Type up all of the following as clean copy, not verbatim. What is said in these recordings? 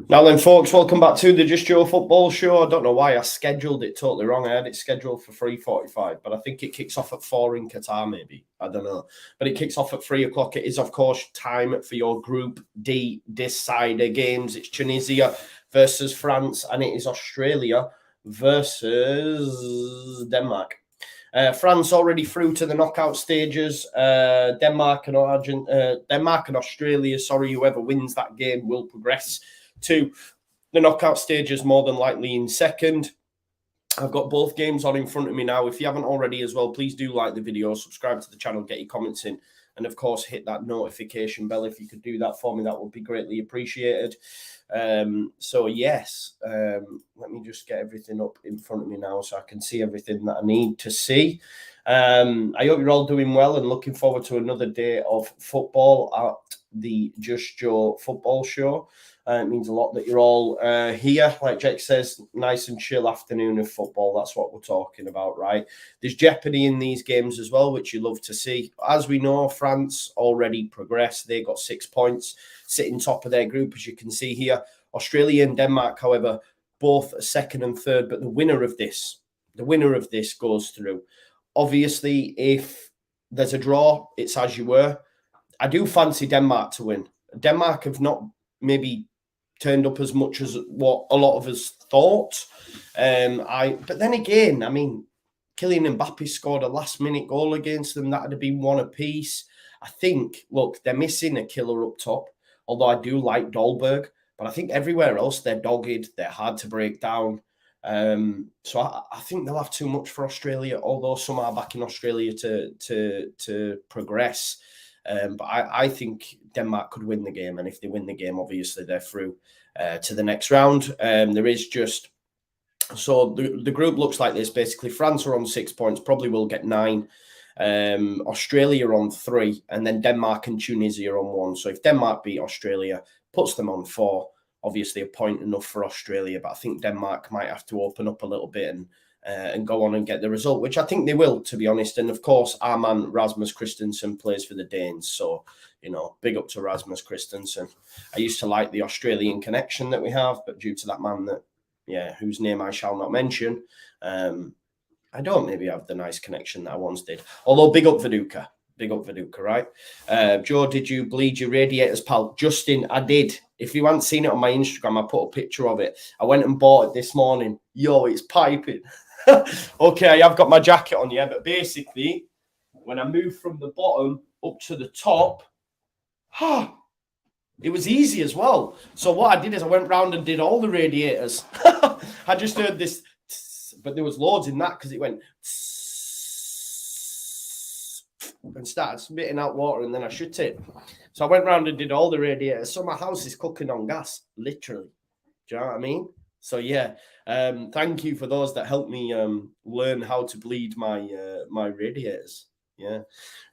Now then, folks, welcome back to the Just Joe Football Show. I don't know why I scheduled it totally wrong. I had it scheduled for 3:45, but I think it kicks off at 4 in Qatar, maybe. I don't know. But it kicks off at 3 o'clock. It is, of course, time for your Group D decider games. It's Tunisia versus France, and it is Australia versus Denmark. France already through to the knockout stages. Denmark and Australia, whoever wins that game will progress to the knockout stages, more than likely in second. I've got both games on in front of me now. If you haven't already as well, please do like the video, subscribe to the channel, get your comments in, and of course hit that notification bell. If you could do that for me, that would be greatly appreciated. So yes, let me just get everything up in front of me now so I can see everything that I need to see. I hope you're all doing well and looking forward to another day of football at the Just Joe Football Show. It means a lot that you're all here. Like Jake says, nice and chill afternoon of football. That's what we're talking about, right? There's jeopardy in these games as well, which you love to see. As we know, France already progressed. They got 6 points, sitting top of their group, as you can see here. Australia and Denmark, however, both second and third. But the winner of this goes through. Obviously, if there's a draw, it's as you were. I do fancy Denmark to win. Denmark have not maybe turned up as much as what a lot of us thought. But then again, I mean, Kylian Mbappe scored a last-minute goal against them. That would have been one apiece. I think, look, they're missing a killer up top, although I do like Dolberg. But I think everywhere else, they're dogged. They're hard to break down. So I think they'll have too much for Australia, although some are backing Australia to progress. But I think Denmark could win the game. And if they win the game, obviously they're through to the next round. There is just... So the group looks like this. Basically, France are on 6 points, probably will get 9. Australia on 3. And then Denmark and Tunisia on 1. So if Denmark beat Australia, puts them on 4. Obviously a point enough for Australia. But I think Denmark might have to open up a little bit and go on and get the result, which I think they will, to be honest. And of course, our man Rasmus Christensen plays for the Danes. So, you know, big up to Rasmus Christensen. I used to like the Australian connection that we have, but due to that man whose name I shall not mention, I don't maybe have the nice connection that I once did. Although big up Viduka. Big up Viduka, right? Joe, did you bleed your radiators, pal? Justin, I did. If you haven't seen it on my Instagram, I put a picture of it. I went and bought it this morning. Yo, it's piping. Okay, I have got my jacket on, yeah, but basically, when I moved from the bottom up to the top, it was easy as well. So what I did is I went round and did all the radiators. I just heard this, but there was loads in that because it went and started spitting out water, and then I shut it. So I went round and did all the radiators. So my house is cooking on gas, literally. Do you know what I mean? So yeah, thank you for those that helped me learn how to bleed my my radiators. Yeah,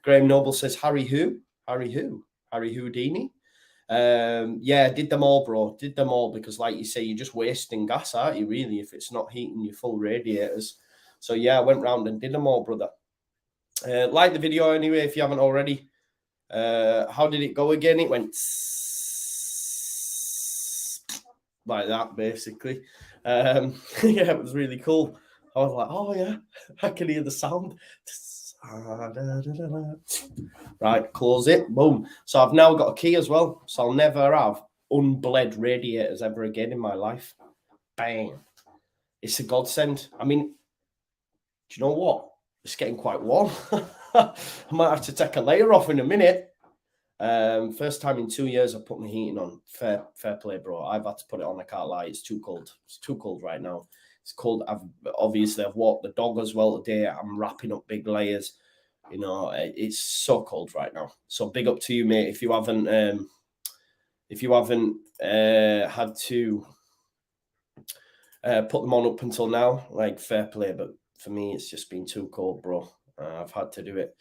Graham Noble says Harry who? Harry who? Harry Houdini. Yeah, did them all, bro. Did them all because, like you say, you're just wasting gas, aren't you? Really, if it's not heating your full radiators. So yeah, I went round and did them all, brother. Like the video anyway if you haven't already. How did it go again? It went like that, basically. Yeah, it was really cool. I was like, oh yeah, I can hear the sound. Right, close it. Boom. So I've now got a key as well. So I'll never have unbled radiators ever again in my life. Bang. It's a godsend. I mean, do you know what? It's getting quite warm. I might have to take a layer off in a minute. First time in 2 years I put my heating on. Fair play, bro. I've had to put it on. I can't lie. It's too cold. It's too cold right now. It's cold. I've walked the dog as well today. I'm wrapping up big layers. You know, it's so cold right now. So big up to you, mate. If you haven't had to put them on up until now, like fair play. But for me, it's just been too cold, bro. I've had to do it.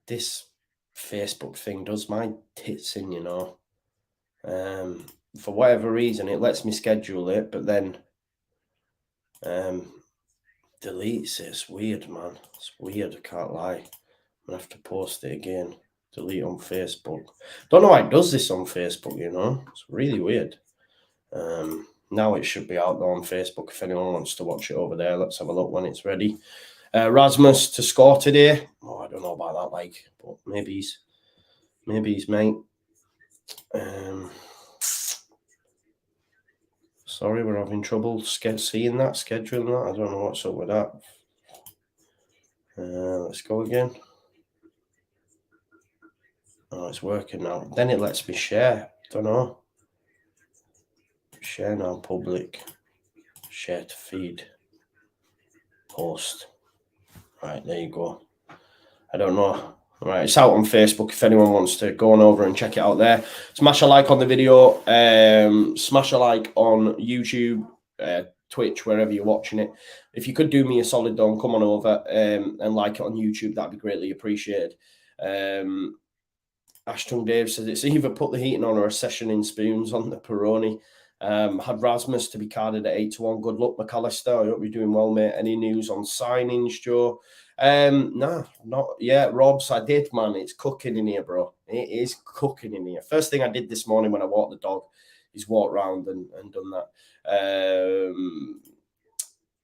This Facebook thing does my tits in, you know. For whatever reason, it lets me schedule it, but then deletes it. It's weird, man. It's weird. I can't lie. I'm gonna have to post it again. Delete on Facebook. Don't know why it does this on Facebook, you know. It's really weird. Now it should be out there on Facebook if anyone wants to watch it over there. Let's have a look when it's ready. Rasmus to score today. Oh, I don't know about that, like, but maybe he's mate. Sorry, we're having trouble seeing that, scheduling that. I don't know what's up with that. Let's go again. Oh, it's working now. Then it lets me share. Don't know. Share now, public. Share to feed. Post. Right, there you go. I don't know. Right, it's out on Facebook if anyone wants to go on over and check it out there. Smash a like on the video. Smash a like on YouTube, Twitch, wherever you're watching it. If you could do me a solid, Don, come on over and like it on YouTube. That'd be greatly appreciated. Ashton Dave says it's either put the heating on or a session in spoons on the Peroni. Had Rasmus to be carded at 8-1. Good luck, McAllister. I hope you're doing well, mate. Any news on signings, Joe? No, not yet. Robs, I did, man. It's cooking in here, bro. It is cooking in here. First thing I did this morning when I walked the dog is walk around and done that.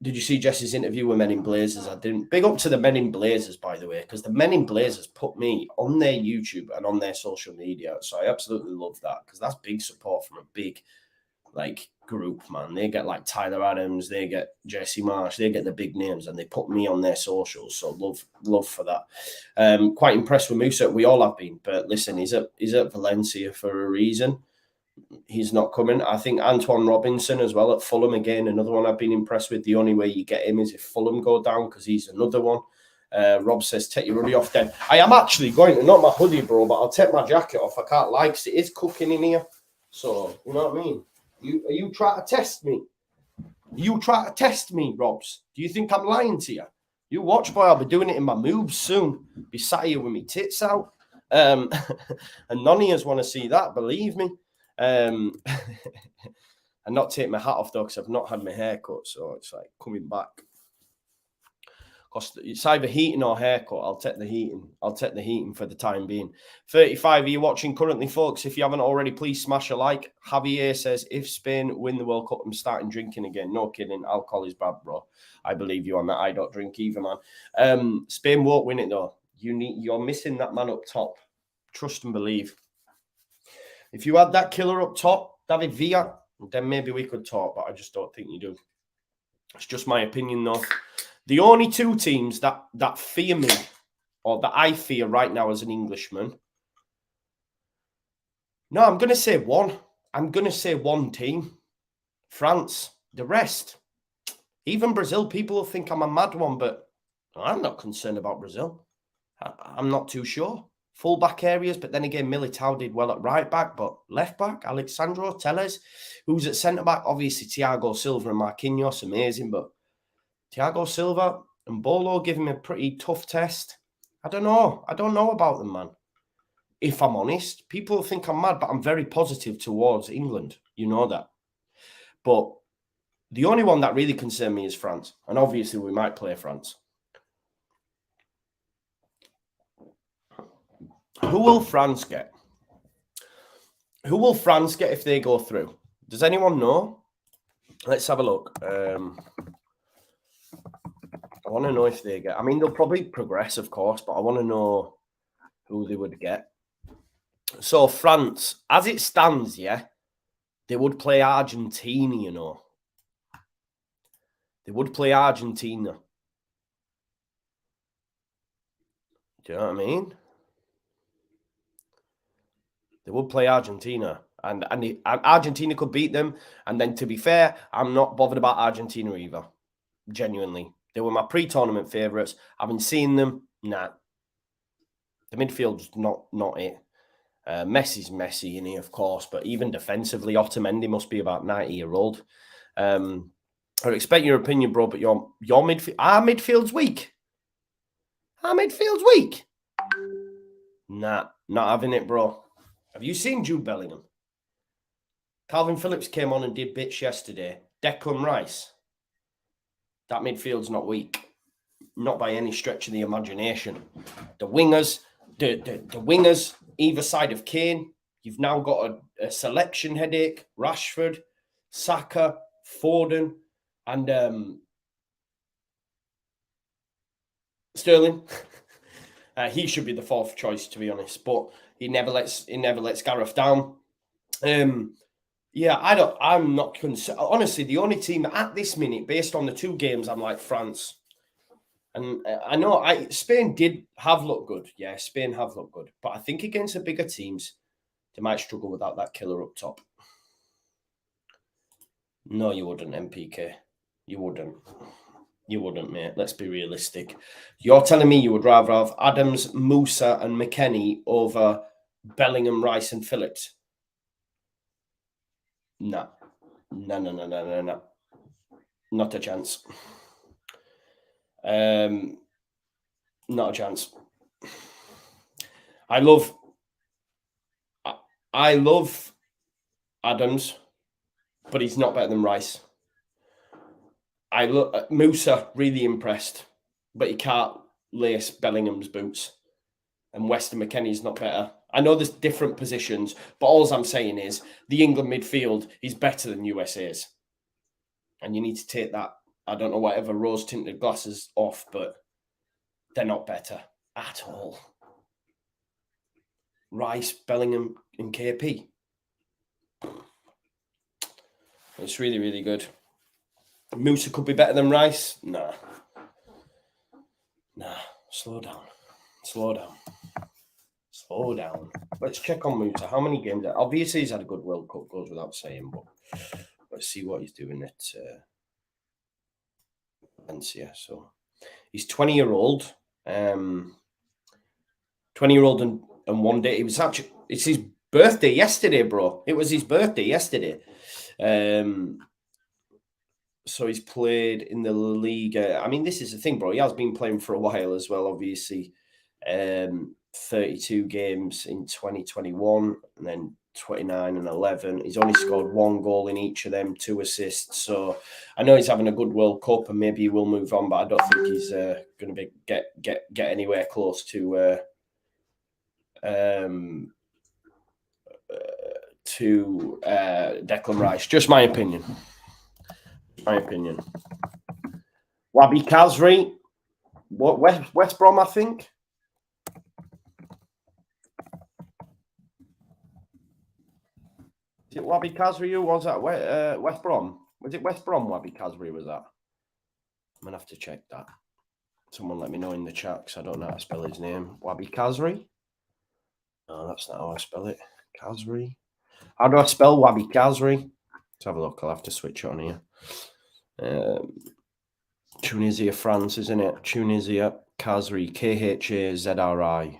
Did you see Jesse's interview with Men in Blazers? I didn't. Big up to the Men in Blazers, by the way, because the Men in Blazers put me on their YouTube and on their social media. So I absolutely love that because that's big support from a big, like, group, man. They get like Tyler Adams, they get Jesse Marsh, they get the big names, and they put me on their socials. So love for that. Quite impressed with Musa. We all have been, but listen, he's at Valencia for a reason. He's not coming. I think Antoine Robinson as well at Fulham, again, another one I've been impressed with. The only way you get him is if Fulham go down, because he's another one. Rob says, take your hoodie off then. I am actually going to, not my hoodie, bro, but I'll take my jacket off. I can't lie, because it is cooking in here. So, you know what I mean? Are you trying to test me? You try to test me, Robs? Do you think I'm lying to you? You watch, boy, I'll be doing it in my moves soon. Be sat here with me tits out. And none of us want to see that, believe me. And not take my hat off, though, because I've not had my hair cut, so it's like coming back. Because it's either heating or haircut. I'll take the heating for the time being. 35 are you watching currently, folks? If you haven't already, please smash a like. Javier says, if Spain win the World Cup, I'm starting drinking again. No kidding. Alcohol is bad, bro. I believe you on that. I don't drink either, man. Spain won't win it, though. You're missing that man up top. Trust and believe. If you had that killer up top, David Villa, then maybe we could talk, but I just don't think you do. It's just my opinion, though. The only two teams that fear me, or that I fear right now as an Englishman. No, I'm going to say one. I'm going to say one team. France. The rest. Even Brazil, people will think I'm a mad one, but I'm not concerned about Brazil. I'm not too sure. Full-back areas, but then again, Militao did well at right-back, but left-back, Alexandro Telles, who's at centre-back, obviously Thiago Silva and Marquinhos, amazing, but Thiago Silva and Bolo give him a pretty tough test. I don't know about them, man. If I'm honest, people think I'm mad, but I'm very positive towards England. You know that. But the only one that really concerns me is France. And obviously, we might play France. Who will France get? Who will France get if they go through? Does anyone know? Let's have a look. I want to know if they get... I mean, they'll probably progress, of course, but I want to know who they would get. So, France, as it stands, yeah, they would play Argentina, you know. They would play Argentina. Do you know what I mean? They would play Argentina. And Argentina could beat them. And then, to be fair, I'm not bothered about Argentina either. Genuinely. They were my pre-tournament favourites. Having seen them, nah. The midfield's not it. Messi's Messi in here, of course. But even defensively, Otamendi must be about 90-year-old. I expect your opinion, bro, but your midfield... Our midfield's weak. Our midfield's weak. Nah, not having it, bro. Have you seen Jude Bellingham? Calvin Phillips came on and did bits yesterday. Declan Rice. That midfield's not weak. Not by any stretch of the imagination. The wingers, the wingers either side of Kane. You've now got a selection headache. Rashford, Saka, Foden, and Sterling. He should be the fourth choice, to be honest, but he never lets Gareth down. Yeah, I'm not concerned. Honestly, the only team at this minute, based on the two games, I'm like France. And I know Spain did have looked good. Yeah, Spain have looked good. But I think against the bigger teams, they might struggle without that killer up top. No, you wouldn't, MPK. You wouldn't. You wouldn't, mate. Let's be realistic. You're telling me you would rather have Adams, Musa, and McKennie over Bellingham, Rice, and Phillips? No. No. Not a chance. Not a chance. I love Adams, but he's not better than Rice. I look Musa, really impressed, but he can't lace Bellingham's boots. And Weston McKennie's not better. I know there's different positions, but all I'm saying is the England midfield is better than USA's. And you need to take that, I don't know, whatever rose-tinted glasses off, but they're not better at all. Rice, Bellingham, and KP. It's really, really good. Musa could be better than Rice. Nah. Slow down. Let's check on Musa. How many games? Obviously, he's had a good World Cup, goes without saying, but let's see what he's doing at Valencia. So he's 20-year-old. 20-year-old and 1 day. It's his birthday yesterday, bro. It was his birthday yesterday. So he's played in the Liga. I mean, this is the thing, bro. He has been playing for a while as well, obviously. 32 games in 2021 and then 29 and 11. He's only scored 1 goal in each of them, 2 assists. So I know he's having a good World Cup and maybe he will move on, but I don't think he's going to get anywhere close to Declan Rice. Just my opinion. Wabi Kazri, what West Brom, I think. Is it Wabi Kazri who was at West Brom? Was it West Brom Wabi Kazri was that? I'm gonna have to check that. Someone let me know in the chat because I don't know how to spell his name. Wabi Kazri? No, that's not how I spell it. Kazri. How do I spell Wabi Kazri? Let's have a look. I'll have to switch on here. Tunisia, France, isn't it? Tunisia, Kazri, Khazri.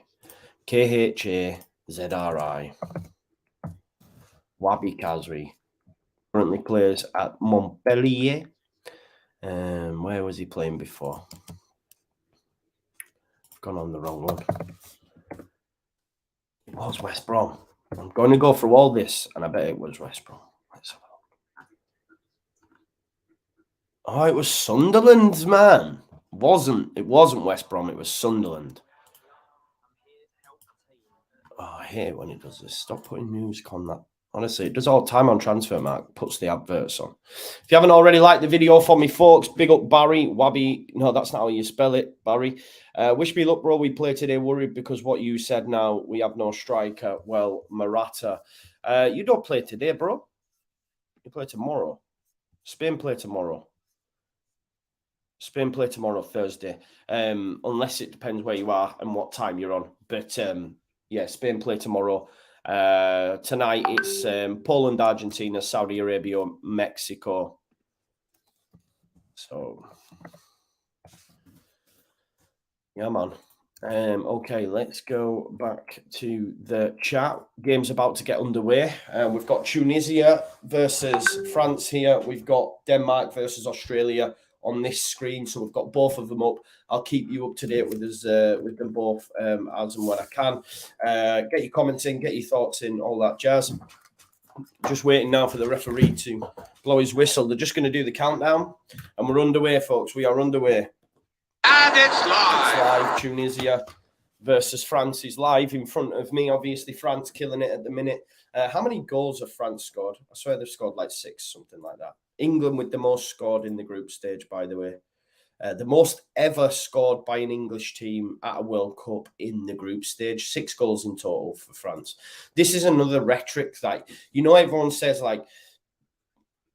Khazri. Wabi Kazri currently plays at Montpellier. Where was he playing before? I've gone on the wrong one. It was West Brom. I'm going to go through all this, and I bet it was West Brom. Let's have a look. Oh, it was Sunderland, man. It wasn't West Brom. It was Sunderland. Oh, I hate it when it does this. Stop putting music on that. Honestly, it does all the time on Transfermarkt. Puts the adverts on. If you haven't already liked the video for me, folks, big up Barry. Wabi. No, that's not how you spell it, Barry. Wish me luck, bro. We play today. Worried because what you said now. We have no striker. Well, Morata. You don't play today, bro. You play tomorrow. Spain play tomorrow. Thursday. Unless it depends where you are and what time you're on. But yeah, Spain play tomorrow. Tonight it's Poland, Argentina, Saudi Arabia, Mexico. So yeah, man. Okay, let's go back to the chat. Game's about to get underway. We've got Tunisia versus France here. We've got Denmark versus Australia on this screen. So we've got both of them up. I'll keep you up to date with us with them both as and when I can. Get your comments in, get your thoughts in, all that jazz. Just waiting now for the referee to blow his whistle. They're just going to do the countdown, and we're underway, folks. We are underway. And it's live. It's live. Tunisia versus France is live in front of me. Obviously, France killing it at the minute. How many goals have France scored? I swear they've scored like 6, something like that. England with the most scored in the group stage, by the way. The most ever scored by an English team at a World Cup in the group stage. 6 goals in total for France. This is another rhetoric. Like, everyone says like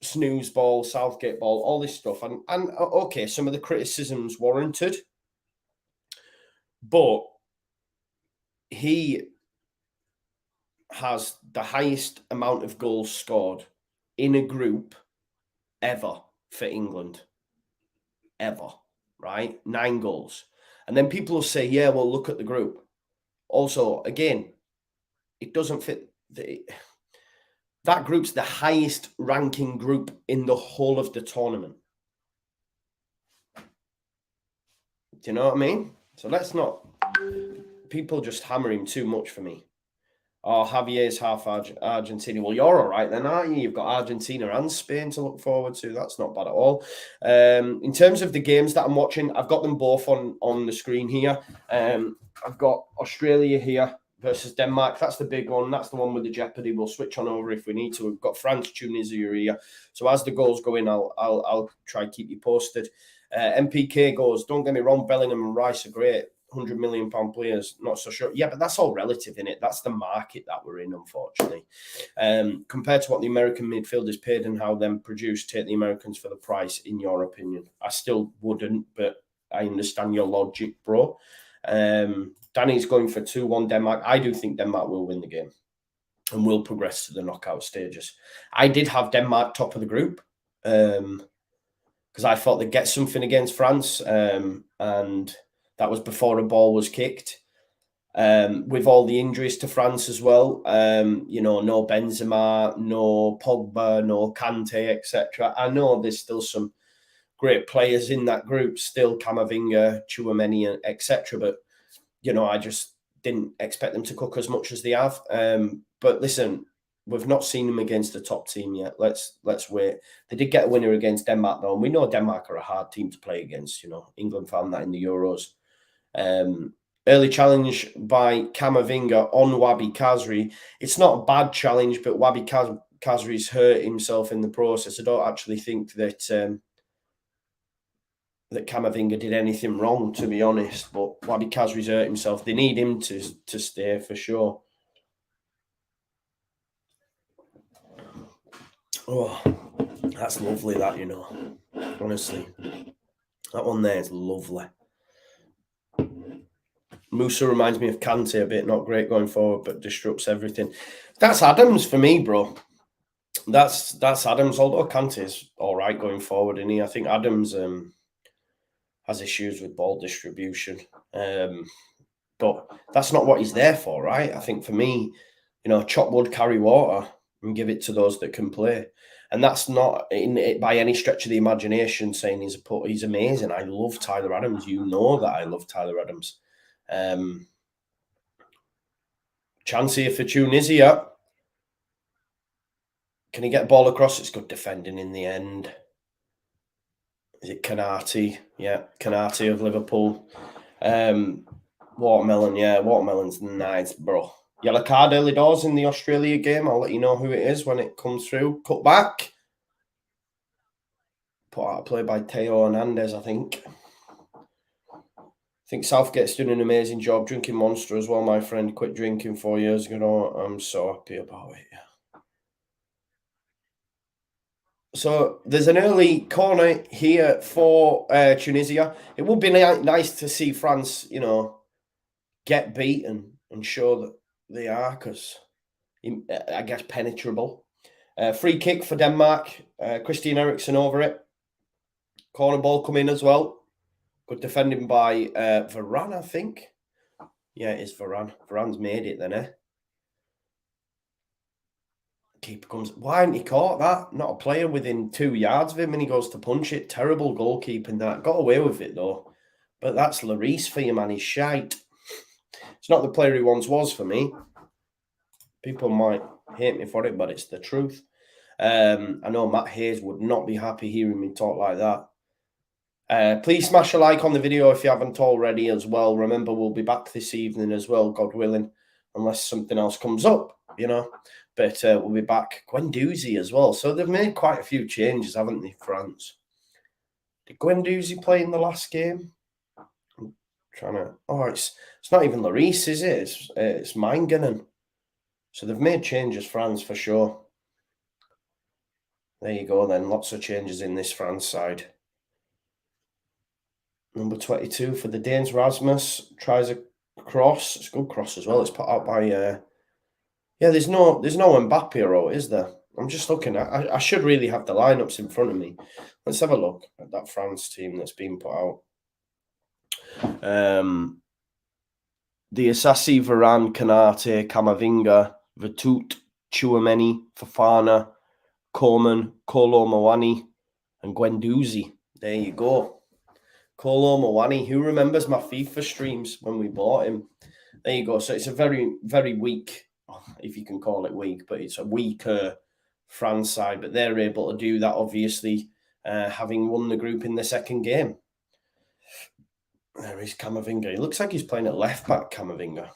snooze ball, Southgate ball, all this stuff. And okay, some of the criticism's warranted. But he has the highest amount of goals scored in a group ever for England. Ever, right? 9 goals. And then people will say, yeah, well, look at the group. Also, again, it doesn't fit. That group's the highest ranking group in the whole of the tournament. Do you know what I mean? So let's not... People just hammer him too much for me. Oh, Javier's half Argentina. Well, you're all right then, aren't you? You've got Argentina and Spain to look forward to. That's not bad at all. In terms of the games that I'm watching, I've got them both on the screen here. I've got Australia here versus Denmark. That's the big one. That's the one with the jeopardy. We'll switch on over if we need to. We've got France, Tunisia here. So as the goals go in, I'll try to keep you posted. MPK goes, don't get me wrong, Bellingham and Rice are great. £100 million players, not so sure. Yeah, but that's all relative, innit? That's the market that we're in, unfortunately. Compared to what the American midfielders paid and how them produced, take the Americans for the price, in your opinion. I still wouldn't, but I understand your logic, bro. Danny's going for 2-1 Denmark. I do think Denmark will win the game and will progress to the knockout stages. I did have Denmark top of the group because I thought they'd get something against France, and that was before a ball was kicked. With all the injuries to France as well, no Benzema, no Pogba, no Kante, etc. I know there's still some great players in that group, still Camavinga, Tchouaméni, etc. But, I just didn't expect them to cook as much as they have. But listen, we've not seen them against the top team yet. Let's wait. They did get a winner against Denmark, though, and we know Denmark are a hard team to play against. England found that in the Euros. Early challenge by Camavinga on Wabi Kazri. It's not a bad challenge, but Wabi Kazri's hurt himself in the process. I don't actually think that that Camavinga did anything wrong, to be honest. But Wabi Kazri's hurt himself. They need him to stay for sure. Oh, that's lovely, that, honestly. That one there is lovely. Musa reminds me of Kante a bit, not great going forward, but disrupts everything. That's Adams for me, bro. That's Adams, although Kante's all right going forward, and I think Adams has issues with ball distribution. But that's not what he's there for, right? I think for me, chop wood, carry water, and give it to those that can play. And that's not in it by any stretch of the imagination saying he's amazing. I love Tyler Adams. You know that I love Tyler Adams. Chance here for Tunisia. Can he get a ball across? It's good defending in the end. Is it Kanati? Yeah, Kanati of Liverpool. Watermelon, yeah, watermelon's nice, bro. Yellow card early doors in the Australia game. I'll let you know who it is when it comes through. Cut back. Put out a play by Teo Hernandez, I think. I think Southgate's doing an amazing job. Drinking Monster as well, my friend. Quit drinking 4 years ago. I'm so happy about it. So there's an early corner here for Tunisia. It would be nice to see France, get beaten and show that they are, because I guess penetrable. Free kick for Denmark. Christian Eriksen over it. Corner ball come in as well. Good defending by Varane, I think. Yeah, it is Varane. Varane's made it then, eh? Keeper comes. Why hadn't he caught that? Not a player within 2 yards of him, and he goes to punch it. Terrible goalkeeping that. Got away with it though. But that's Lloris for you, man. He's shite. It's not the player he once was for me. People might hate me for it, but it's the truth. I know Matt Hayes would not be happy hearing me talk like that. Please smash a like on the video if you haven't already as well. Remember, we'll be back this evening as well, God willing, unless something else comes up, you know. But we'll be back. Guendouzi as well. So they've made quite a few changes, haven't they, France? Did Guendouzi play in the last game? I'm trying to... Oh, it's not even Lloris, is it? It's Mangenen. So they've made changes, France, for sure. There you go then. Lots of changes in this France side. Number 22 for the Danes, Rasmus tries a cross. It's a good cross as well. It's put out by... Yeah, there's no Mbappe, is there? I'm just looking at... I should really have the lineups in front of me. Let's have a look at that France team that's been put out. The Asasi, Varane, Kanate, Camavinga, Vertut, Tchouameni, Fofana, Coleman, Kolo Muani, and Guendouzi. There you go. Kolo Muani. Who remembers my FIFA streams when we bought him? There you go. So it's a very, very weak, if you can call it weak, but it's a weaker France side. But they're able to do that, obviously, having won the group in the second game. There is Camavinga. He looks like he's playing at left back, Camavinga.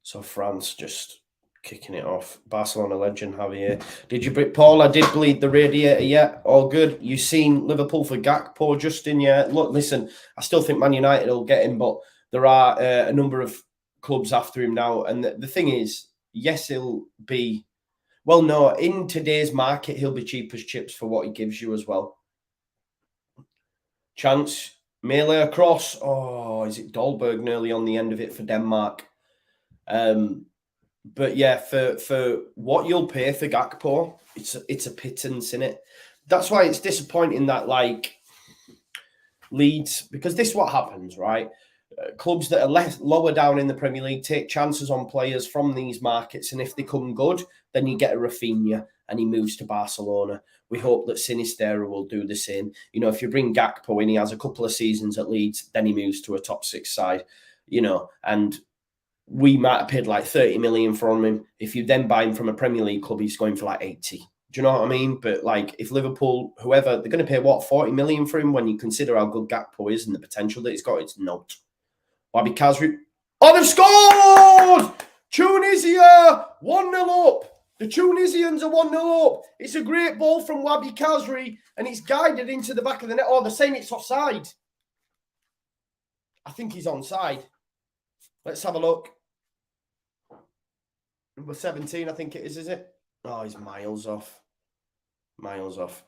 So France just kicking it off. Barcelona legend Javier. Did you break Paul? I did bleed the radiator yet. All good. You seen Liverpool for Gakpo, Justin? Yeah. Look, listen, I still think Man United will get him, but there are a number of clubs after him now. And the thing is, yes, he'll be... Well, no, in today's market, he'll be cheap as chips for what he gives you as well. Chance, melee across. Oh, is it Dolberg nearly on the end of it for Denmark? But yeah, for what you'll pay for Gakpo, it's a pittance, innit? That's why it's disappointing that, like, Leeds, because this is what happens, right? Clubs that are lower down in the Premier League take chances on players from these markets, and if they come good, then you get a Rafinha and he moves to Barcelona. We hope that Sinistera will do the same. You know, if you bring Gakpo in, he has a couple of seasons at Leeds, then he moves to a top 6 side, you know, and we might have paid like 30 million from him. If you then buy him from a Premier League club, he's going for like 80. Do you know what I mean? But like, if Liverpool, whoever, they're going to pay what, 40 million for him when you consider how good Gakpo is and the potential that he's got, it's not. Wabi Kazri. Oh, they've scored! Tunisia 1-0 up. The Tunisians are 1-0 up. It's a great ball from Wabi Kazri, and it's guided into the back of the net. Oh, they're saying it's offside. I think he's onside. Let's have a look. Number 17, I think it is it? Oh, he's miles off. Miles off.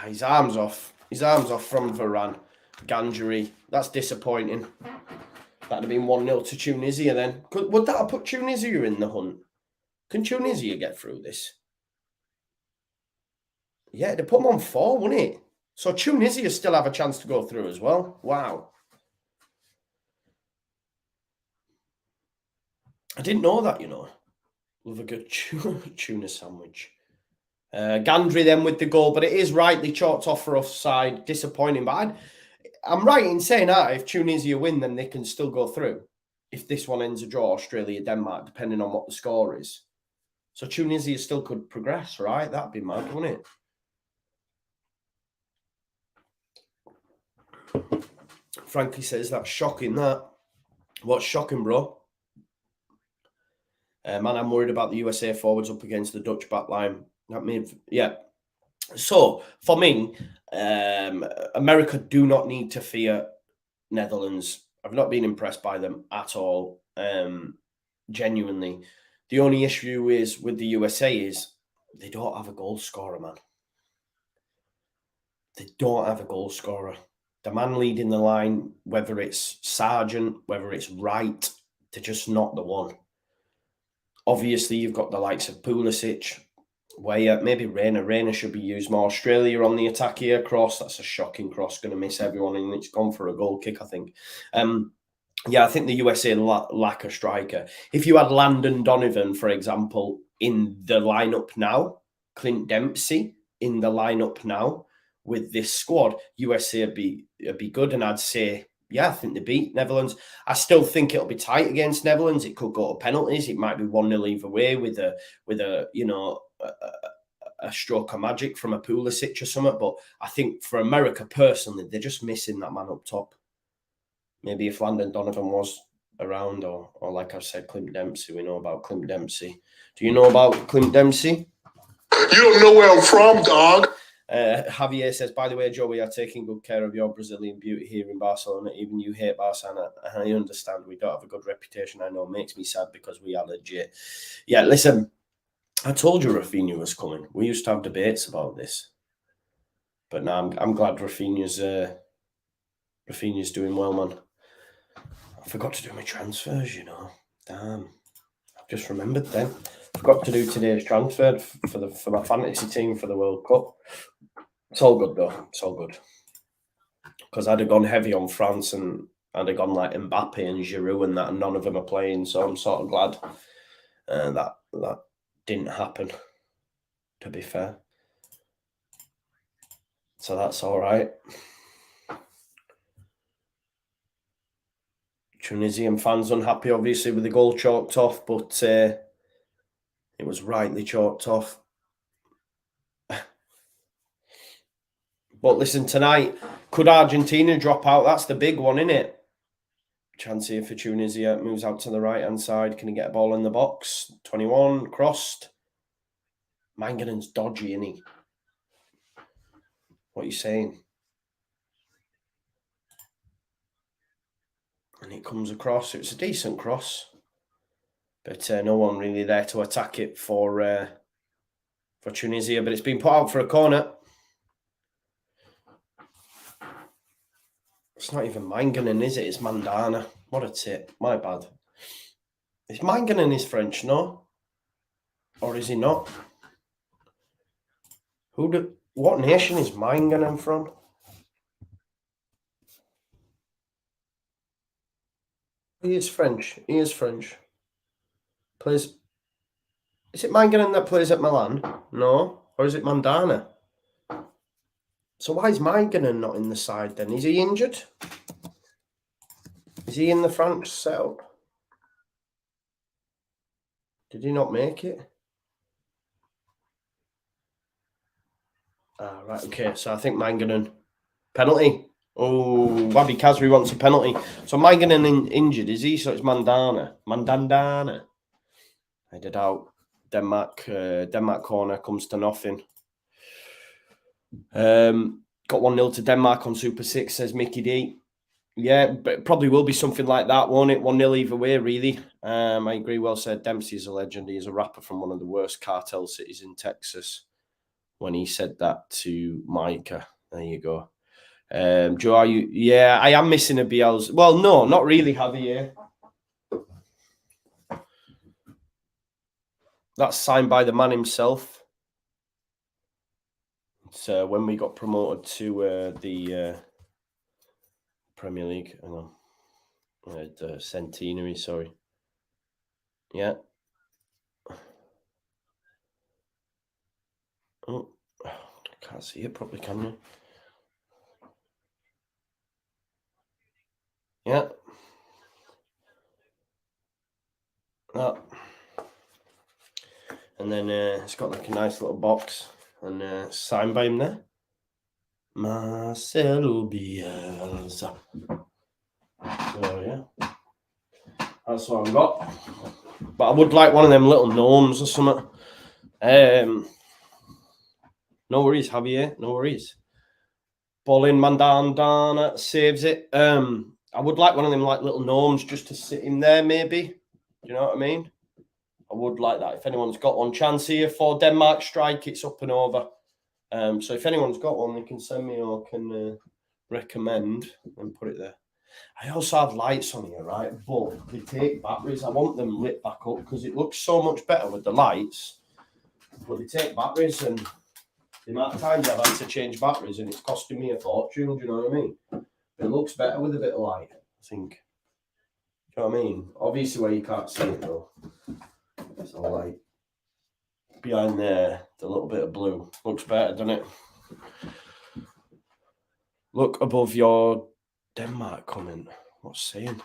His arm's off. His arm's off from Varane. Ganjari. That's disappointing. That'd have been 1-0 to Tunisia then. Would that have put Tunisia in the hunt? Can Tunisia get through this? Yeah, they put them on 4, wouldn't it? So Tunisia still have a chance to go through as well. Wow. I didn't know that, you know. Love a good tuna sandwich. Gandry then with the goal, but it is rightly chalked off for offside. Disappointing, but I'm right in saying that if Tunisia win, then they can still go through. If this one ends a draw, Australia, Denmark, depending on what the score is. So Tunisia still could progress, right? That'd be mad, wouldn't it? Frankie says that's shocking, that. What's shocking, bro? Man, I'm worried about the USA forwards up against the Dutch backline. That made, yeah. So, for me, America do not need to fear Netherlands. I've not been impressed by them at all, genuinely. The only issue is with the USA is they don't have a goal scorer, man. They don't have a goal scorer. The man leading the line, whether it's Sargent, whether it's Wright, they're just not the one. Obviously, you've got the likes of Pulisic, where maybe Reina should be used more. Australia on the attack here, cross. That's a shocking cross, going to miss everyone, and it's gone for a goal kick, I think. Yeah, I think the USA lack a striker. If you had Landon Donovan, for example, in the lineup now, Clint Dempsey in the lineup now with this squad, USA would be good, and I'd say, yeah, I think they beat Netherlands. I still think it'll be tight against Netherlands. It could go to penalties. It might be 1-0 either way with a you know, a stroke of magic from a Pulisic or something. But I think for America personally, they're just missing that man up top. Maybe if Landon Donovan was around, or like I said, Clint Dempsey. We know about Clint Dempsey. Do you know about Clint Dempsey? You don't know where I'm from, dog. Javier says, by the way, Joe, we are taking good care of your Brazilian beauty here in Barcelona. Even you hate Barcelona. I understand we don't have a good reputation. I know it makes me sad because we are legit. Yeah, listen, I told you Rafinha was coming. We used to have debates about this. But now I'm glad Rafinha's doing well, man. I forgot to do my transfers, you know. Damn. I've just remembered then. Forgot to do today's transfer for my fantasy team for the World Cup. It's all good though. It's all good. Because I'd have gone heavy on France and I'd have gone like Mbappe and Giroud and that, and none of them are playing. So I'm sort of glad that didn't happen, to be fair. So that's all right. Tunisian fans unhappy, obviously, with the goal chalked off, but it was rightly chalked off. But listen, tonight, could Argentina drop out? That's the big one, isn't it? Chance here for Tunisia. Moves out to the right-hand side. Can he get a ball in the box? 21, crossed. Manganen's dodgy, isn't he? What are you saying? And it comes across. It's a decent cross. But no one really there to attack it for Tunisia. But it's been put out for a corner. It's not even Manganen, is it? It's Mandana. What a tip. My bad. Is Manganen is French, no? Or is he not? What nation is Manganen from? He is French. He is French. Plays. Is it Manganen that plays at Milan? No. Or is it Mandana? So why is Manganen not in the side then? Is he injured? Is he in the French setup? Did he not make it? Ah, right, okay. So I think Manganen. Penalty. Oh, Wabi Kazri wants a penalty. So Manganen injured, is he? So it's Mandana. Mandandana. Headed out. Denmark corner comes to nothing. Got 1-0 to Denmark on Super 6, says Mickey D. Yeah, but it probably will be something like that, won't it? 1-0 either way, really. I agree, well said. Dempsey's a legend. He's a rapper from one of the worst cartel cities in Texas. When he said that to Micah. There you go. Joe, are you? Yeah, I am missing a BL's. Well, no, not really, Javier. That's signed by the man himself. So when we got promoted to the Premier League, hang on, the centenary, sorry. Yeah. Oh, can't see it properly, can you? Yeah. That. And then it's got like a nice little box and signed by him there. Marcelo Bielsa. So yeah, that's what I've got. But I would like one of them little gnomes or something. No worries, Javier. No worries. Ball in, Mandana saves it. I would like one of them like little gnomes just to sit in there, maybe. Do you know what I mean? I would like that. If anyone's got one, chance here for Denmark strike, it's up and over. So if anyone's got one, they can send me or can recommend and put it there. I also have lights on here, right? But they take batteries. I want them lit back up because it looks so much better with the lights. But they take batteries, and the amount of times I've had to change batteries and it's costing me a fortune, do you know what I mean? But it looks better with a bit of light, I think. Do you know what I mean? Obviously where you can't see it though. So like behind there, the little bit of blue looks better, doesn't it? Look above your Denmark comment. What's saying?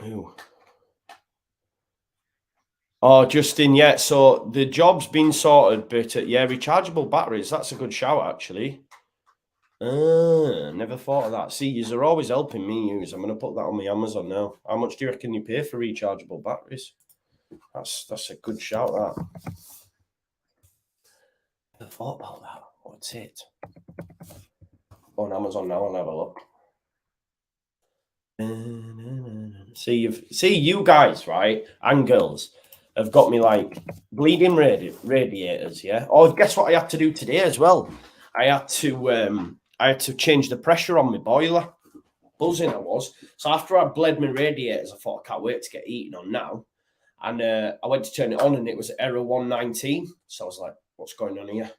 Ooh. Oh, Justin, yeah. So the job's been sorted, but yeah, rechargeable batteries. That's a good shout, actually. Never thought of that. See, you're always helping me use. I'm going to put that on my Amazon now. How much do you reckon you pay for rechargeable batteries? That's a good shout, that. Never thought about that. What's it? On Amazon now, I'll have a look. See you guys, right, and girls have got me like bleeding radiators, yeah. Oh, guess what I had to do today as well? I had to change the pressure on my boiler. Buzzing I was. So after I bled my radiators, I thought I can't wait to get eaten on now. And I went to turn it on and it was error 119. So I was like, what's going on here?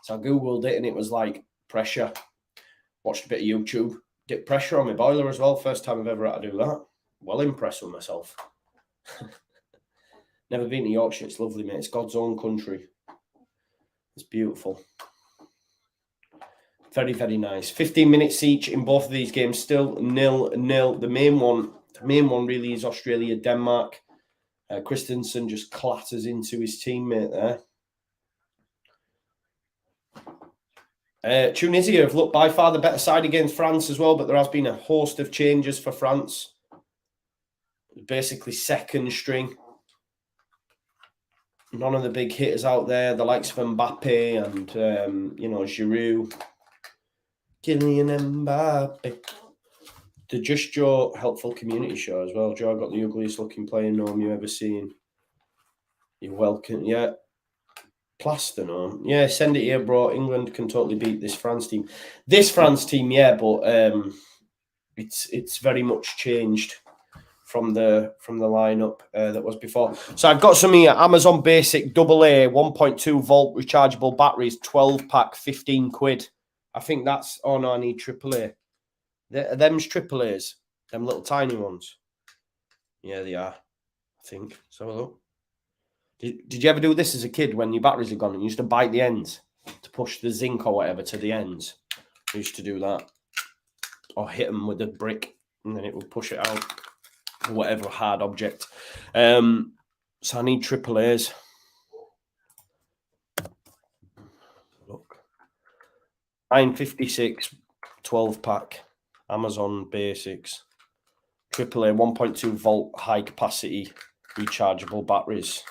So I Googled it and it was like pressure. Watched a bit of YouTube. Did pressure on my boiler as well. First time I've ever had to do that. Well impressed with myself. Never been to Yorkshire. It's lovely, mate. It's God's own country. It's beautiful. Very, very nice. 15 minutes each in both of these games. Still 0-0. The main one really is Australia, Denmark. Christensen just clatters into his teammate there. Tunisia have looked by far the better side against France as well, but there has been a host of changes for France. Basically second string. None of the big hitters out there, the likes of Mbappe and, Giroud. Kylian Mbappe. The Just Joe helpful community show as well. Joe got the ugliest looking playing gnome you ever seen. You're welcome. Yeah. Plaster gnome. Yeah, send it here, bro. England can totally beat this France team. This France team, yeah, but it's very much changed from the lineup that was before. So I've got some here. Amazon Basic AA 1.2 volt rechargeable batteries, 12 pack, 15 quid. I think that's. Oh no, I need AAA. Them's AAAs. Them little tiny ones. Yeah, they are. I think. So look. Did you ever do this as a kid when your batteries are gone and you used to bite the ends to push the zinc or whatever to the ends? I used to do that. Or hit them with a brick and then it would push it out. Whatever hard object. So I need AAAs. Look. 956, 12 pack. Amazon Basics. AAA 1.2 volt high capacity rechargeable batteries.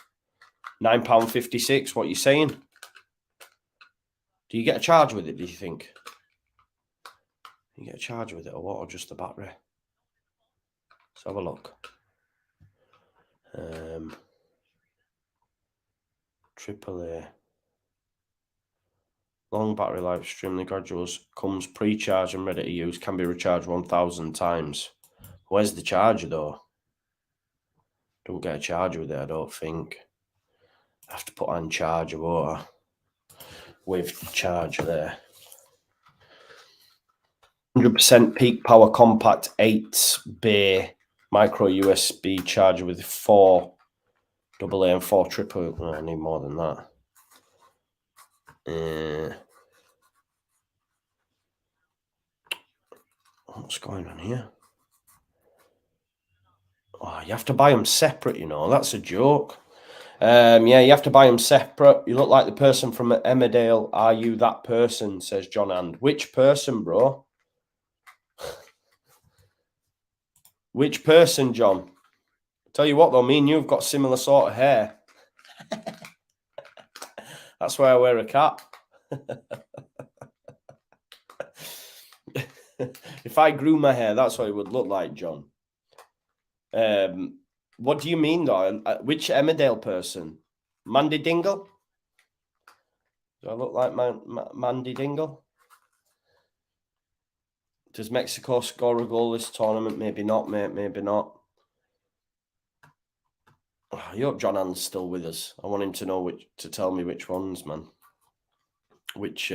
£9.56. What are you saying? Do you get a charge with it, do you think? You get a charge with it or what? Or just the battery? Let's have a look. AAA. Long battery life, extremely gradual. Comes pre-charged and ready to use. Can be recharged 1,000 times. Where's the charger though? Don't get a charger with it, I don't think. I have to put on charger, won't I? With the charger there. 100% peak power compact 8 bay micro USB charger with 4 AA and 4 triple. Oh, I need more than that. What's going on here? Oh, you have to buy them separate, you know. That's a joke. Yeah, you have to buy them separate. You look like the person from Emmerdale. Are you that person? Says John And. Which person, bro? Which person, John? Tell you what, though, me and you've got similar sort of hair. That's why I wear a cap. If I grew my hair, that's what it would look like, John. What do you mean, though? Which Emmerdale person? Mandy Dingle? Do I look like Mandy Dingle? Does Mexico score a goal this tournament? Maybe not, mate. Maybe not. Oh, I hope John Ann's still with us. I want him to know to tell me which ones, man. Which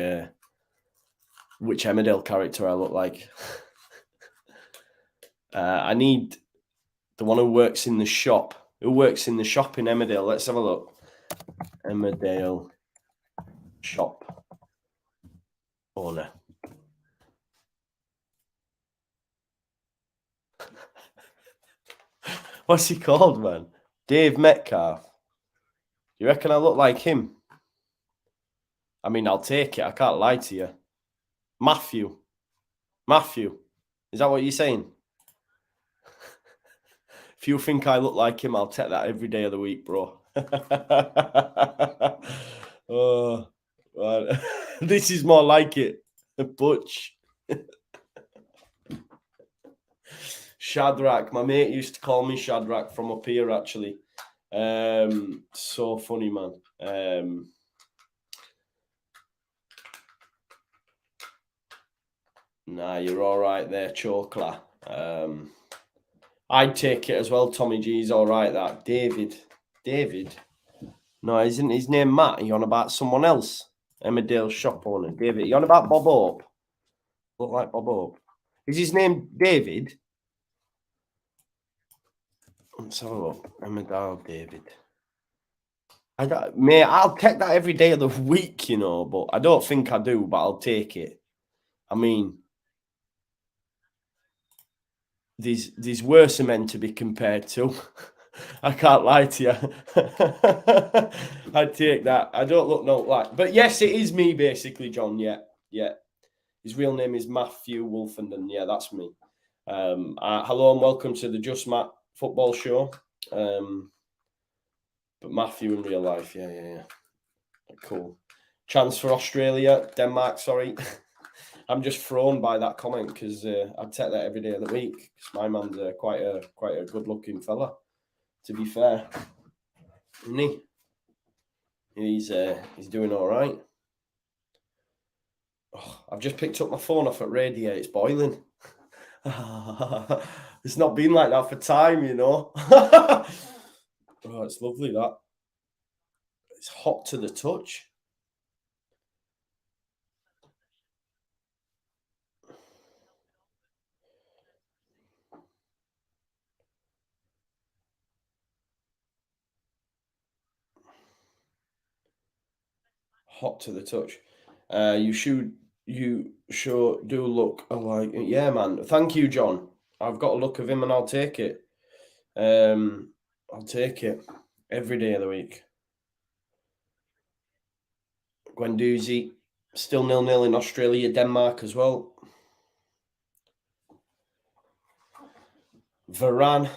Emmerdale character I look like. I need the one who works in the shop. Who works in the shop in Emmerdale? Let's have a look. Emmerdale shop owner. What's he called, man? Dave Metcalf. You reckon I look like him? I mean, I'll take it. I can't lie to you. Matthew. Is that what you're saying? If you think I look like him, I'll take that every day of the week, bro. Oh, man. This is more like it. Butch. Shadrach. My mate used to call me Shadrach from up here, actually. So funny, man. Nah, you're all right there, Chokla. I'd take it as well. Tommy G's all right. That David. No, isn't his name Matt? Are you on about someone else? Emmerdale shop owner, David. Are you on about Bob Hope? Look like Bob Hope. Is his name David? Let's have a look. Emmerdale David. Mate, I'll take that every day of the week, you know, but I don't think I do, but I'll take it. I mean, there's worse men to be compared to. I can't lie to you. I'd take that. I don't look no like, but yes, it is me basically, John. Yeah. His real name is Matthew Wolfenden. Yeah, that's me. Hello and welcome to the Just Matt football show. But Matthew in real life, yeah. Cool. Chance for Australia, Denmark. Sorry. I'm just thrown by that comment because I'd take that every day of the week. Because my man's quite a good-looking fella, to be fair. Isn't he? He's doing all right. Oh, I've just picked up my phone off at Radiators. It's boiling. It's not been like that for time, you know. Oh, it's lovely, that. It's hot to the touch. Hot to the touch. You sure do look alike. Yeah, man. Thank you, John. I've got a look of him and I'll take it. I'll take it every day of the week. Guendouzi, still 0-0 in Australia, Denmark as well. Varane.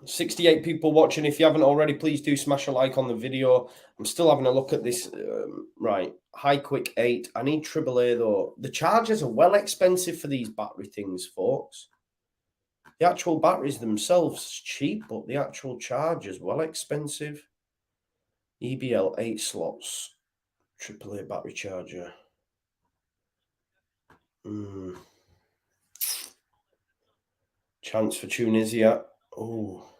68 people watching. If you haven't already, please do smash a like on the video. I'm still having a look at this. Right. High Quick 8. I need AAA though. The chargers are well expensive for these battery things, folks. The actual batteries themselves cheap, but the actual chargers well expensive. EBL 8 slots. AAA battery charger. Chance for Tunisia. Oh.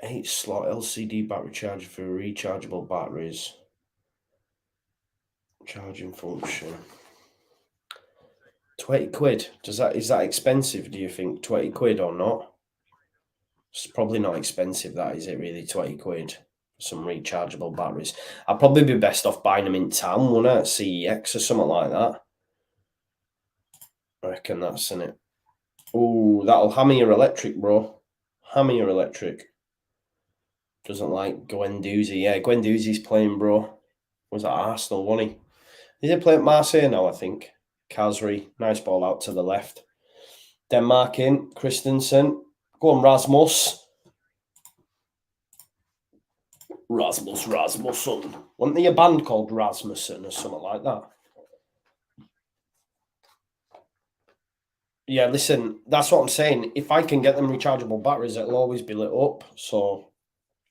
8 slot LCD battery charger for rechargeable batteries. Charging function. 20 quid. Is that expensive, do you think? 20 quid or not? It's probably not expensive, that, is it really? 20 quid. Some rechargeable batteries. I'd probably be best off buying them in town, wouldn't I? At CEX or something like that. I reckon that's in it. Oh, that'll hammer your electric, bro. Hammer your electric. Doesn't like Guendouzi. Yeah, Guendouzi's playing, bro. Was that Arsenal, wasn't he? Is he playing at Marseille now, I think? Kazri. Nice ball out to the left. Denmark in. Christensen. Go on, Rasmus. Rasmussen. Wasn't there a band called Rasmussen or something like that? Yeah, listen, that's what I'm saying. If I can get them rechargeable batteries, it'll always be lit up. So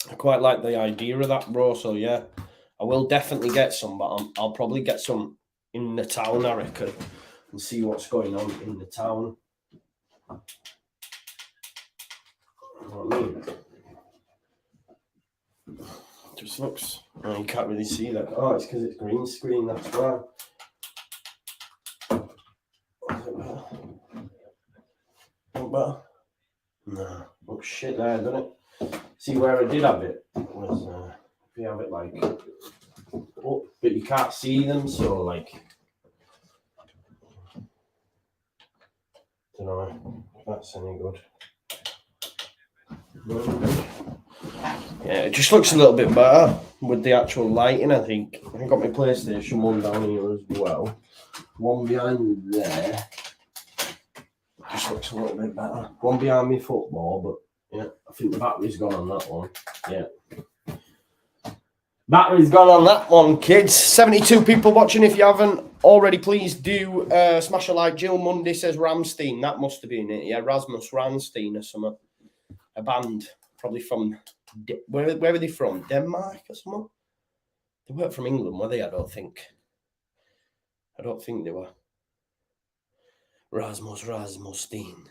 I quite like the idea of that, bro. So yeah, I will definitely get some, but I'll probably get some in the town, I reckon, and see what's going on in the town. You know what I mean? Just looks. Oh, you can't really see that. Oh, it's because it's green screen. That's why. Better? No, looks shit there, doesn't it? See where I did have it was if you have it like up, but you can't see them, so like don't know if that's any good. Yeah, it just looks a little bit better with the actual lighting, I think. I've got my PlayStation 1 down here as well. One behind there. Just looks a little bit better. One behind me football, but yeah, I think the battery's gone on that one. Yeah. Battery's gone on that one, kids. 72 people watching. If you haven't already, please do smash a like. Jill Mundy says Ramstein. That must have been it. Yeah, Rasmus Ramstein or something. A band, probably from... Where were they from? Denmark or something? They weren't from England, were they? I don't think they were. Rasmussen.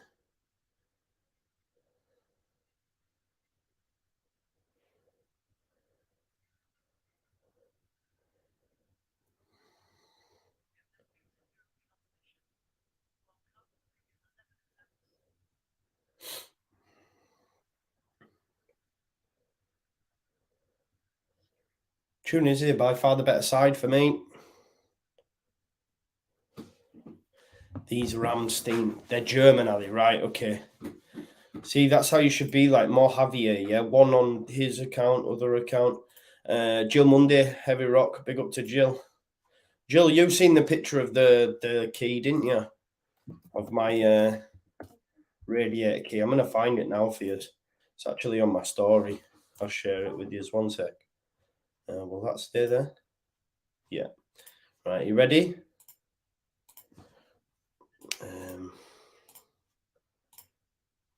Tunisia by far the better side for me. These Ramstein, they're German, are they? Right, okay. See, that's how you should be, like more Javier, yeah? One on his account, other account. Jill Monday, Heavy Rock, big up to Jill. Jill, you've seen the picture of the key, didn't you? Of my radiator key. I'm going to find it now for you. It's actually on my story. I'll share it with you. One sec. Will that stay there? Yeah. Right, you ready?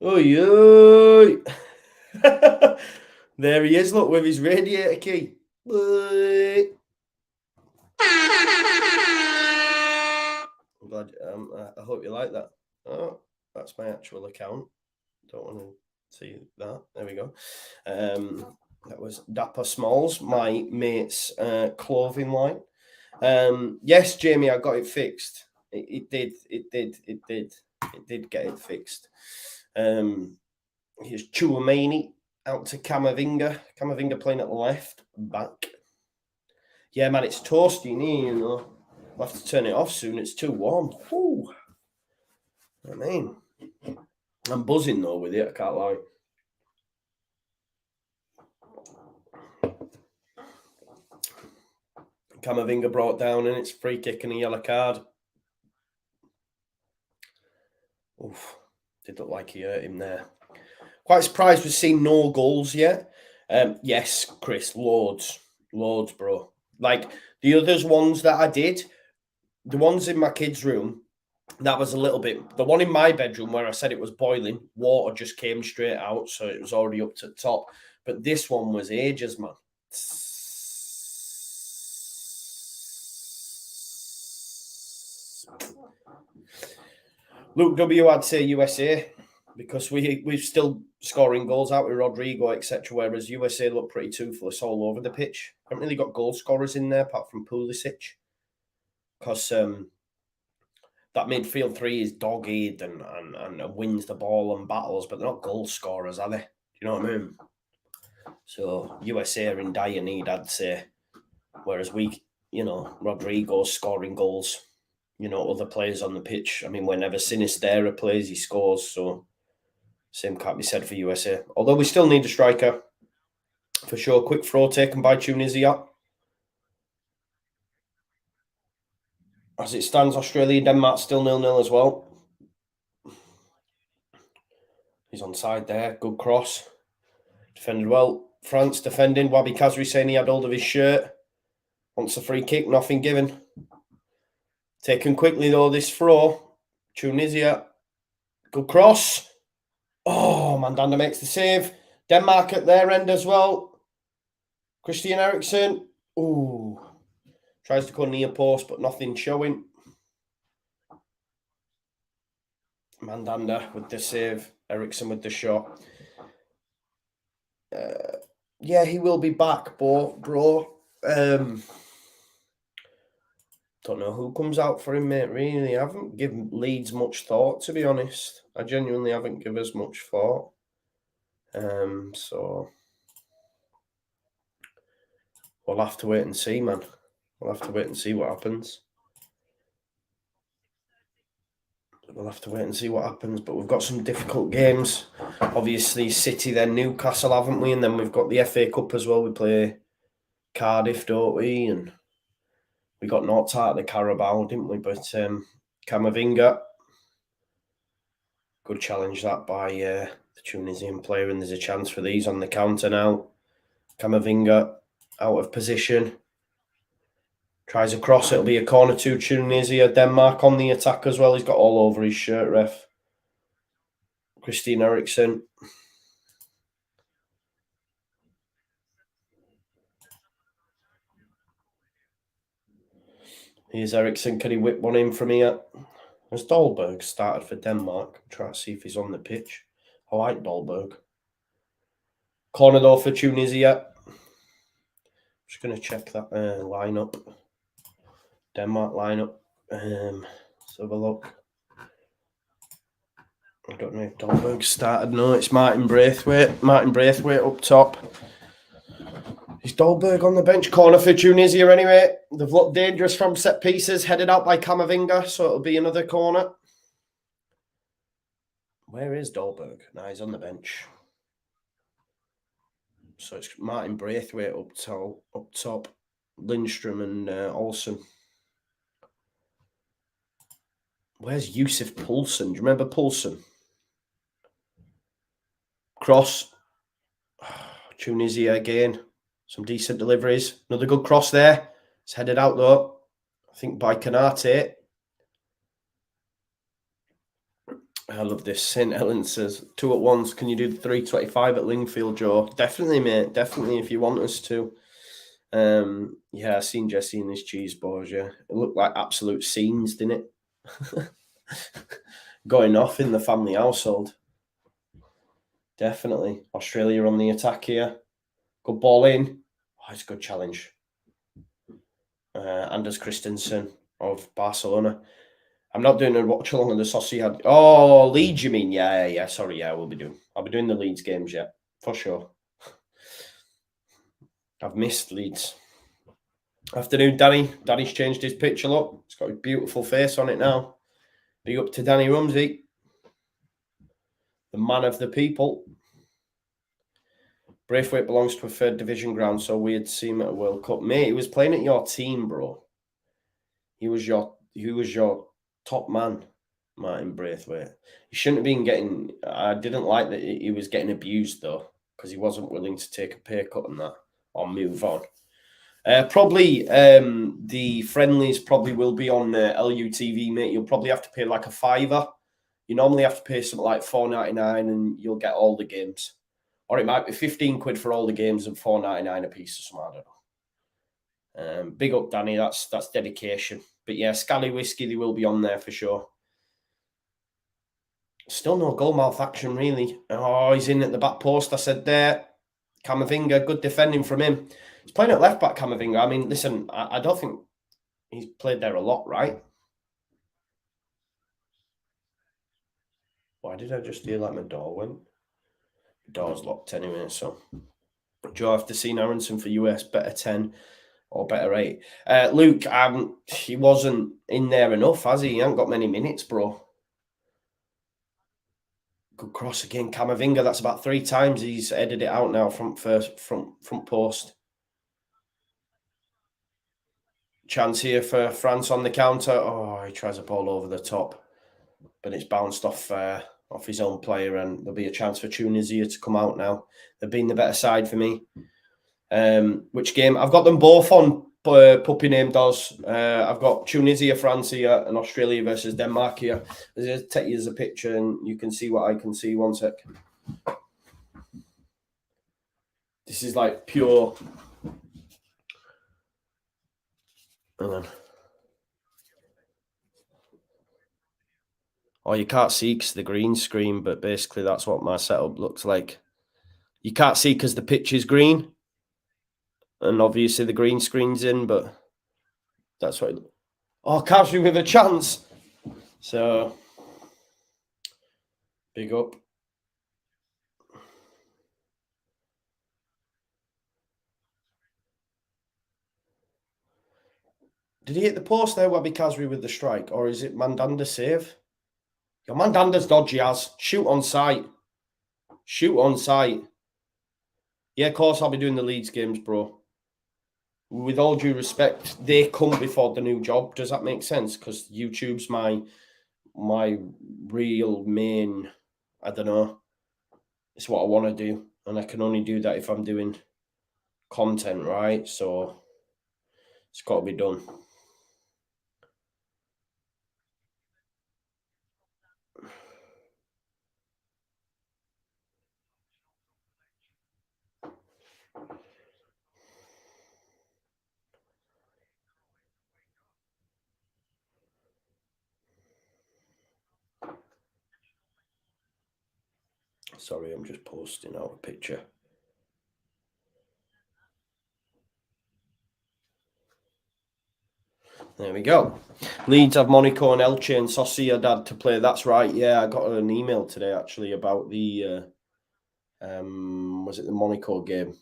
Oi. There he is, look, with his radiator key. I'm glad. I hope you like that. Oh, that's my actual account. Don't want to see that. There we go. That was Dapper Smalls, my mate's clothing line. Yes, Jamie, I got it fixed. It did get it fixed. Here's Chouamani out to Camavinga. Camavinga playing at the left back. Yeah, man, it's toasty in here, you know. I'll have to turn it off soon. It's too warm. Whew. I mean, I'm buzzing though with it. I can't lie. Camavinga brought down and it's free kick and a yellow card. Oof, did look like he hurt him there. Quite surprised we've seen no goals yet. Yes, Chris, loads, bro. Like the others ones that I did, the ones in my kids' room, that was a little bit. The one in my bedroom where I said it was boiling, water just came straight out, so it was already up to the top. But this one was ages, man. Luke W, I'd say USA, because we're still scoring goals out with Rodrigo, etc. Whereas USA look pretty toothless all over the pitch. Haven't really got goal scorers in there apart from Pulisic, because that midfield three is dog-eared and wins the ball and battles, but they're not goal scorers, are they? Do you know what I mean? So USA are in dire need, I'd say. Whereas we, Rodrigo's scoring goals. Other players on the pitch. I mean, whenever Sinistera plays, he scores. So same can't be said for USA. Although we still need a striker. For sure. Quick throw taken by Tunisia. As it stands, Australia, Denmark still 0-0 as well. He's onside there. Good cross. Defended well. France defending. Wabi Kazri saying he had hold of his shirt. Wants a free kick. Nothing given. Taken quickly though, this throw. Tunisia. Good cross. Oh, Mandanda makes the save. Denmark at their end as well. Christian Eriksen. Ooh. Tries to go near post, but nothing showing. Mandanda with the save. Eriksen with the shot. Yeah, he will be back, bro. Don't know who comes out for him, mate, really. I haven't given Leeds much thought, to be honest. I genuinely haven't given us much thought. So we'll have to wait and see, man. We'll have to wait and see what happens. we'll have to wait and see what happens. But we've got some difficult games. Obviously, City, then Newcastle, haven't we? And then we've got the FA Cup as well. We play Cardiff, don't we? And we got knocked out of the Carabao, didn't we? But Camavinga, good challenge that by the Tunisian player, and there's a chance for these on the counter now. Camavinga out of position. Tries a cross, it'll be a corner to Tunisia. Denmark on the attack as well. He's got all over his shirt, ref. Christian Eriksen. Here's Eriksen. Can he whip one in from here? Has Dolberg started for Denmark? Try to see if he's on the pitch. I like Dolberg. Corner though for Tunisia. Just going to check that lineup. Denmark lineup. Let's have a look. I don't know if Dolberg started. No, it's Martin Braithwaite. Martin Braithwaite up top. Is Dolberg on the bench? Corner for Tunisia anyway. They've looked dangerous from set pieces, headed out by Camavinga, so it'll be another corner. Where is Dolberg? No, he's on the bench. So it's Martin Braithwaite up top. Lindstrom and Olsen. Where's Yusuf Poulsen? Do you remember Poulsen? Cross. Tunisia again. Some decent deliveries. Another good cross there. It's headed out though. I think by Kanate. I love this. St. Helen says 2 at once. Can you do the 325 at Lingfield, Joe? Definitely, mate. Definitely, if you want us to. Yeah, I seen Jesse in his cheese balls. Yeah, it looked like absolute scenes, didn't it? Going off in the family household. Definitely. Australia on the attack here. Good ball in. Oh, it's a good challenge. Anders Christensen of Barcelona. I'm not doing a watch along on the Sociedad. Oh, Leeds, you mean? Yeah. Sorry, yeah, I'll be doing the Leeds games, yeah, for sure. I've missed Leeds. Afternoon, Danny. Danny's changed his picture look. It's got a beautiful face on it now. Big up to Danny Rumsey, the man of the people. Braithwaite belongs to a 3rd division ground, so weird to see him at a World Cup. Mate, he was playing at your team, bro. He was your top man, Martin Braithwaite. He shouldn't have been getting... I didn't like that he was getting abused, though, because he wasn't willing to take a pay cut on that or move on. Probably the friendlies probably will be on LUTV, mate. You'll probably have to pay like a $5. You normally have to pay something like $4.99 and you'll get all the games. Or it might be 15 quid for all the games and $4.99 a piece or something. I don't know. Big up, Danny. That's dedication. But yeah, Scally Whiskey, they will be on there for sure. Still no goalmouth action, really. Oh, he's in at the back post, I said there. Camavinga, good defending from him. He's playing at left back, Camavinga. I mean, listen, I don't think he's played there a lot, right? Why did I just hear like my door went? The door's locked anyway, so... Joe, have to see Aronson for US, better 10 or better 8. Luke, he wasn't in there enough, has he? He hasn't got many minutes, bro. Good cross again, Camavinga. That's about 3 times he's headed it out now front post. Chance here for France on the counter. Oh, he tries a ball over the top, but it's bounced off his own player, and there'll be a chance for Tunisia to come out now. They've been the better side for me. Which game? I've got them both on puppy name does. I've got Tunisia, France here, and Australia versus Denmark here. I'll just take you as a picture and you can see what I can see. One sec. This is like pure. Hang on. Oh, you can't see because the green screen, but basically that's what my setup looks like. You can't see because the pitch is green. And obviously the green screen's in, but that's what... Oh, Cavs with a chance. So, big up. Did he hit the post there, Wabby Kazri, with the strike? Or is it Mandanda save? Your man Dander's dodgy as. Shoot on sight. Shoot on sight. Yeah, of course I'll be doing the Leeds games, bro. With all due respect, they come before the new job. Does that make sense? Because YouTube's my real main, I don't know, it's what I want to do. And I can only do that if I'm doing content, right? So it's got to be done. Sorry, I'm just posting out a picture. There we go. Leeds have Monaco and Elche and Sociedad to play. That's right. Yeah, I got an email today actually about the was it the Monaco game?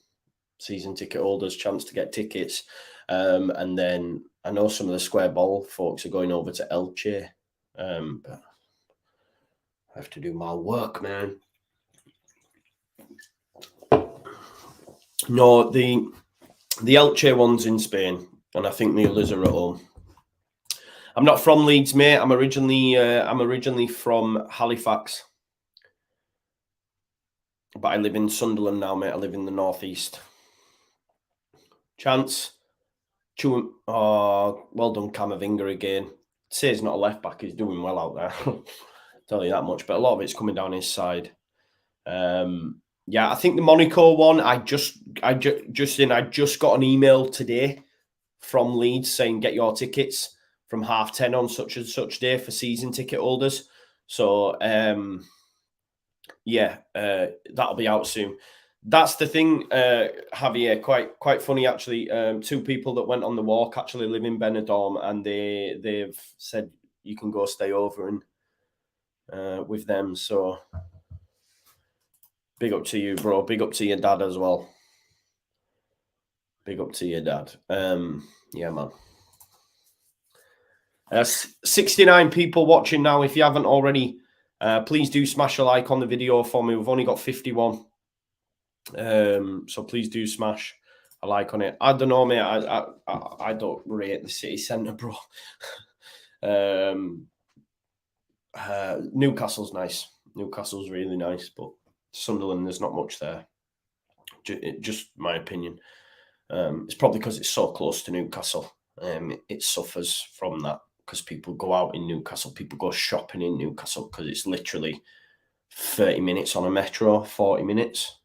Season ticket holders chance to get tickets. And then I know some of the square ball folks are going over to Elche. But I have to do my work, man. No, the Elche one's in Spain, and I think the others are at home. I'm not from Leeds, mate. I'm originally from Halifax, but I live in Sunderland now, mate. I live in the northeast. Chance. Oh, well done, Camavinga again. Say he's not a left back. He's doing well out there. Tell you that much. But a lot of it's coming down his side. Yeah, I think the Monaco one. I just got an email today from Leeds saying get your tickets from 10:30 on such and such day for season ticket holders. So yeah, that'll be out soon. That's the thing, Javier. Quite funny actually. Two people that went on the walk actually live in Benidorm, and they've said you can go stay over and with them. So big up to you, bro. Big up to your dad as well. Big up to your dad. Yeah, man. 69 people watching now. If you haven't already, please do smash a like on the video for me. We've only got 51. So please do smash a like on it. I don't know, mate. I don't rate the city centre, bro. Newcastle's nice. Newcastle's really nice, but Sunderland, there's not much there. Just my opinion. It's probably because it's so close to Newcastle. It suffers from that because people go out in Newcastle. People go shopping in Newcastle because it's literally 30 minutes on a metro, 40 minutes.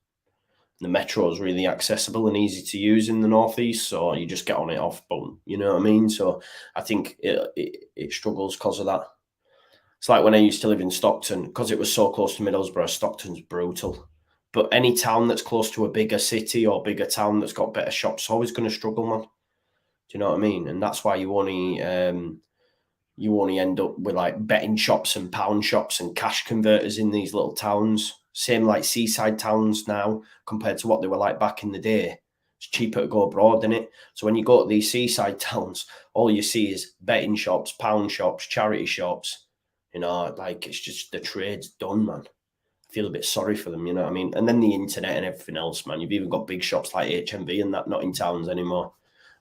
The metro is really accessible and easy to use in the northeast, so you just get on it off. Boom, you know what I mean? So I think it struggles because of that. It's like when I used to live in Stockton, because it was so close to Middlesbrough. Stockton's brutal, but any town that's close to a bigger city or bigger town that's got better shops is always going to struggle, man. Do you know what I mean? And that's why you only end up with like betting shops and pound shops and cash converters in these little towns. Same like seaside towns now compared to what they were like back in the day. It's cheaper to go abroad, isn't it? So when you go to these seaside towns, all you see is betting shops, pound shops, charity shops. You know, like it's just the trade's done, man. I feel a bit sorry for them, you know what I mean? And then the internet and everything else, man. You've even got big shops like HMV and that not in towns anymore.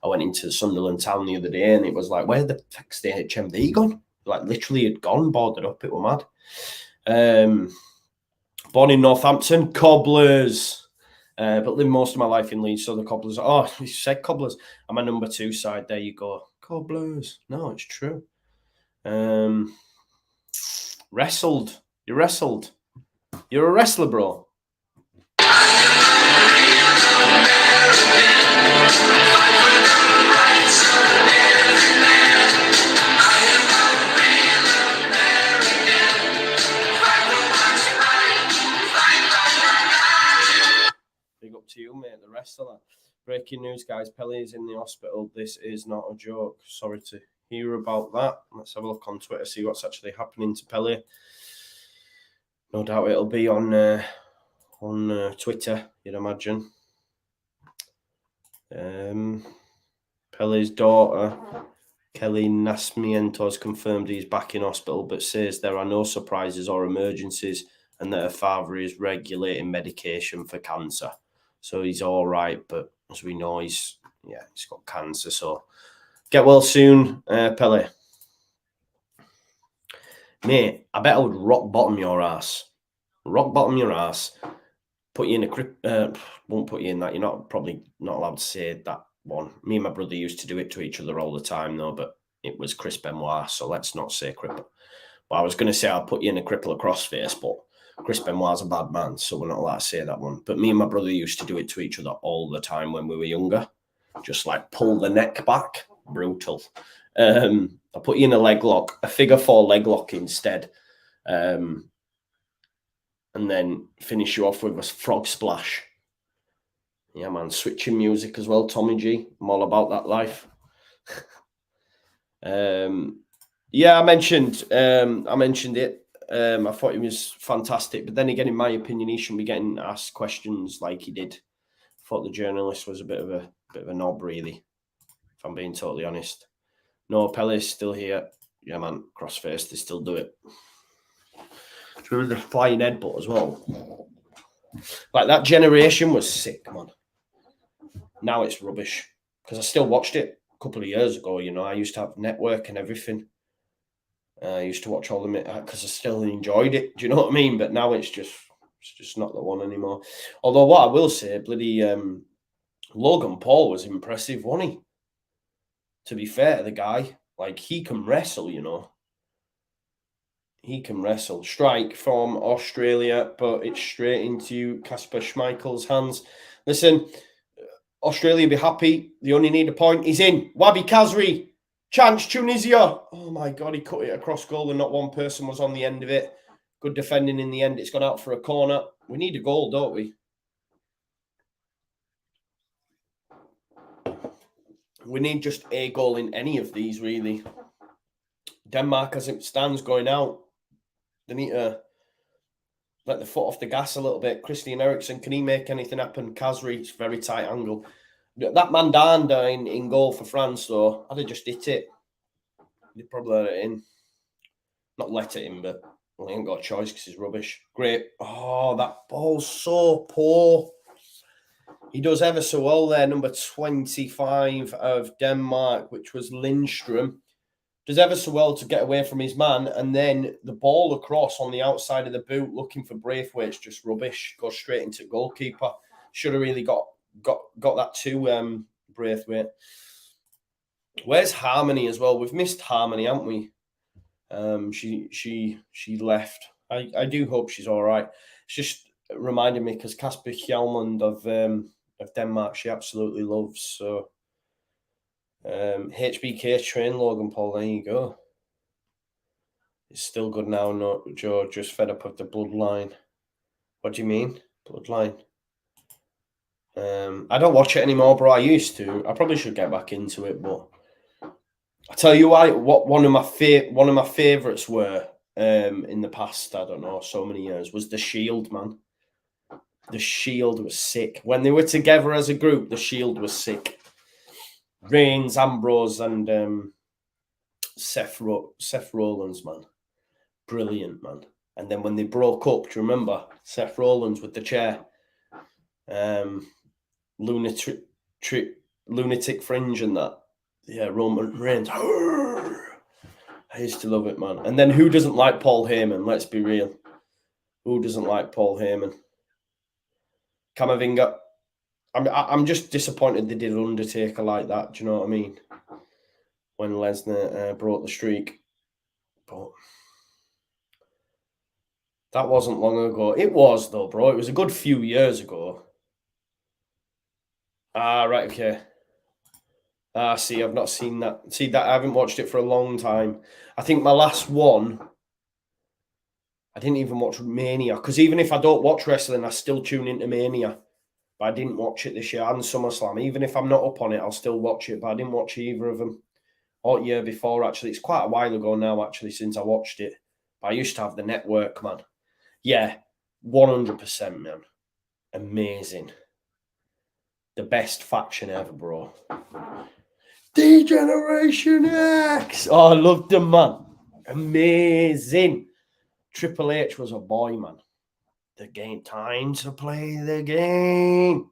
I went into Sunderland town the other day and it was like, where the fuck's the HMV gone? Like literally had gone, boarded up. It were mad. Born in Northampton, Cobblers. But lived most of my life in Leeds, so the Cobblers. Oh, you said Cobblers. I'm a number 2 side. There you go. Cobblers. No, it's true. Wrestled. You wrestled. You're a wrestler, bro. Big up to you, mate, the wrestler. Breaking news, guys. Pele is in the hospital. This is not a joke. Sorry to hear about that. Let's have a look on Twitter, see what's actually happening to Pele. No doubt it'll be on Twitter, you'd imagine. Pele's daughter Kelly Nasmientos confirmed he's back in hospital, but says there are no surprises or emergencies and that her father is regulating medication for cancer. So he's all right, but as we know, he's got cancer. So get well soon, Pele. Mate, I bet I would rock bottom your ass. Rock bottom your ass. Put you in a won't put you in that. You're probably not allowed to say that one. Me and my brother used to do it to each other all the time, though, but it was Chris Benoit, so let's not say cripple. But I was going to say I'll put you in a cripple across face, but Chris Benoit's a bad man, so we're not allowed to say that one. But me and my brother used to do it to each other all the time when we were younger. Just like pull the neck back. Brutal. I'll put you in a leg lock, a figure 4 leg lock instead. And then finish you off with a frog splash. Yeah, man. Switching music as well, Tommy G. I'm all about that life. Yeah, I mentioned it. I thought he was fantastic, but then again, in my opinion, he shouldn't be getting asked questions like he did. I thought the journalist was a bit of a knob, really, if I'm being totally honest. No, Pele's still here. Yeah, man. Crossface, they still do it. Remember the flying headbutt as well. Like that generation was sick, man. Now it's rubbish because I still watched it a couple of years ago. You know, I used to have network and everything. I used to watch all the because I still enjoyed it. Do you know what I mean? But now it's just not the one anymore. Although what I will say, bloody Logan Paul was impressive, wasn't he? To be fair to the guy, like he can wrestle, you know. He can wrestle. Strike from Australia, but it's straight into Kasper Schmeichel's hands. Listen, Australia be happy. They only need a point. He's in. Wabi Kazri. Chance, Tunisia. Oh, my God. He cut it across goal and not one person was on the end of it. Good defending in the end. It's gone out for a corner. We need a goal, don't we? We need just a goal in any of these, really. Denmark, as it stands, going out. They need to let the foot off the gas a little bit. Christian Eriksen, can he make anything happen? Kazri, it's very tight angle. That Mandanda in goal for France, though, I'd have just hit it. They'd probably let it in. Not let it in, but well, he ain't got a choice because he's rubbish. Great. Oh, that ball's so poor. He does ever so well there, number 25 of Denmark, which was Lindstrom. Does ever so well to get away from his man, and then the ball across on the outside of the boot, looking for Braithwaite's just rubbish. Goes straight into goalkeeper. Should have really got that to Braithwaite. Where's Harmony as well? We've missed Harmony, haven't we? She left. I do hope she's all right. It's just reminded me because Kasper Kjellmund of Denmark, she absolutely loves. So HBK train Logan Paul. There you go. It's still good now. No, Joe, just fed up with the bloodline. What do you mean, bloodline? I don't watch it anymore, bro. I used to. I probably should get back into it, but I tell you what one of my favorites were in the past, I don't know, so many years, was The Shield, man. The Shield was sick. When they were together as a group, The Shield was sick. Reigns, Ambrose, and Seth Rollins, man. Brilliant, man. And then when they broke up, do you remember? Seth Rollins with the chair. Lunatic Fringe and that. Yeah, Roman Reigns. I used to love it, man. And then who doesn't like Paul Heyman? Let's be real. Who doesn't like Paul Heyman? Camavinga. I'm just disappointed they did Undertaker like that. Do you know what I mean? When Lesnar broke the streak. But that wasn't long ago. It was, though, bro. It was a good few years ago. Ah, right, okay. See, I've not seen that. See, that I haven't watched it for a long time. I think my last one, I didn't even watch Mania. Because even if I don't watch wrestling, I still tune into Mania. But I didn't watch it this year and SummerSlam. Even if I'm not up on it, I'll still watch it. But I didn't watch either of them. Or year before, actually. It's quite a while ago now, actually, since I watched it. But I used to have the network, man. Yeah, 100%, man. Amazing. The best faction ever, bro. D-Generation X. Oh, I loved them, man. Amazing. Triple H was a boy, man. The game, time to play the game.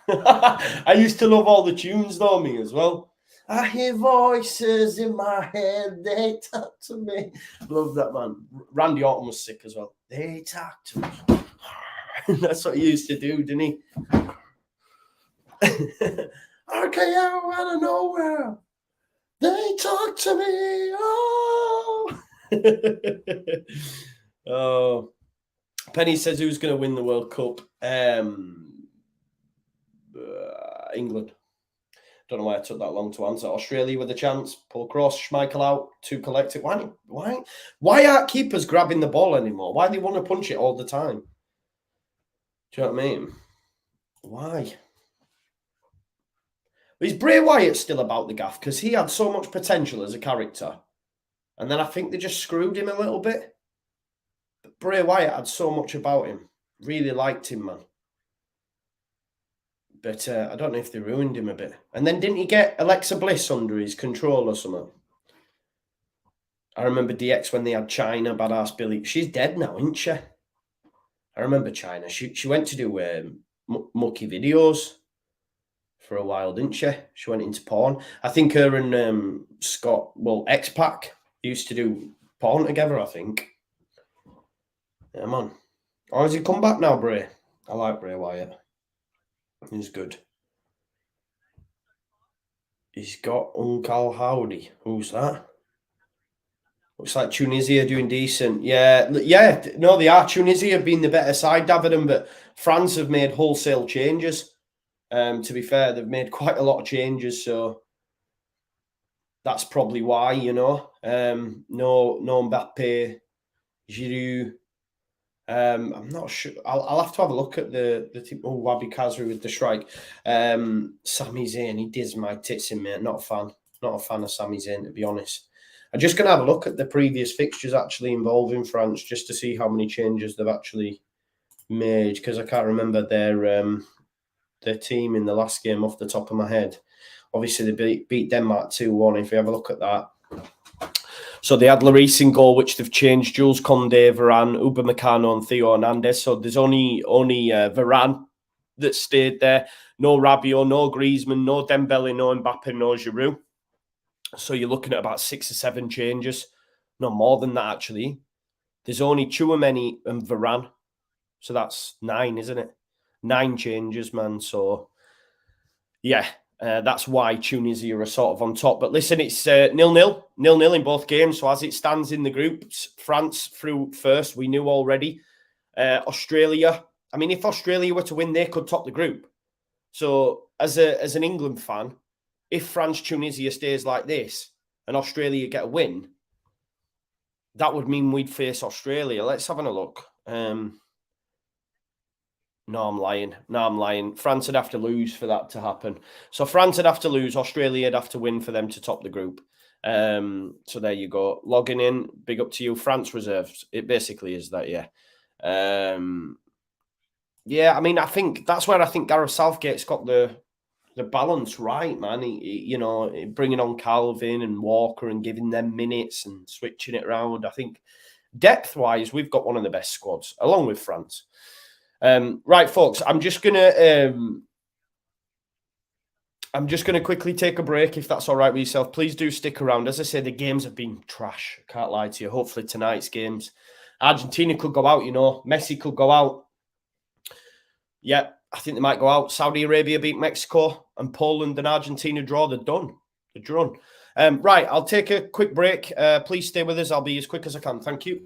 I used to love all the tunes, though, me as well. I hear voices in my head, they talk to me. Love that, man. Randy Orton was sick as well. They talk to me. That's what he used to do, didn't he? RKO out of nowhere. They talk to me. Oh. Oh. Penny says who's going to win the World Cup? England. Don't know why I took that long to answer. Australia with a chance. Paul Cross, Schmeichel out. 2 collective. Why aren't keepers grabbing the ball anymore? Why do they want to punch it all the time? Do you know what I mean? Why? Is Bray Wyatt still about the gaff? Because he had so much potential as a character. And then I think they just screwed him a little bit. But Bray Wyatt had so much about him. Really liked him, man. But I don't know if they ruined him a bit. And then didn't he get Alexa Bliss under his control or something? I remember DX when they had China, Badass Billy. She's dead now, isn't she? I remember China. She went to do mucky videos for a while, didn't she? She went into porn. I think her and Scott, X-Pac used to do porn together, I think. Yeah, man. Or has he come back now, Bray? I like Bray Wyatt. He's good. He's got Uncle Howdy. Who's that? Looks like Tunisia doing decent. Yeah. No, they are. Tunisia have been the better side, David, but France have made wholesale changes. To be fair, they've made quite a lot of changes, so that's probably why, you know. No Mbappe, Giroud. I'm not sure. I'll have to have a look at the team. Oh, Wabi Kazri with the strike. Sami Zayn, he diz my tits in, mate. Not a fan. Not a fan of Sami Zayn, to be honest. I'm just going to have a look at the previous fixtures actually involving France just to see how many changes they've actually made, because I can't remember their team in the last game off the top of my head. Obviously, they beat Denmark 2-1, if you have a look at that. So they had Lloris in goal, which they've changed. Jules Koundé, Varane, Upamecano and Theo Hernandez. So there's only Varane that stayed there. No Rabiot, no Griezmann, no Dembele, no Mbappe, no Giroud. So you're looking at about 6 or 7 changes. No, more than that, actually. There's only Tchouaméni and Varane. So that's 9, isn't it? 9 changes, man. So, yeah, that's why Tunisia are sort of on top. But listen, it's 0-0. 0-0 in both games. So as it stands in the groups, France through first, we knew already. Australia, I mean, if Australia were to win, they could top the group. So as an England fan, if France-Tunisia stays like this and Australia get a win, that would mean we'd face Australia. Let's have a look. No, I'm lying. France would have to lose for that to happen. So France would have to lose. Australia would have to win for them to top the group. So there you go. Logging in. Big up to you. France reserves. It basically is that, yeah. Yeah, I mean, I think that's where I think Gareth Southgate's got the balance right, man. He, bringing on Calvin and Walker and giving them minutes and switching it around. I think depth-wise, we've got one of the best squads, along with France. Right, folks, I'm just gonna quickly take a break, if that's all right with yourself. Please do stick around. As I say, the games have been trash. I can't lie to you. Hopefully tonight's games, Argentina could go out. Messi could go out. Yeah, I think they might go out. Saudi Arabia beat Mexico, and Poland and Argentina draw. They're done. They're drawn. Right, I'll take a quick break. Please stay with us. I'll be as quick as I can. Thank you.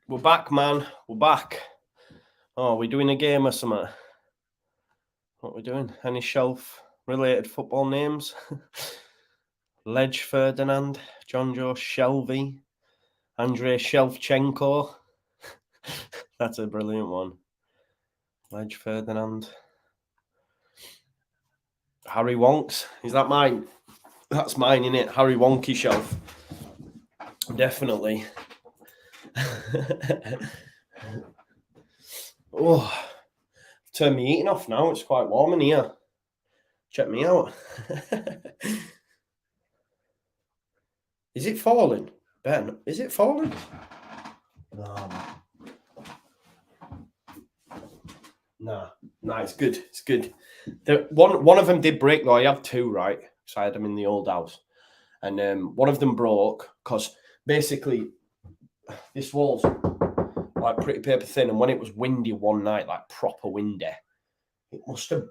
We're back, man. We're back. Oh, we're doing a game or something. What are we doing? Any shelf-related football names? Ledge Ferdinand, John Joe Shelby, Andrei Shevchenko. That's a brilliant one. Ledge Ferdinand. Harry Wonks. Is that mine? That's mine, innit? Harry Wonky Shelf. Definitely. Oh, turn me eating off now. It's quite warm in here. Check me out. Is it falling? Ben, is it falling? Nah, it's good. It's good. One of them did break though. I have two, right? So I had them in the old house, and one of them broke because basically this wall's like pretty paper thin, and when it was windy one night, like proper windy, it must have.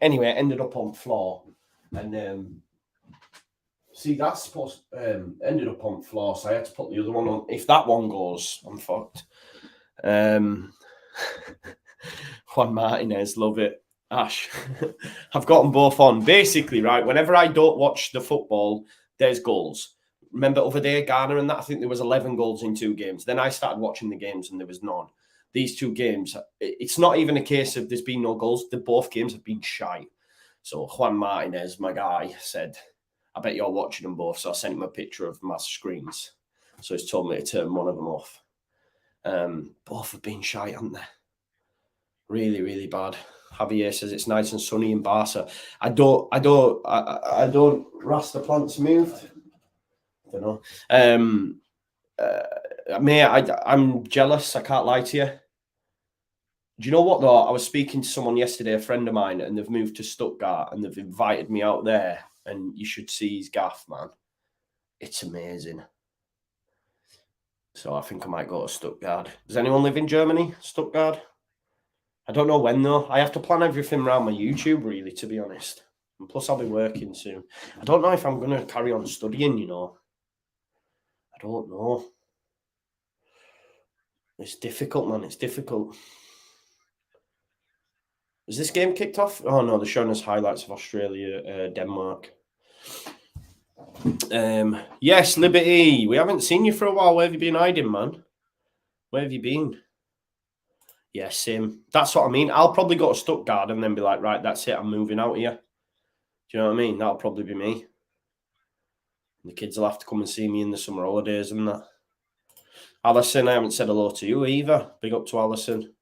Anyway, it ended up on floor, and see that's supposed ended up on floor, so I had to put the other one on. If that one goes, I'm fucked. Juan Martinez, love it. Ash, I've got them both on. Basically, right, whenever I don't watch the football, there's goals. Remember over there, Ghana and that? I think there was 11 goals in 2 games. Then I started watching the games and there was none. These 2 games, it's not even a case of there's been no goals. Both games have been shite. So Juan Martinez, my guy, said, I bet you're watching them both. So I sent him a picture of my screens. So he's told me to turn one of them off. Both have been shite, haven't they? Really, really bad. Javier says it's nice and sunny in Barca. I don't. Rasta plants moved. I don't know. Mate, I'm jealous. I can't lie to you. Do you know what though? I was speaking to someone yesterday, a friend of mine, and they've moved to Stuttgart and they've invited me out there. And you should see his gaff, man. It's amazing. So I think I might go to Stuttgart. Does anyone live in Germany? Stuttgart? I don't know when though. I have to plan everything around my YouTube, really, to be honest. And plus, I'll be working soon. I don't know if I'm going to carry on studying, you know. I don't know. It's difficult, man. It's difficult. Is this game kicked off? Oh, no, they're showing us highlights of Australia, Denmark. Yes, Liberty. We haven't seen you for a while. Where have you been hiding, man? Where have you been? Yeah, same. That's what I mean. I'll probably go to Stuttgart and then be like, right, that's it. I'm moving out here. Do you know what I mean? That'll probably be me. The kids will have to come and see me in the summer holidays and that. Alison, I haven't said hello to you either. Big up to Alison.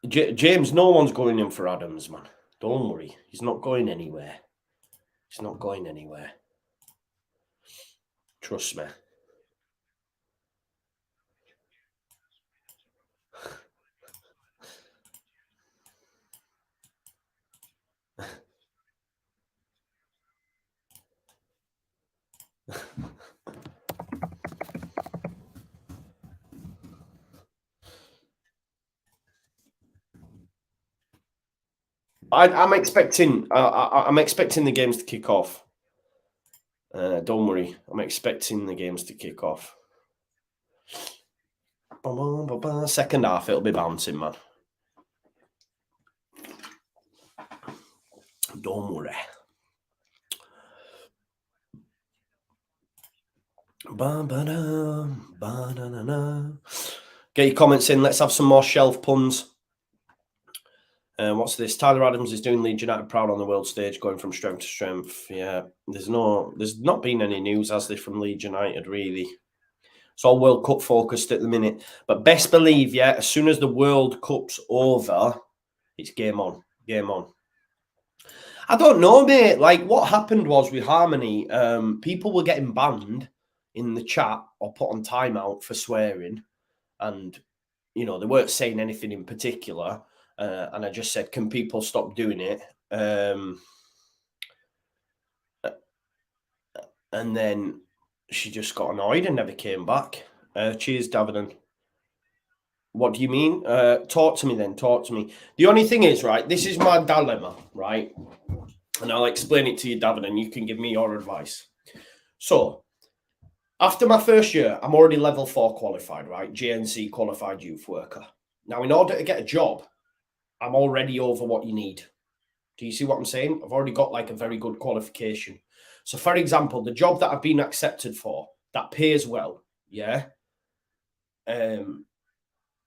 James, no one's going in for Adams, man. Don't worry. He's not going anywhere. He's not going anywhere. Trust me. I'm expecting the games to kick off. Don't worry. I'm expecting the games to kick off. Second half, it'll be bouncing, man. Don't worry. Get your comments in. Let's have some more shelf puns. What's this? Tyler Adams is doing Leeds United proud on the world stage, going from strength to strength. Yeah, there's not been any news, has there, from Leeds United, really. It's all World Cup focused at the minute. But best believe, yeah, as soon as the World Cup's over, it's game on. Game on. I don't know, mate. Like, what happened was with Harmony, people were getting banned in the chat or put on timeout for swearing. And, you know, they weren't saying anything in particular. And I just said, can people stop doing it? And then she just got annoyed and never came back. Cheers, Davidan. What do you mean? Talk to me then. Talk to me. The only thing is, right, this is my dilemma, right? And I'll explain it to you, Davidan. You can give me your advice. So, After my first year, I'm already level 4 qualified, right? JNC qualified youth worker. Now, in order to get a job, I'm already over what you need. Do you see what I'm saying? I've already got like a very good qualification. So, for example, the job that I've been accepted for that pays well, yeah.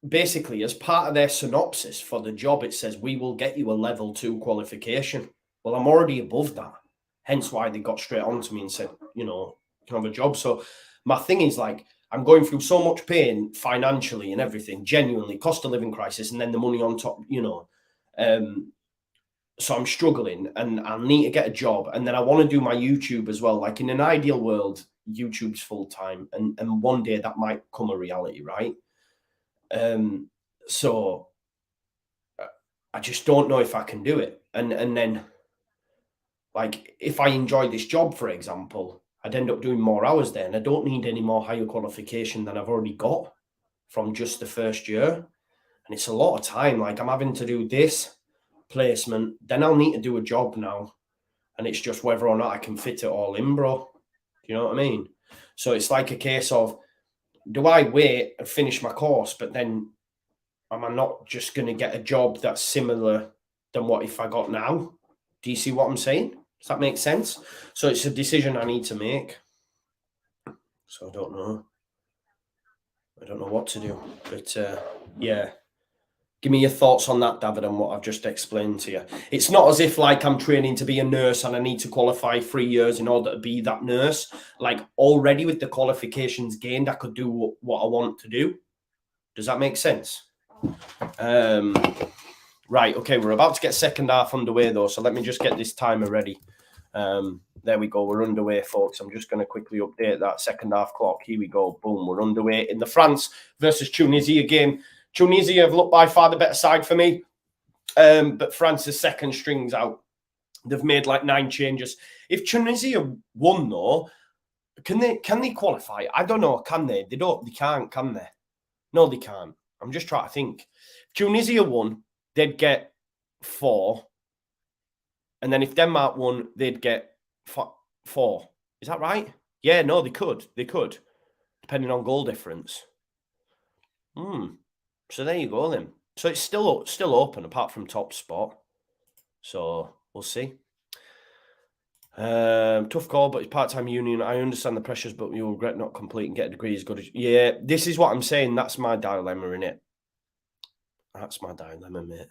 Basically, as part of their synopsis for the job, it says we will get you a level 2 qualification. Well, I'm already above that. Hence why they got straight on to me and said, you know, you can have a job. So my thing is like, I'm going through so much pain financially and everything, genuinely, cost of living crisis, and then the money on top, you know. So I'm struggling and I need to get a job. And then I want to do my YouTube as well. Like in an ideal world, YouTube's full time. And one day that might come a reality, right? So I just don't know if I can do it. And then, like, if I enjoy this job, for example, I'd end up doing more hours there, and I don't need any more higher qualification than I've already got from just the first year. And it's a lot of time. Like, I'm having to do this placement, then I'll need to do a job now. And it's just whether or not I can fit it all in, bro. You know what I mean? So it's like a case of, do I wait and finish my course, but then am I not just going to get a job that's similar than what if I got now? Do you see what I'm saying? Does that make sense? So it's a decision I need to make. So I don't know. I don't know what to do. But yeah. Give me your thoughts on that, David, and what I've just explained to you. It's not as if like I'm training to be a nurse and I need to qualify 3 years in order to be that nurse. Like already with the qualifications gained, I could do what I want to do. Does that make sense? Right, okay, we're about to get second half underway though, so let me just get this timer ready. There we go, we're underway, folks. I'm just going to quickly update that second half clock. Here we go, boom, we're underway in the France versus Tunisia game. Tunisia have looked by far the better side for me, but France's second string's out. They've made like 9 changes. If Tunisia won though, can they qualify? I don't know, can they? They can't, can they? No, they can't. I'm just trying to think. If Tunisia won, they'd get 4. And then if Denmark won, they'd get 4. Is that right? Yeah, no, they could. They could, depending on goal difference. So there you go then. So it's still open apart from top spot. So we'll see. Tough call, but it's part-time union. I understand the pressures, but you'll regret not completing, get a degree as good as... Yeah, this is what I'm saying. That's my dilemma, innit? That's my dilemma, mate.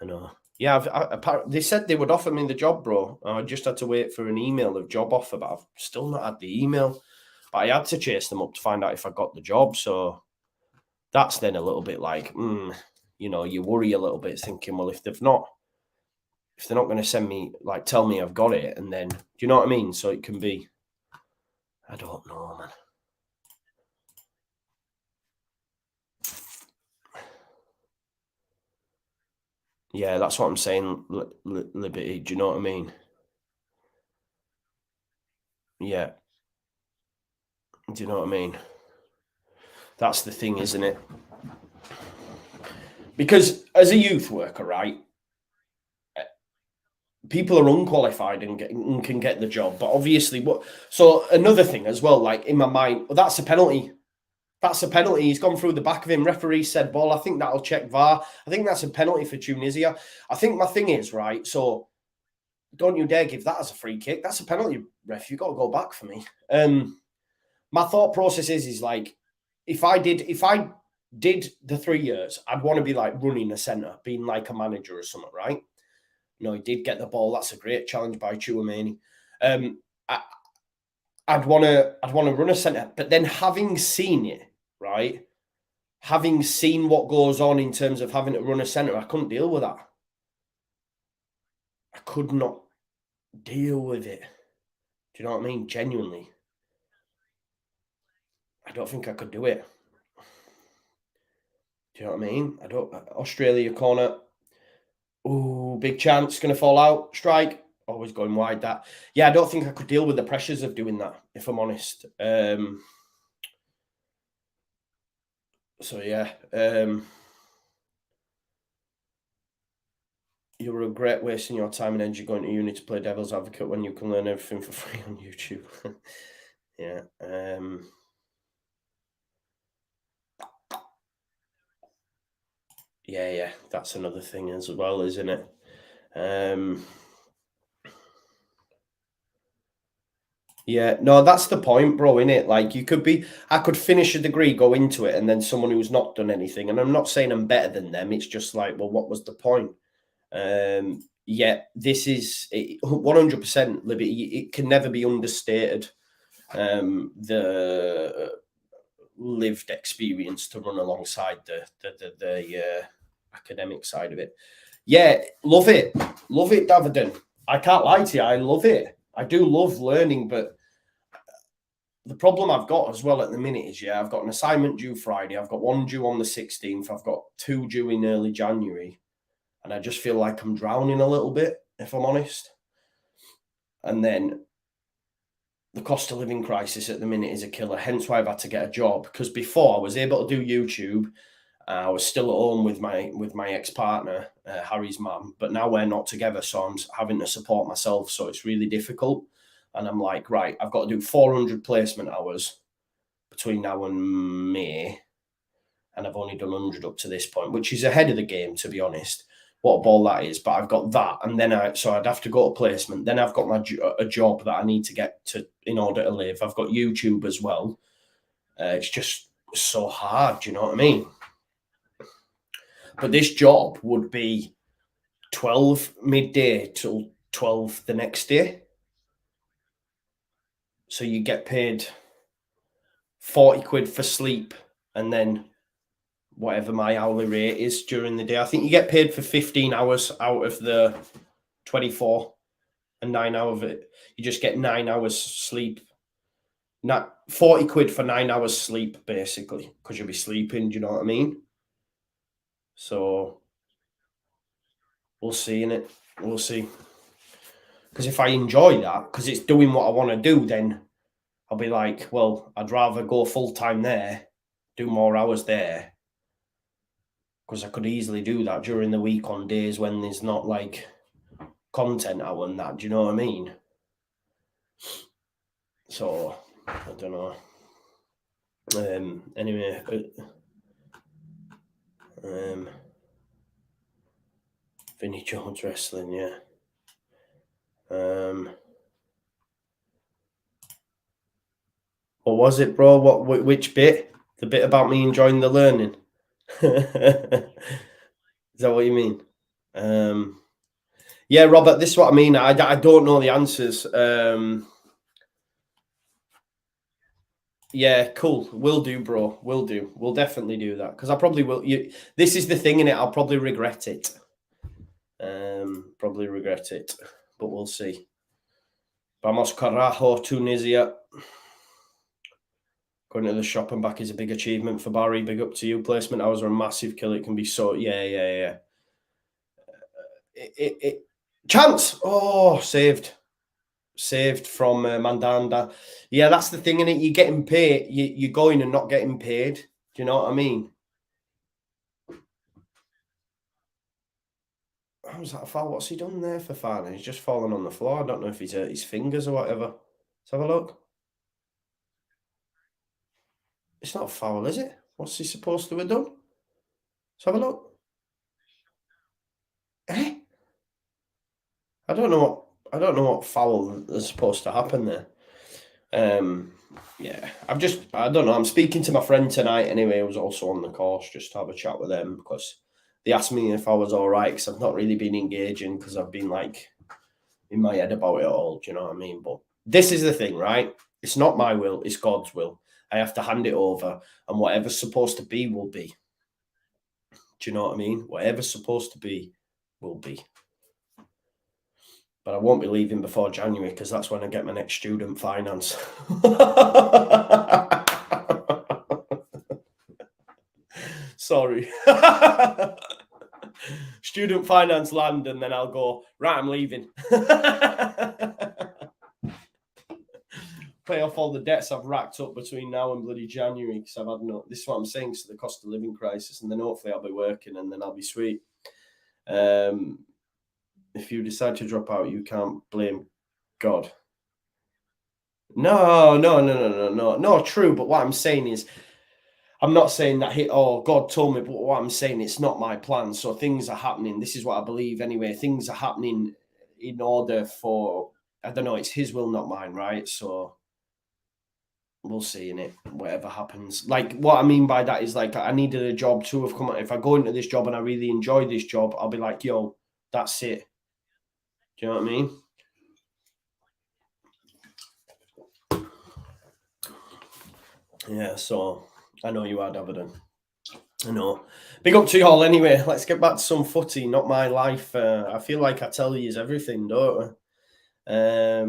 I know. Yeah, they said they would offer me the job, bro. I just had to wait for an email of job offer, but I've still not had the email. But I had to chase them up to find out if I got the job. So that's then a little bit like, you know, you worry a little bit thinking, well, if they're not going to send me, like, tell me I've got it, and then, do you know what I mean? So it can be, I don't know, man. Yeah, that's what I'm saying, Liberty. Do you know what I mean? Yeah. Do you know what I mean? That's the thing, isn't it? Because as a youth worker, right, people are unqualified and can get the job. But obviously, so another thing as well, like in my mind, that's a penalty. That's a penalty. He's gone through the back of him. Referee said ball. I think that'll check VAR. I think that's a penalty for Tunisia. I think my thing is, right, so don't you dare give that as a free kick. That's a penalty, ref. You got to go back for me. My thought process is like, if I did the 3 years, I'd want to be like running a centre, being like a manager or something, right? No, he did get the ball. That's a great challenge by Chouameni. I'd want to run a centre, but then having seen it, right? Having seen what goes on in terms of having to run a centre, I couldn't deal with that. I could not deal with it. Do you know what I mean? Genuinely. I don't think I could do it. Do you know what I mean? Australia corner. Ooh, big chance, going to fall out. Strike. Always going wide, that. Yeah, I don't think I could deal with the pressures of doing that, if I'm honest. So, yeah. You'll regret wasting your time and energy going to uni to play devil's advocate when you can learn everything for free on YouTube. Yeah. Yeah, that's another thing as well, isn't it? Yeah, no, that's the point, bro, innit? Like, I could finish a degree, go into it, and then someone who's not done anything, and I'm not saying I'm better than them, it's just like, well, what was the point? Yeah, this is 100% Libby. It can never be understated. The lived experience to run alongside the academic side of it. Yeah, love it, Davidan. I can't lie to you, I love it. I do love learning, but the problem I've got as well at the minute is, I've got an assignment due Friday. I've got one due on the 16th. I've got two due in early January. And I just feel like I'm drowning a little bit, if I'm honest. And then the cost of living crisis at the minute is a killer. Hence why I've had to get a job. Because before I was able to do YouTube. I was still at home with my ex-partner, Harry's mum. But now we're not together. So I'm having to support myself. So it's really difficult. And I'm like, right, I've got to do 400 placement hours between now and May. And I've only done 100 up to this point, which is ahead of the game, to be honest. What a ball that is. But I've got that. And then so I'd have to go to placement. Then I've got a job that I need to get to in order to live. I've got YouTube as well. It's just so hard. Do you know what I mean? But this job would be 12 midday till 12 the next day. So you get paid 40 quid for sleep and then whatever my hourly rate is during the day. I think you get paid for 15 hours out of the 24 and 9 hours of it. You just get 9 hours sleep. Not 40 quid for 9 hours sleep, basically, because you'll be sleeping. Do you know what I mean? So we'll see, innit? We'll see. Because if I enjoy that, because it's doing what I want to do, then I'll be like, well, I'd rather go full time there, do more hours there. Because I could easily do that during the week on days when there's not like content out and that. Do you know what I mean? So I don't know. Anyway, Vinnie Jones wrestling, yeah. What was it, bro? Which bit? The bit about me enjoying the learning. Is that what you mean? Yeah, Robert, this is what I mean. I don't know the answers. Yeah, cool. Will do, bro. Will do. We'll definitely do that because I probably will. This is the thing in it. I'll probably regret it. Probably regret it, but we'll see. Vamos carajo, Tunisia. Going to the shop and back is a big achievement for Barry. Big up to you. Placement hours are a massive kill. It can be so. Yeah. Chance. Oh, saved from Mandanda. Yeah, that's the thing in it. You're getting paid. You're going and not getting paid. Do you know what I mean? How's that a foul? What's he done there for Farner? He's just fallen on the floor. I don't know if he's hurt his fingers or whatever. Let's have a look. It's not a foul, is it? What's he supposed to have done? Let's have a look. Eh? I don't know what foul is supposed to happen there. Yeah, I don't know. I'm speaking to my friend tonight anyway, who's also on the course, just to have a chat with them because they asked me if I was all right because I've not really been engaging because I've been like in my head about it all. Do you know what I mean? But this is the thing, right? It's not my will, it's God's will. I have to hand it over, and whatever's supposed to be will be. Do you know what I mean? Whatever's supposed to be will be. But I won't be leaving before January because that's when I get my next student finance. Sorry. Student finance land, and then I'll go, right, I'm leaving. Pay off all the debts I've racked up between now and bloody January because I've had no. This is what I'm saying. So the cost of living crisis, and then hopefully I'll be working, and then I'll be sweet. If you decide to drop out, you can't blame God. No, true. But what I'm saying is, I'm not saying that, God told me, but what I'm saying, it's not my plan. So things are happening. This is what I believe anyway. Things are happening in order for, I don't know, it's his will, not mine, right? So we'll see in it, whatever happens. Like, what I mean by that is, like, I needed a job to have come. If I go into this job and I really enjoy this job, I'll be like, yo, that's it. Do you know what I mean? Yeah, so I know you are, Davidan. I know. Big up to you all anyway. Let's get back to some footy, not my life. I feel like I tell you everything, don't I?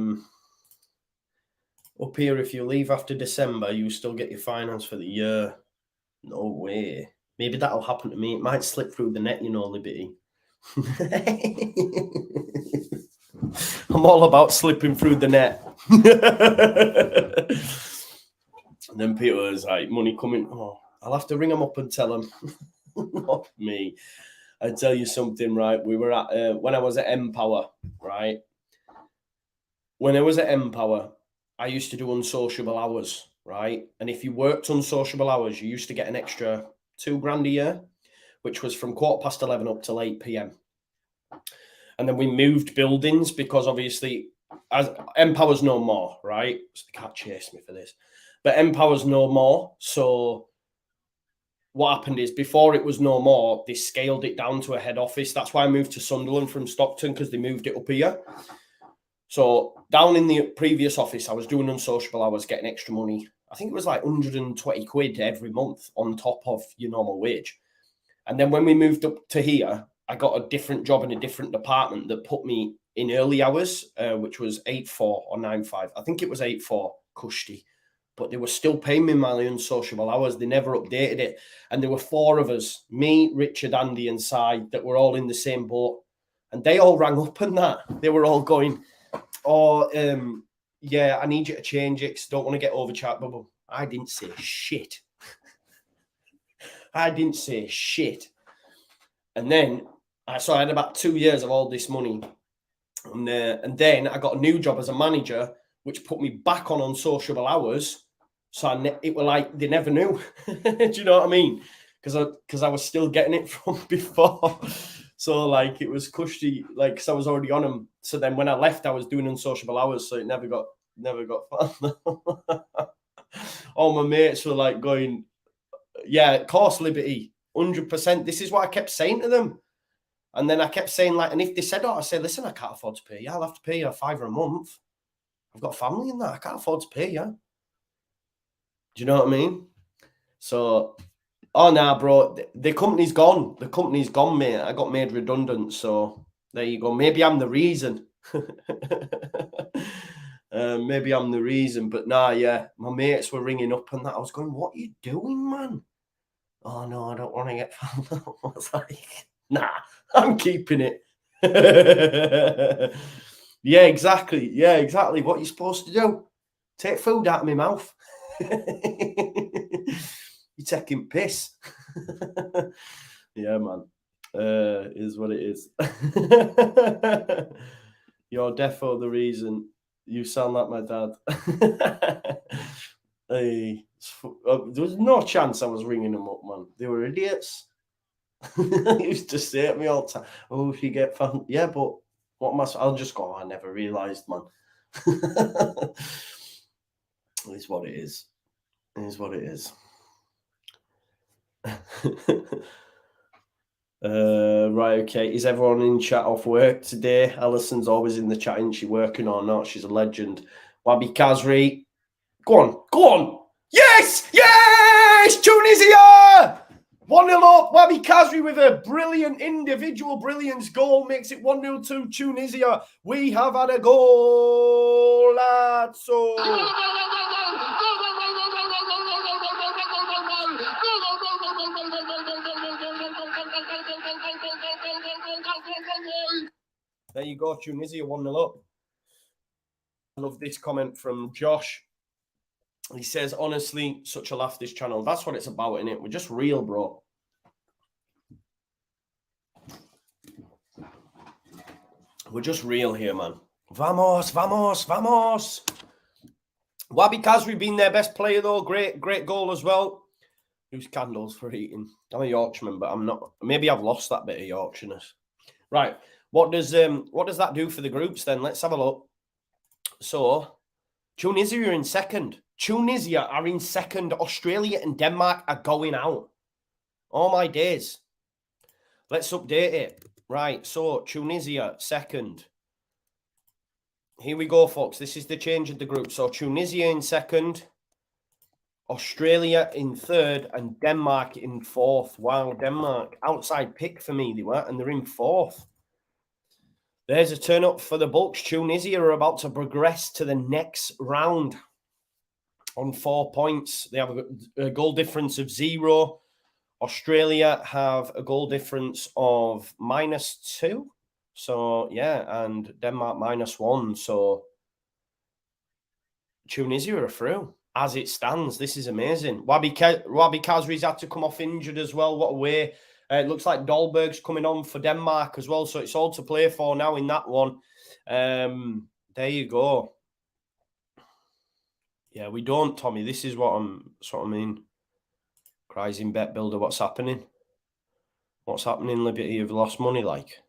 Up here, if you leave after December, you still get your finance for the year. No way. Maybe that'll happen to me. It might slip through the net, Liberty. I'm all about slipping through the net. And then Peter was like, money coming. Oh, I'll have to ring him up and tell him. Not me. I tell you something, right? We were at when I was at Empower, right? When I was at Empower, I used to do unsociable hours, right? And if you worked unsociable hours, you used to get an extra $2,000 a year, which was from 11:15 up till 8 p.m. And then we moved buildings because obviously, as Empower's no more, right? So they can't chase me for this, but Empower's no more. So what happened is, before it was no more, they scaled it down to a head office. That's why I moved to Sunderland from Stockton, because they moved it up here. So down in the previous office, I was doing unsociable hours, getting extra money. I think it was like 120 quid every month on top of your normal wage. And then when we moved up to here, I got a different job in a different department that put me in early hours, which was 8-4 or 9-5. I think it was 8-4, cushy. But they were still paying me my unsociable hours. They never updated it. And there were 4 of us, me, Richard, Andy, and Si, that were all in the same boat. And they all rang up and that. They were all going, yeah, I need you to change it because I don't want to get overcharged. But I didn't say shit. I didn't say shit. And then, so I had about 2 years of all this money. And then I got a new job as a manager, which put me back on unsociable hours. So it were like they never knew. Do you know what I mean? Because I was still getting it from before. So like it was cushy, like, because I was already on them. So then when I left, I was doing unsociable hours, so it never got fun. All my mates were like going, yeah, of course, Liberty, 100%. This is what I kept saying to them. And then I kept saying, like, and if they said, I said, listen, I can't afford to pay you. I'll have to pay you $5 a month. I've got family in that. I can't afford to pay you. Do you know what I mean? So, nah, bro, the company's gone. The company's gone, mate. I got made redundant. So there you go. Maybe I'm the reason. Maybe I'm the reason. But nah, yeah, my mates were ringing up and that. I was going, what are you doing, man? Oh, no, I don't want to get found out. I was like, nah, I'm keeping it. Yeah, exactly. Yeah, exactly. What you're supposed to do. Take food out of my mouth. You're taking piss. Yeah, man. Is what it is. You're defo the reason. You sound like my dad. Hey, there was no chance I was ringing them up, man. They were idiots. He used to say to me all the time, oh, if you get found, yeah, but what am I? I'll just go, I never realised, man. It is what it is. It is what it is. Right, okay. Is everyone in chat off work today? Alison's always in the chat. Isn't she working or not? She's a legend. Wabi Kazri, go on. Yes! Tunisia! 1-0 up. Wabi Kazri with a brilliant individual brilliance goal makes it 1-0 to Tunisia. We have had a goal. There you go, Tunisia 1-0 up. I love this comment from Josh. He says, honestly, such a laugh, this channel. That's what it's about, innit? We're just real, bro. We're just real here, man. Vamos. Wabi Kazri being their best player, though. Great goal as well. Use candles for eating. I'm a Yorkshireman, but I'm not. Maybe I've lost that bit of Yorkshireness. Right. What does that do for the groups then? Let's have a look. So, Tunisia are in second. Tunisia are in second. Australia and Denmark are going out. Oh, my days. Let's update it. Right. So, Tunisia, second. Here we go, folks. This is the change of the group. So, Tunisia in second. Australia in third. And Denmark in fourth. Wow, Denmark. Outside pick for me, they were. And they're in fourth. There's a turn up for the Bucks. Tunisia are about to progress to the next round on 4 points. They have a goal difference of 0. Australia have a goal difference of -2. So, yeah, and Denmark -1. So, Tunisia are through. As it stands, this is amazing. Wabi Kazri's had to come off injured as well. What a way. It looks like Dahlberg's coming on for Denmark as well. So it's all to play for now in that one. There you go. Yeah, we don't, Tommy. This is what I mean. Cries in bet builder. What's happening? What's happening, Liberty? You've lost money, like.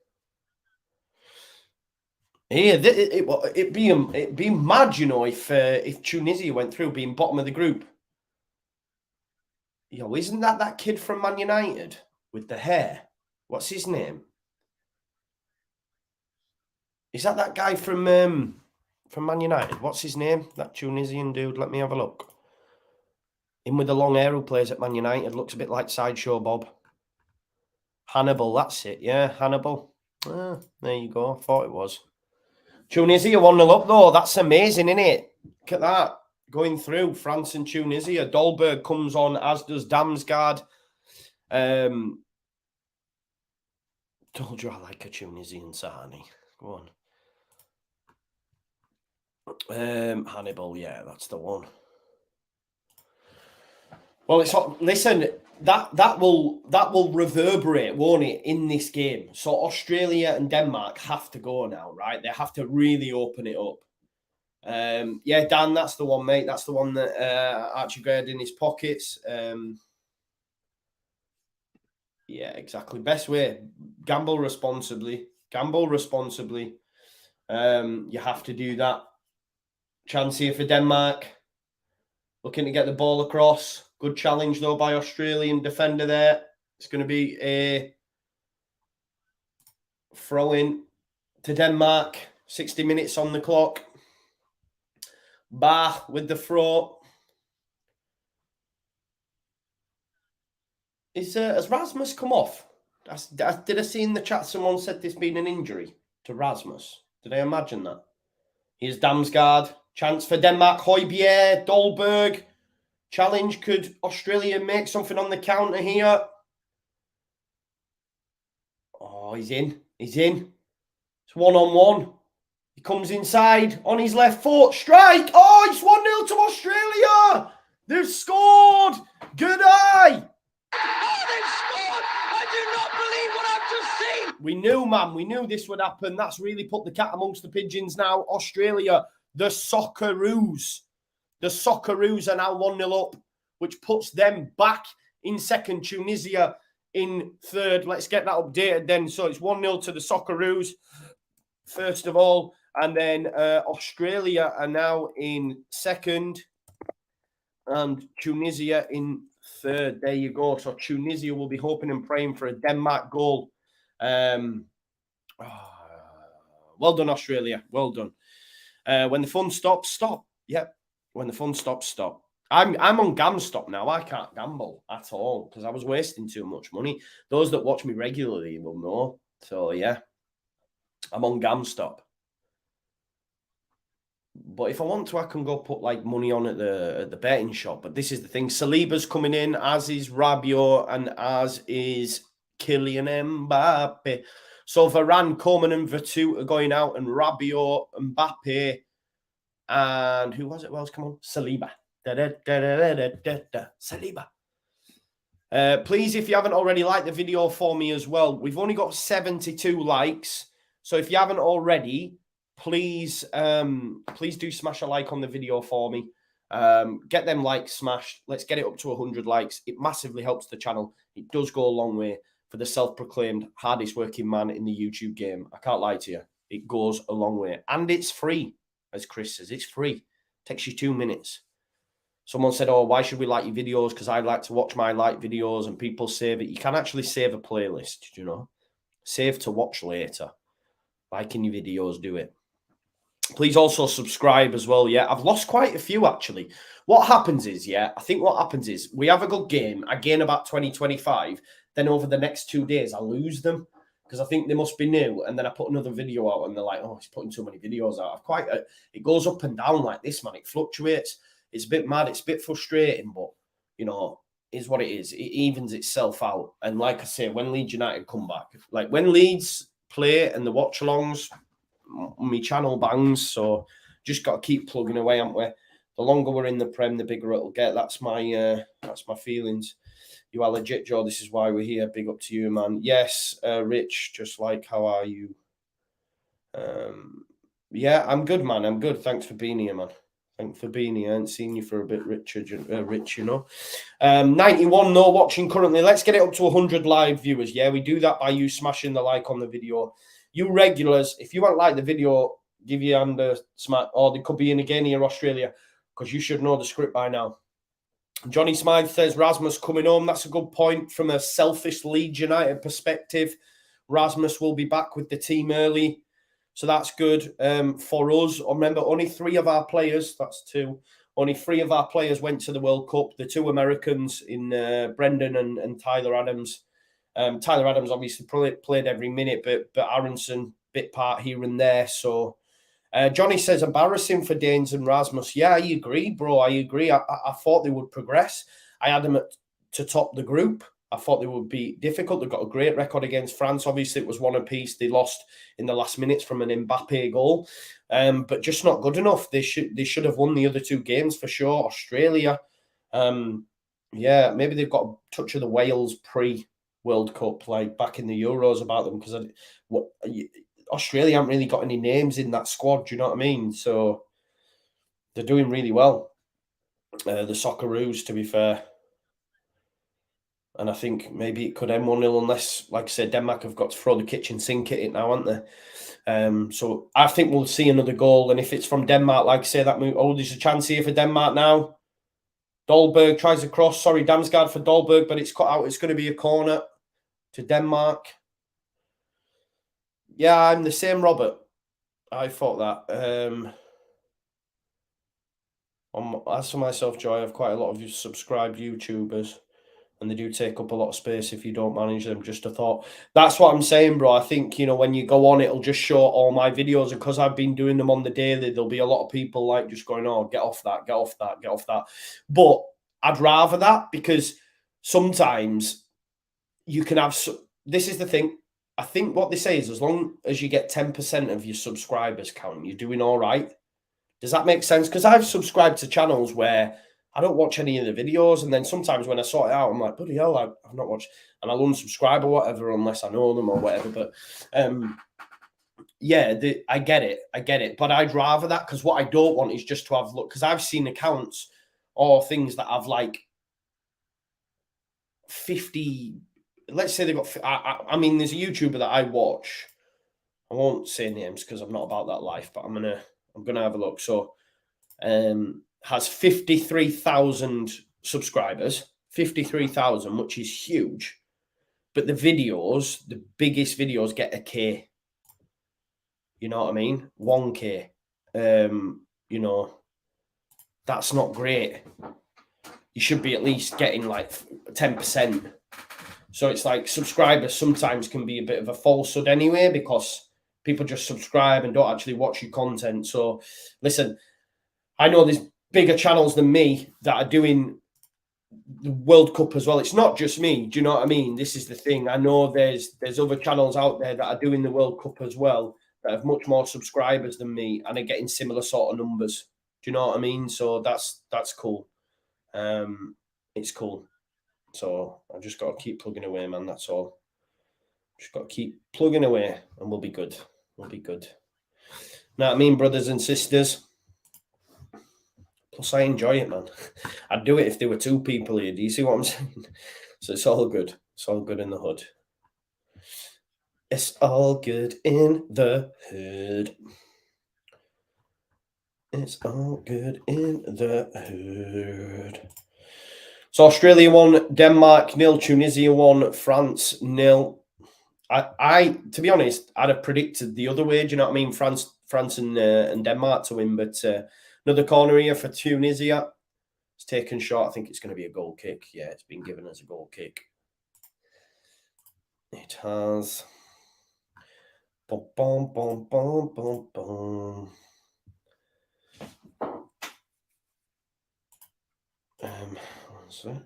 Yeah, it'd be mad, you know, if Tunisia went through being bottom of the group. Yo, isn't that kid from Man United with the hair? What's his name? Is that guy from Man United? What's his name? That Tunisian dude. Let me have a look. Him with the long hair who plays at Man United. Looks a bit like Sideshow Bob. Hannibal, that's it. Yeah, Hannibal. Ah, there you go. I thought it was. Tunisia 1-0 up, though. That's amazing, isn't it? Look at that. Going through France and Tunisia. Dahlberg comes on, as does Damsgaard. Told you I like a Tunisian Sahani. Go on. Hannibal, yeah, that's the one. Well, it's listen. That will reverberate, won't it, in this game? So Australia and Denmark have to go now, right? They have to really open it up. Yeah, Dan, that's the one, mate. That's the one that Archie grabbed in his pockets. Yeah, exactly. Best way: gamble responsibly. Gamble responsibly. You have to do that. Chance here for Denmark. Looking to get the ball across. Good challenge, though, by Australian defender there. It's going to be a throw-in to Denmark. 60 minutes on the clock. Bah with the throw. Has Rasmus come off? Did I see in the chat someone said this being an injury to Rasmus? Did I imagine that? Here's Damsgaard. Chance for Denmark. Højbjerg, Dahlberg. Challenge. Could Australia make something on the counter here? Oh, he's in. He's in. It's 1-on-1. He comes inside on his left foot. Strike. Oh, it's 1-0 to Australia. They've scored. Good eye. Oh, they've scored. I do not believe what I've just seen. We knew, man. We knew this would happen. That's really put the cat amongst the pigeons now. Australia, the Socceroos. The Socceroos are now 1-0 up, which puts them back in second. Tunisia in third. Let's get that updated then. So it's 1-0 to the Socceroos, first of all. And then Australia are now in second. And Tunisia in third. There you go. So Tunisia will be hoping and praying for a Denmark goal. Well done, Australia. Well done. When the fun stops, stop. Yep. When the fun stops, stop. I'm on GamStop now. I can't gamble at all because I was wasting too much money. Those that watch me regularly will know. So, yeah. I'm on GamStop. But if I want to, I can go put like money on at the betting shop. But this is the thing. Saliba's coming in, as is Rabiot, and as is Kylian Mbappe. So Varane, Coman, and Vertu are going out, and Rabiot, Mbappe, and who was it? Well, come on, Saliba. Saliba. Please, if you haven't already, like the video for me as well. We've only got 72 likes. So if you haven't already, please do smash a like on the video for me. Get them likes smashed. Let's get it up to 100 likes. It massively helps the channel. It does go a long way for the self-proclaimed hardest working man in the YouTube game. I can't lie to you. It goes a long way. And it's free, as Chris says. It's free. It takes you 2 minutes. Someone said, oh, why should we like your videos? Because I like to watch my like videos and people save it. You can actually save a playlist, did you know? Save to watch later. Liking your videos, do it. Please also subscribe as well. Yeah, I've lost quite a few, actually. What happens is, I think what happens is we have a good game. I gain about 20, 25. Then over the next 2 days, I lose them because I think they must be new. And then I put another video out and they're like, oh, he's putting too many videos out. It goes up and down like this, man. It fluctuates. It's a bit mad. It's a bit frustrating, but, you know, is what it is. It evens itself out. And like I say, when Leeds United come back, like when Leeds play and the watch-alongs, my channel bangs. So just got to keep plugging away, haven't we? The longer we're in the Prem, the bigger it'll get. That's my feelings. You are legit, Joe. This is why we're here. Big up to you, man. Yes, Rich, just like, how are you? Yeah, I'm good, man. I'm good. Thanks for being here, man. Thanks for being here. I haven't seen you for a bit, Rich, you know. 91 no watching currently. Let's get it up to 100 live viewers. Yeah, we do that by you smashing the like on the video. You regulars, if you won't like the video, give your hand a smack, or they could be in again here, Australia, because you should know the script by now. Johnny Smythe says Rasmus coming home. That's a good point from a selfish Leeds United perspective. Rasmus will be back with the team early, so that's good for us. Remember, only 3 of our players, that's 2, only 3 of our players went to the World Cup. The 2 Americans in Brendan and Tyler Adams. Tyler Adams obviously played every minute, but Aronson bit part here and there. So Johnny says embarrassing for Danes and Rasmus. Yeah, I agree, bro. I agree. I thought they would progress. I had them to top the group. I thought they would be difficult. They've got a great record against France. Obviously, it was 1 apiece. They lost in the last minutes from an Mbappe goal, but just not good enough. They should have won the other 2 games for sure. Australia, yeah, maybe they've got a touch of the Wales World Cup, like back in the Euros about them, because Australia haven't really got any names in that squad. Do you know what I mean? So they're doing really well. The Socceroos, to be fair. And I think maybe it could end 1-0 unless, like I said, Denmark have got to throw the kitchen sink at it now, haven't they? So I think we'll see another goal. And if it's from Denmark, like I say, that move, there's a chance here for Denmark now. Dolberg tries a cross. Sorry, Damsgaard for Dolberg, but it's cut out. It's going to be a corner to Denmark. Yeah, I'm the same, Robert. I thought that. As for myself, Joy, I have quite a lot of subscribed YouTubers, and they do take up a lot of space if you don't manage them. Just a thought. That's what I'm saying, bro. I think, you know, when you go on, it'll just show all my videos, and because I've been doing them on the daily, there'll be a lot of people like just going, oh, get off that, get off that, get off that. But I'd rather that, because sometimes you can have... This is the thing. I think what they say is as long as you get 10% of your subscribers count, you're doing all right. Does that make sense? Because I've subscribed to channels where I don't watch any of the videos, and then sometimes when I sort it out, I'm like, bloody hell, I've not watched, and I'll unsubscribe or whatever unless I know them or whatever. But yeah, I get it. But I'd rather that, because what I don't want is just to have look, because I've seen accounts or things that have like 50. Let's say they've got, I mean, there's a YouTuber that I watch. I won't say names because I'm not about that life, but I'm gonna have a look. So, has 53,000 subscribers, 53,000, which is huge. But the videos, the biggest videos, get 1K. You know what I mean? 1K. You know, that's not great. You should be at least getting like 10%. So it's like subscribers sometimes can be a bit of a falsehood anyway, because people just subscribe and don't actually watch your content. So listen, I know there's bigger channels than me that are doing the World Cup as well. It's not just me. Do you know what I mean? This is the thing. I know there's other channels out there that are doing the World Cup as well that have much more subscribers than me and are getting similar sort of numbers. Do you know what I mean? So that's cool. It's cool. So I've just got to keep plugging away, man. That's all. Just got to keep plugging away and we'll be good. We'll be good. Know what I mean, brothers and sisters? Plus, I enjoy it, man. I'd do it if there were two people here. Do you see what I'm saying? So it's all good. It's all good in the hood. It's all good in the hood. It's all good in the hood. So Australia 1, Denmark 0, Tunisia 1, France 0. I to be honest, I'd have predicted the other way. Do you know what I mean? France and Denmark to win, but another corner here for Tunisia. It's taken short. I think it's going to be a goal kick. Yeah, it's been given as a goal kick. It has. Bum, bum, bum, bum, bum, bum. One sec.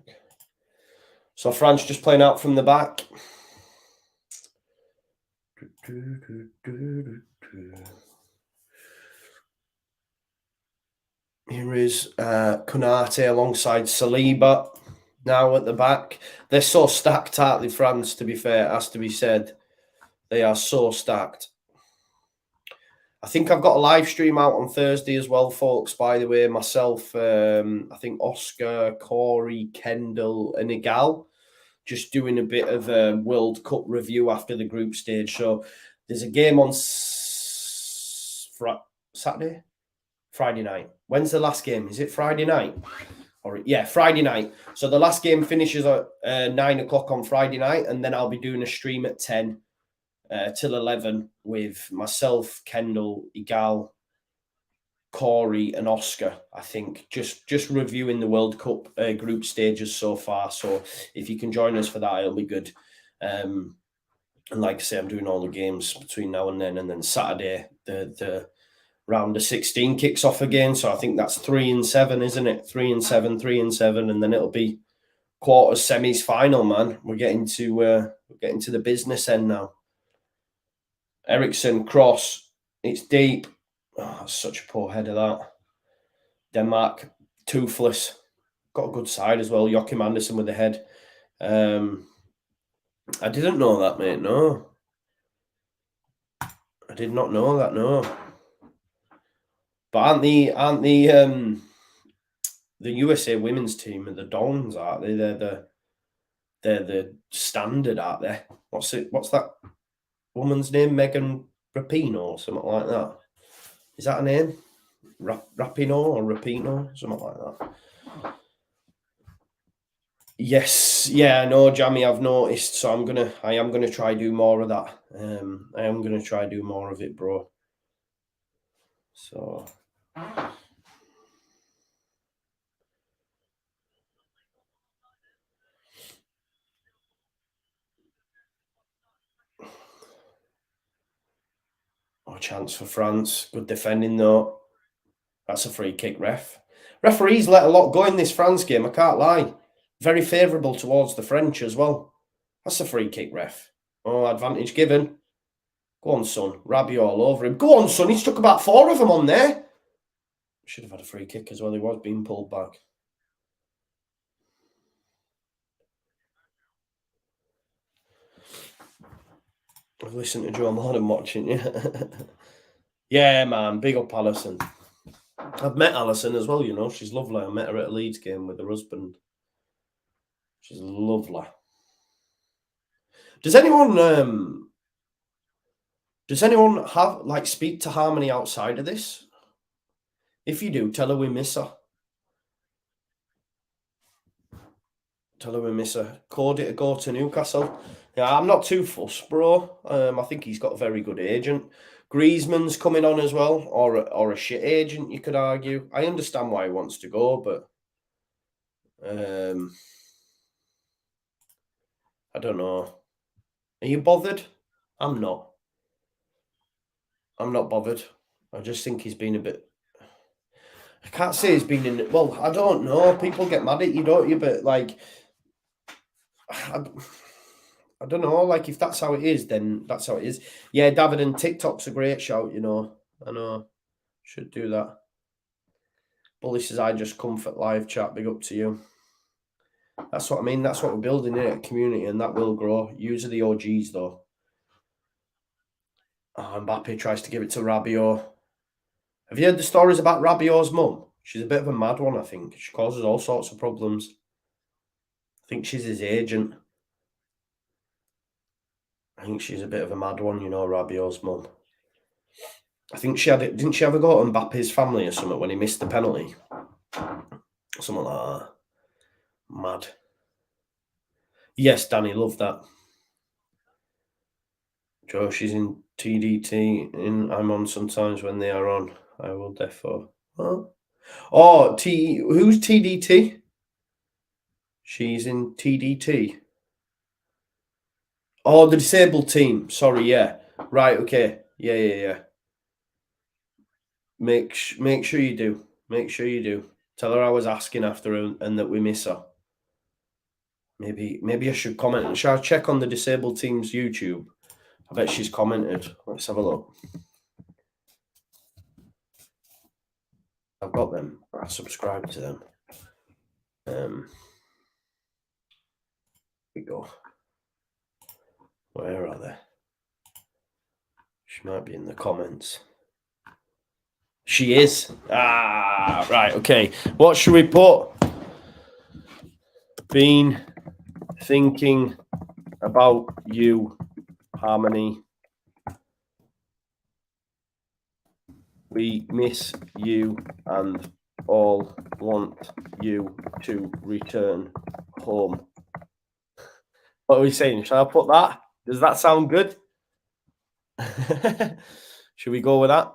So France just playing out from the back. Here is Konate alongside Saliba now at the back. They're so stacked, aren't they, France, to be fair, it has to be said. They are so stacked. I think I've got a live stream out on Thursday as well, folks, by the way. Myself, I think Oscar, Corey, Kendall and Igal just doing a bit of a World Cup review after the group stage. So there's a game on Saturday? Friday night. When's the last game? Is it Friday night? Yeah, Friday night. So the last game finishes at 9 o'clock on Friday night, and then I'll be doing a stream at 10 till 11 with myself, Kendall, Igal, Corey and Oscar, I think, just reviewing the World Cup group stages so far. So if you can join us for that, it'll be good. And like I say, I'm doing all the games between now and then Saturday, the round of 16 kicks off again. So I think that's 3 and 7, isn't it? 3 and 7, 3 and 7, and then it'll be quarters, semis, final, man. We're getting to the business end now. Ericsson, cross, it's deep. Oh, that's such a poor header, that. Denmark, toothless. Got a good side as well. Joachim Andersen with the head. I didn't know that, mate, no. I did not know that, no. But aren't the USA women's team and the Dons, aren't they? They're the standard, aren't they? What's that woman's name? Megan Rapinoe or something like that. Is that a name? Rapinoe or Rapinoe? Something like that. Yes, yeah, no, Jamie, I've noticed. So I am gonna try do more of that. I am gonna try do more of it, bro. So chance for France. Good defending though. That's a free kick, ref. Referees let a lot go in this France game, I can't lie. Very favourable towards the French as well. That's a free kick, ref. Oh, advantage given. Go on, son. Rabiot all over him. Go on, son. He's took about 4 of them on there. Should have had a free kick as well. He was being pulled back. I've listened to Joe Martin watching you. Yeah, man. Big up Alison. I've met Alison as well, you know. She's lovely. I met her at a Leeds game with her husband. She's lovely. Does anyone have speak to Harmony outside of this? If you do, tell her we miss her. Tell her we miss her. Cody to go to Newcastle. Yeah, I'm not too fussed, bro. I think he's got a very good agent. Griezmann's coming on as well, or a shit agent, you could argue. I understand why he wants to go, but I don't know. Are you bothered? I'm not. I'm not bothered. I just think he's been a bit... I can't say he's been in... Well, I don't know. People get mad at you, don't you? But, I don't know. Like, if that's how it is, then that's how it is. Yeah, David, and TikTok's a great shout, you know. I know. Should do that. Bully says, I just comfort live chat. Big up to you. That's what I mean. That's what we're building in a community, and that will grow. Use of the OGs, though. Oh, Mbappe tries to give it to Rabiot. Have you heard the stories about Rabiot's mum? She's a bit of a mad one, I think. She causes all sorts of problems. I think she's his agent. I think she's a bit of a mad one, you know, Rabiot's mum. I think she had it. Didn't she ever go to Mbappe's family or something when he missed the penalty? Something like that. Mad. Yes, Danny, love that. Joe, she's in TDT. I'm on sometimes when they are on. I will therefore. Oh, who's TDT? She's in TDT. Oh, the disabled team. Sorry, yeah. Right, okay. Yeah. Make sure you do. Make sure you do. Tell her I was asking after her and that we miss her. Maybe I should comment. Shall I check on the disabled team's YouTube? I bet she's commented. Let's have a look. I've got them. I subscribe to them. Here we go. Where are they? She might be in the comments. She is. Right, okay. What should we put? Been thinking about you, Harmony. We miss you and all want you to return home. What are we saying? Shall I put that? Does that sound good? Should we go with that?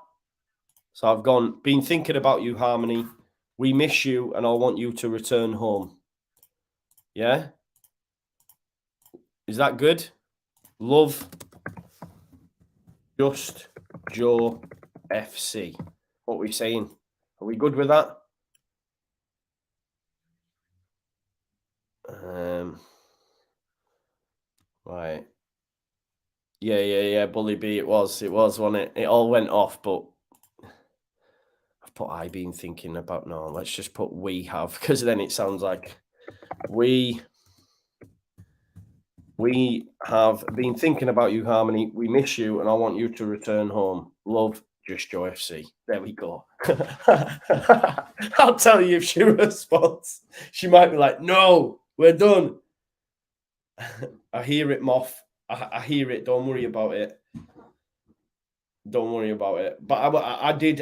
So I've been thinking about you, Harmony. We miss you and I want you to return home. Yeah? Is that good? Love, Just Joe FC. What are we saying? Are we good with that? Right. Yeah. Bully B, it was, wasn't it? It all went off, but I've put I been thinking about. No, let's just put we have, because then it sounds like we have been thinking about you, Harmony. We miss you and I want you to return home. Love, Just Joe FC. There we go. I'll tell you if she responds. She might be like, no, we're done. I hear it, Moth. I hear it. Don't worry about it. Don't worry about it. But I did.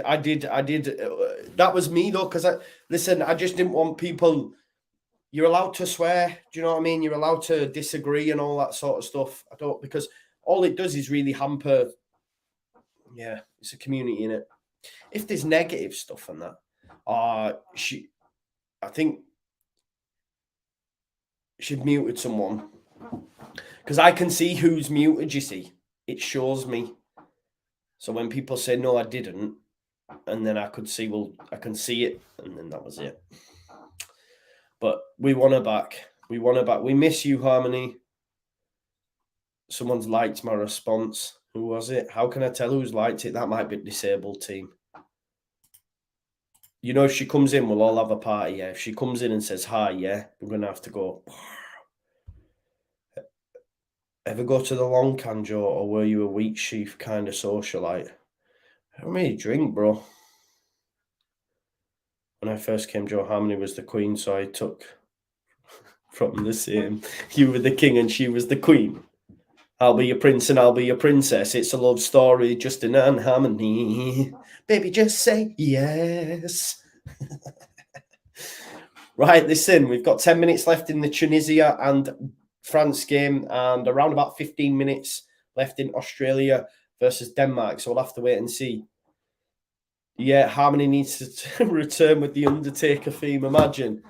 That was me though, because I just didn't want people. You're allowed to swear. Do you know what I mean? You're allowed to disagree and all that sort of stuff. I don't, because all it does is really hamper. Yeah, it's a community, innit? If there's negative stuff on that, I think she'd muted someone, because I can see who's muted. You see, it shows me. So when people say no, I didn't, and then I could see, well, I can see it, and then that was it. But we want her back. We want her back. We miss you, Harmony. Someone's liked my response. Who was it? How can I tell who's liked it? That might be a disabled team. You know, if she comes in, we'll all have a party. Yeah. If she comes in and says hi, yeah, we're going to have to go. Ever go to the long can, Joe, or were you a wheat sheaf kind of socialite? I don't really drink, bro. When I first came, Joe Harmony was the queen, so I took from the same. You were the king and she was the queen. I'll be your prince and I'll be your princess. It's a love story, Justin and Harmony. Baby, just say yes. Right, listen, we've got 10 minutes left in the Tunisia and France game and around about 15 minutes left in Australia versus Denmark. So we'll have to wait and see. Yeah, Harmony needs to return with the Undertaker theme, imagine.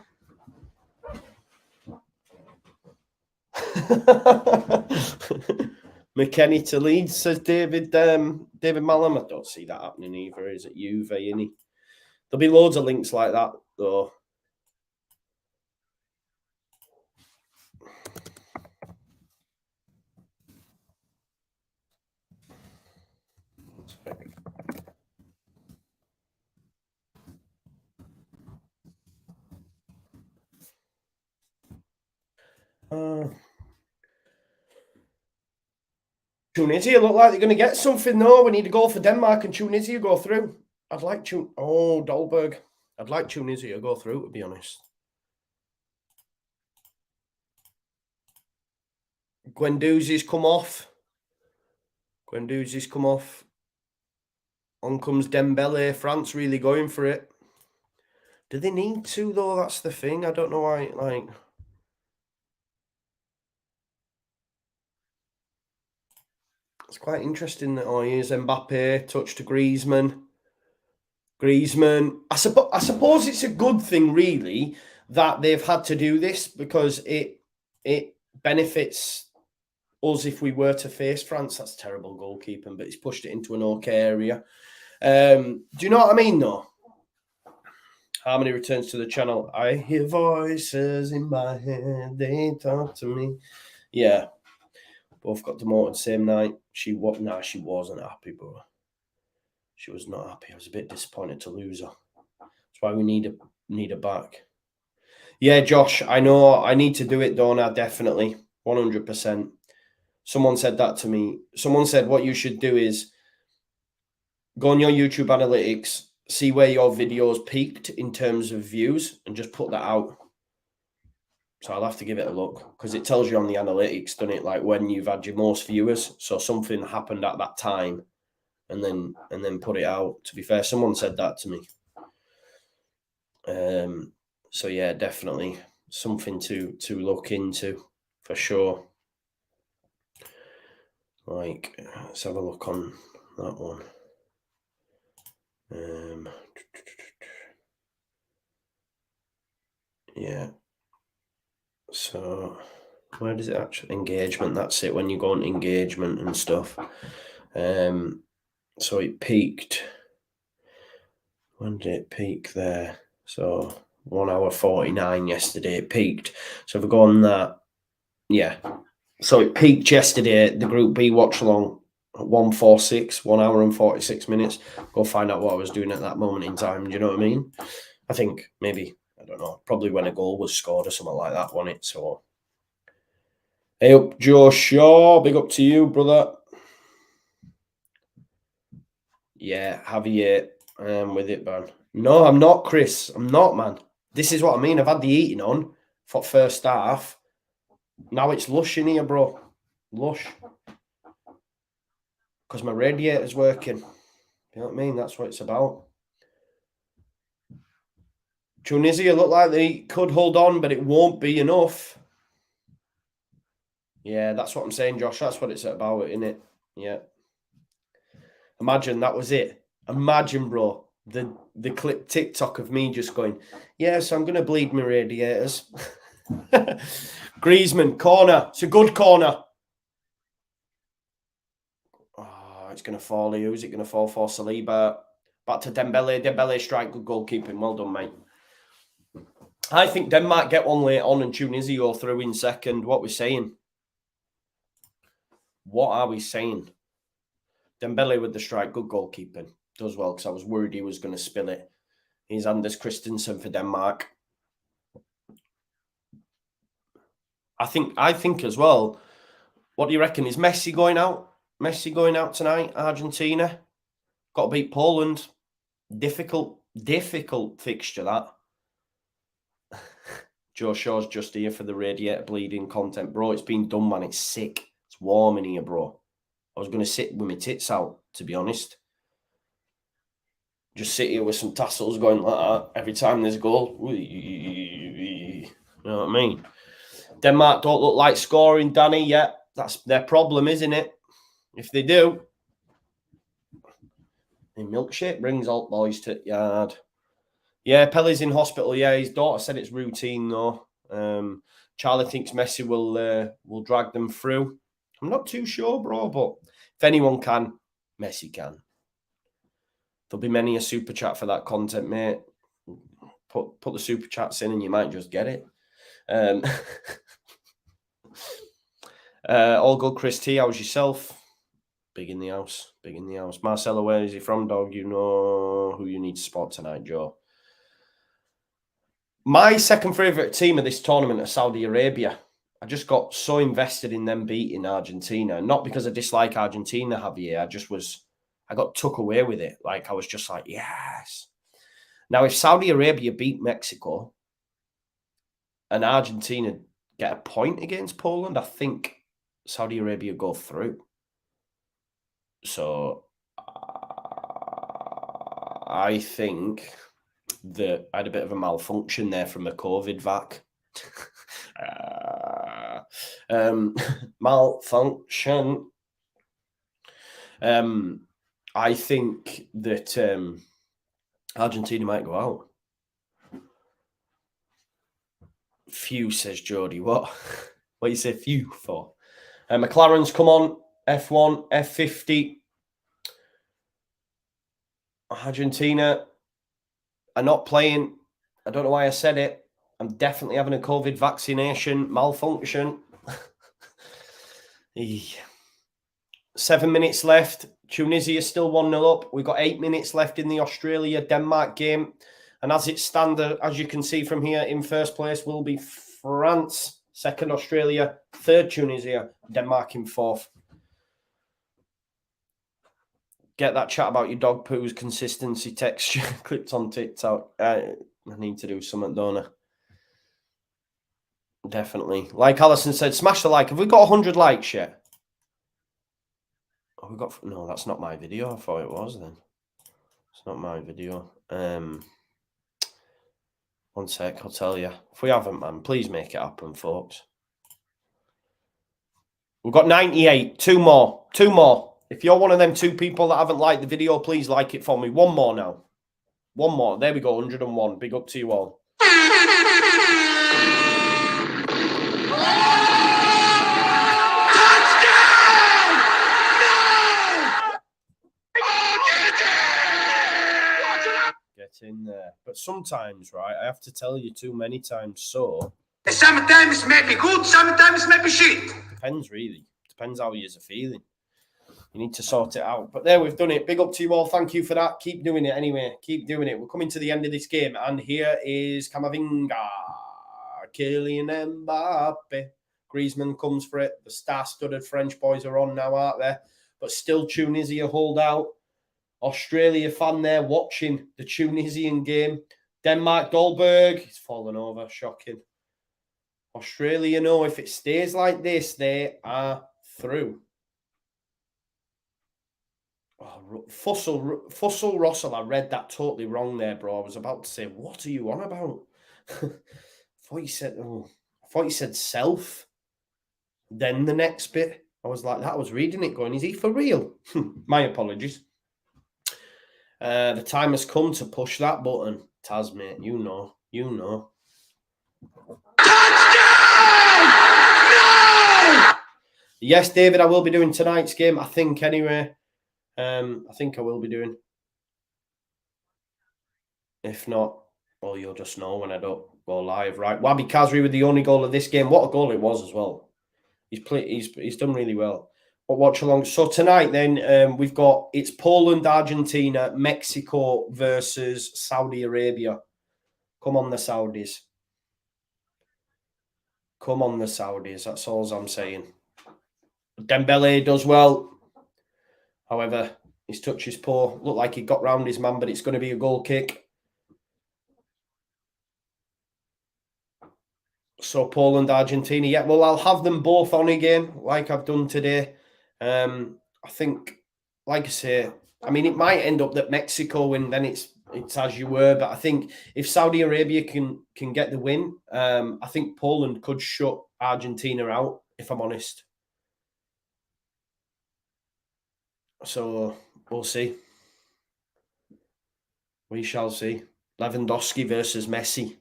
McKennie to Leeds, says David Mallam. I don't see that happening either. Is it Juve, innit? There'll be loads of links like that, though. Tunisia look like they're going to get something, though. We need to go for Denmark and Tunisia go through. I'd like to. Oh, Dolberg. I'd like Tunisia to go through, to be honest. Guendouzi's come off. On comes Dembele. France really going for it. Do they need to, though? That's the thing. I don't know why, like... It's quite interesting that, here's Mbappe, touch to Griezmann. I suppose it's a good thing, really, that they've had to do this, because it benefits us if we were to face France. That's terrible goalkeeping, but he's pushed it into an okay area. Do you know what I mean, though? Harmony returns to the channel. I hear voices in my head. They talk to me. Yeah. Both got demoted same night. She wasn't happy, bro. She was not happy. I was a bit disappointed to lose her. That's why we need her back. Yeah, Josh, I know I need to do it, don't I? Definitely. 100%. Someone said that to me. Someone said what you should do is go on your YouTube analytics, see where your videos peaked in terms of views, and just put that out. So I'll have to give it a look, because it tells you on the analytics, doesn't it? Like when you've had your most viewers. So something happened at that time, and then put it out. To be fair, someone said that to me. So yeah, definitely something to look into for sure. Like, let's have a look on that one. Yeah. So where does it actually engagement? That's it. When you go on engagement and stuff. So it peaked. When did it peak there? So 1 hour 49 yesterday. It peaked. So if we go on that, yeah. So it peaked yesterday. The Group B watch along at 1:46, 1 hour and 46 minutes. Go find out what I was doing at that moment in time. Do you know what I mean? I think maybe, I don't know, probably when a goal was scored or something like that, wasn't it? So, hey up, Joe Shaw. Big up to you, brother. Yeah, Javier. I am with it, man. No, I'm not, Chris. I'm not, man. This is what I mean. I've had the eating on for first half. Now it's lush in here, bro. Lush. Because my radiator's working. You know what I mean? That's what it's about. Tunisia look like they could hold on, but it won't be enough. Yeah, that's what I'm saying, Josh. That's what it's about, isn't it? Yeah. Imagine that was it. Imagine, bro, the clip TikTok of me just going, yeah, so I'm going to bleed my radiators. Griezmann, corner. It's a good corner. Oh, it's going to fall here. Who's it going to fall for? Saliba. Back to Dembele. Dembele strike. Good goalkeeping. Well done, mate. I think Denmark get one late on and Tunisia go through in second. What we're saying? What are we saying? Dembele with the strike. Good goalkeeping. Does well, because I was worried he was going to spill it. He's Anders Christensen for Denmark. I think as well. What do you reckon? Is Messi going out? Messi going out tonight? Argentina? Got to beat Poland. Difficult fixture, that. Joe Shaw's just here for the radiator bleeding content. Bro, it's been done, man. It's sick. It's warm in here, bro. I was going to sit with my tits out, to be honest. Just sit here with some tassels going like that every time there's a goal. You know what I mean? Denmark don't look like scoring, Danny, yet. That's their problem, isn't it? If they do, the milkshake brings all boys to the yard. Yeah, Pele's in hospital. Yeah, his daughter said it's routine, though. Charlie thinks Messi will drag them through. I'm not too sure, bro, but if anyone can, Messi can. There'll be many a super chat for that content, mate. Put the super chats in and you might just get it. All good, Chris T. How's yourself? Big in the house. Big in the house. Marcelo, where is he from, dog? You know who you need to spot tonight, Joe. My second favourite team of this tournament is Saudi Arabia. I just got so invested in them beating Argentina. Not because I dislike Argentina, Javier. I got took away with it. Like, I was just like, yes. Now, if Saudi Arabia beat Mexico and Argentina get a point against Poland, I think Saudi Arabia go through. So I think that I had a bit of a malfunction there from the COVID vac. Malfunction. I think that Argentina might go out. Phew, says Jody. What? What do you say phew for? McLaren's come on. F1, F50. Argentina are not playing. I don't know why I said it. I'm definitely having a COVID vaccination malfunction. 7 minutes left. Tunisia is still 1-0 up. We've got 8 minutes left in the Australia-Denmark game. And as it stands, as you can see from here, in first place will be France, second Australia, third Tunisia, Denmark in fourth. Get that chat about your dog poo's consistency texture clipped on TikTok. I need to do something, don't I? Definitely. Like Alison said, smash the like. Have we got 100 likes yet? Oh, we got... No, that's not my video. I thought it was then. It's not my video. One sec, I'll tell you. If we haven't, man, please make it happen, folks. We've got 98. Two more. If you're one of them 2 people that haven't liked the video, please like it for me. One more now. One more. There we go, 101. Big up to you all. Get in there. But sometimes, right, I have to tell you too many times so. Sometimes it may be good, sometimes it may be shit. Depends, really. Depends how you're feeling. You need to sort it out. But there, we've done it. Big up to you all. Thank you for that. Keep doing it anyway. Keep doing it. We're coming to the end of this game. And here is Camavinga. Kylian Mbappe. Griezmann comes for it. The star-studded French boys are on now, aren't they? But still Tunisia hold out. Australia fan there watching the Tunisian game. Denmark, Dolberg. He's fallen over. Shocking. Australia know if it stays like this, they are through. Oh, Fussell Russell, I read that totally wrong there, bro. I was about to say, what are you on about? I thought you said self. Then the next bit, I was like that. I was reading it going, is he for real? My apologies. The time has come to push that button. Taz, mate, you know. Touchdown! No! Yes, David, I will be doing tonight's game, I think, anyway. I think I will be doing. If not, well, you'll just know when I don't go live, right? Wabi Kazri with the only goal of this game. What a goal it was as well. He's done really well. But watch along. So tonight, then we've got it's Poland, Argentina, Mexico versus Saudi Arabia. Come on, the Saudis. Come on, the Saudis. That's all I'm saying. Dembele does well. However, his touch is poor. Looked like he got round his man, but it's going to be a goal kick. So Poland, Argentina. Yeah, well, I'll have them both on again, like I've done today. I think, like I say, I mean, it might end up that Mexico win, then it's as you were. But I think if Saudi Arabia can get the win, I think Poland could shut Argentina out, if I'm honest. So we'll see. We shall see. Lewandowski versus Messi.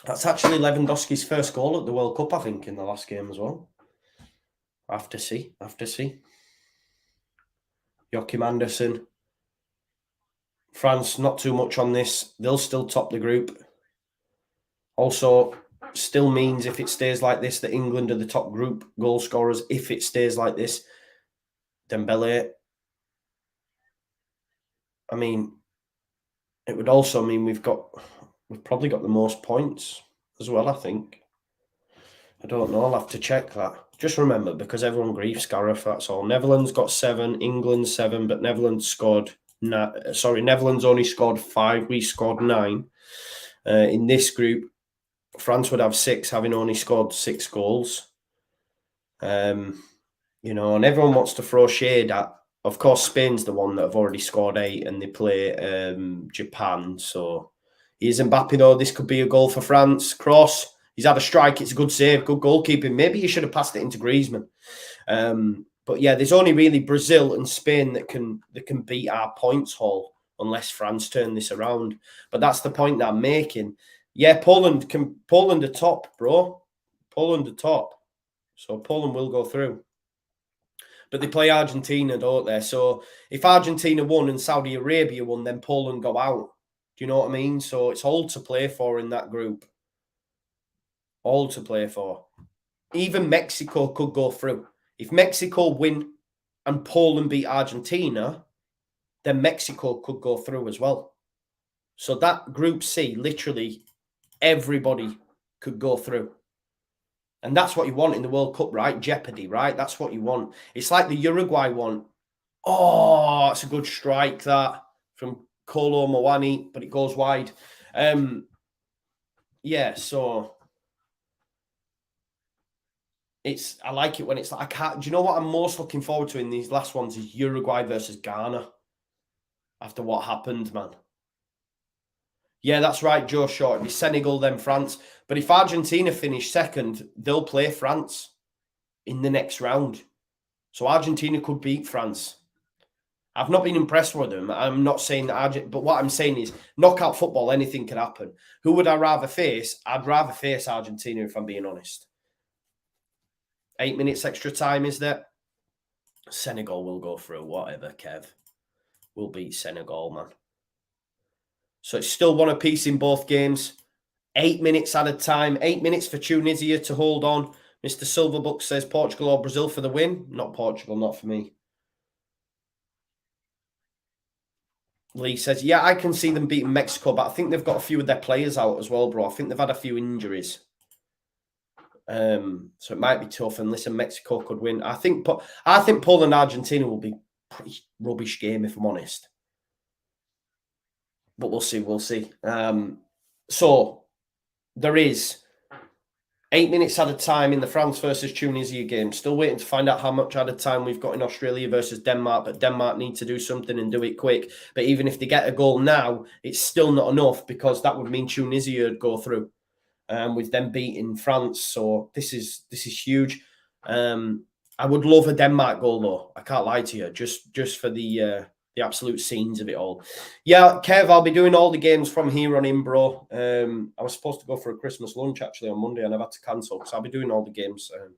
That's actually Lewandowski's first goal at the World Cup, I think, in the last game as well. I have to see. Joachim Andersen. France, not too much on this. They'll still top the group. Also, still means if it stays like this, that England are the top group goal scorers. If it stays like this, Dembele. I mean, it would also mean we've probably got the most points as well, I think. I don't know. I'll have to check that. Just remember, because everyone grieves Scariff, that's all. Netherlands got 7, England 7, but Netherlands scored Netherlands only scored 5. We scored 9. In this group, France would have 6, having only scored 6 goals. And everyone wants to throw shade at. Of course, Spain's the one that have already scored 8, and they play Japan. So here's Mbappe, though. This could be a goal for France. Cross. He's had a strike. It's a good save, good goalkeeping. Maybe he should have passed it into Griezmann. But yeah, there's only really Brazil and Spain that can beat our points haul unless France turn this around. But that's the point that I'm making. Yeah, Poland are top, bro. Poland are top. So Poland will go through. But they play Argentina, don't they? So if Argentina won and Saudi Arabia won, then Poland go out. Do you know what I mean? So it's all to play for in that group. All to play for. Even Mexico could go through. If Mexico win and Poland beat Argentina, then Mexico could go through as well. So that Group C, literally everybody could go through. And that's what you want in the World Cup, right? Jeopardy, right? That's what you want. It's like the Uruguay one. Oh, it's a good strike, that, from Kolo Muani, but it goes wide. Yeah, so I like it when it's like, do you know what I'm most looking forward to in these last ones is Uruguay versus Ghana. After what happened, man. Yeah, that's right, Joe Short. It'll be Senegal, then France. But if Argentina finish second, they'll play France in the next round. So Argentina could beat France. I've not been impressed with them. I'm not saying that but what I'm saying is knockout football, anything can happen. Who would I rather face? I'd rather face Argentina, if I'm being honest. 8 minutes extra time, is there? Senegal will go through, whatever, Kev. We'll beat Senegal, man. So it's still 1 apiece in both games. 8 minutes at a time. 8 minutes for Tunisia to hold on. Mr. Silverbook says Portugal or Brazil for the win. Not Portugal, not for me. Lee says, yeah, I can see them beating Mexico, but I think they've got a few of their players out as well, bro. I think they've had a few injuries. So it might be tough. And listen, Mexico could win. I think Poland and Argentina will be a pretty rubbish game, if I'm honest. But we'll see. So there is 8 minutes at a time in the France versus Tunisia game. Still waiting to find out how much at a time we've got in Australia versus Denmark. But Denmark need to do something and do it quick. But even if they get a goal now, it's still not enough, because that would mean Tunisia would go through with them beating France. So this is huge. I would love a Denmark goal, though. I can't lie to you, just for the absolute scenes of it all. Yeah, Kev, I'll be doing all the games from here on in, bro. I was supposed to go for a Christmas lunch, actually, on Monday, and I've had to cancel, because I'll be doing all the games. I'm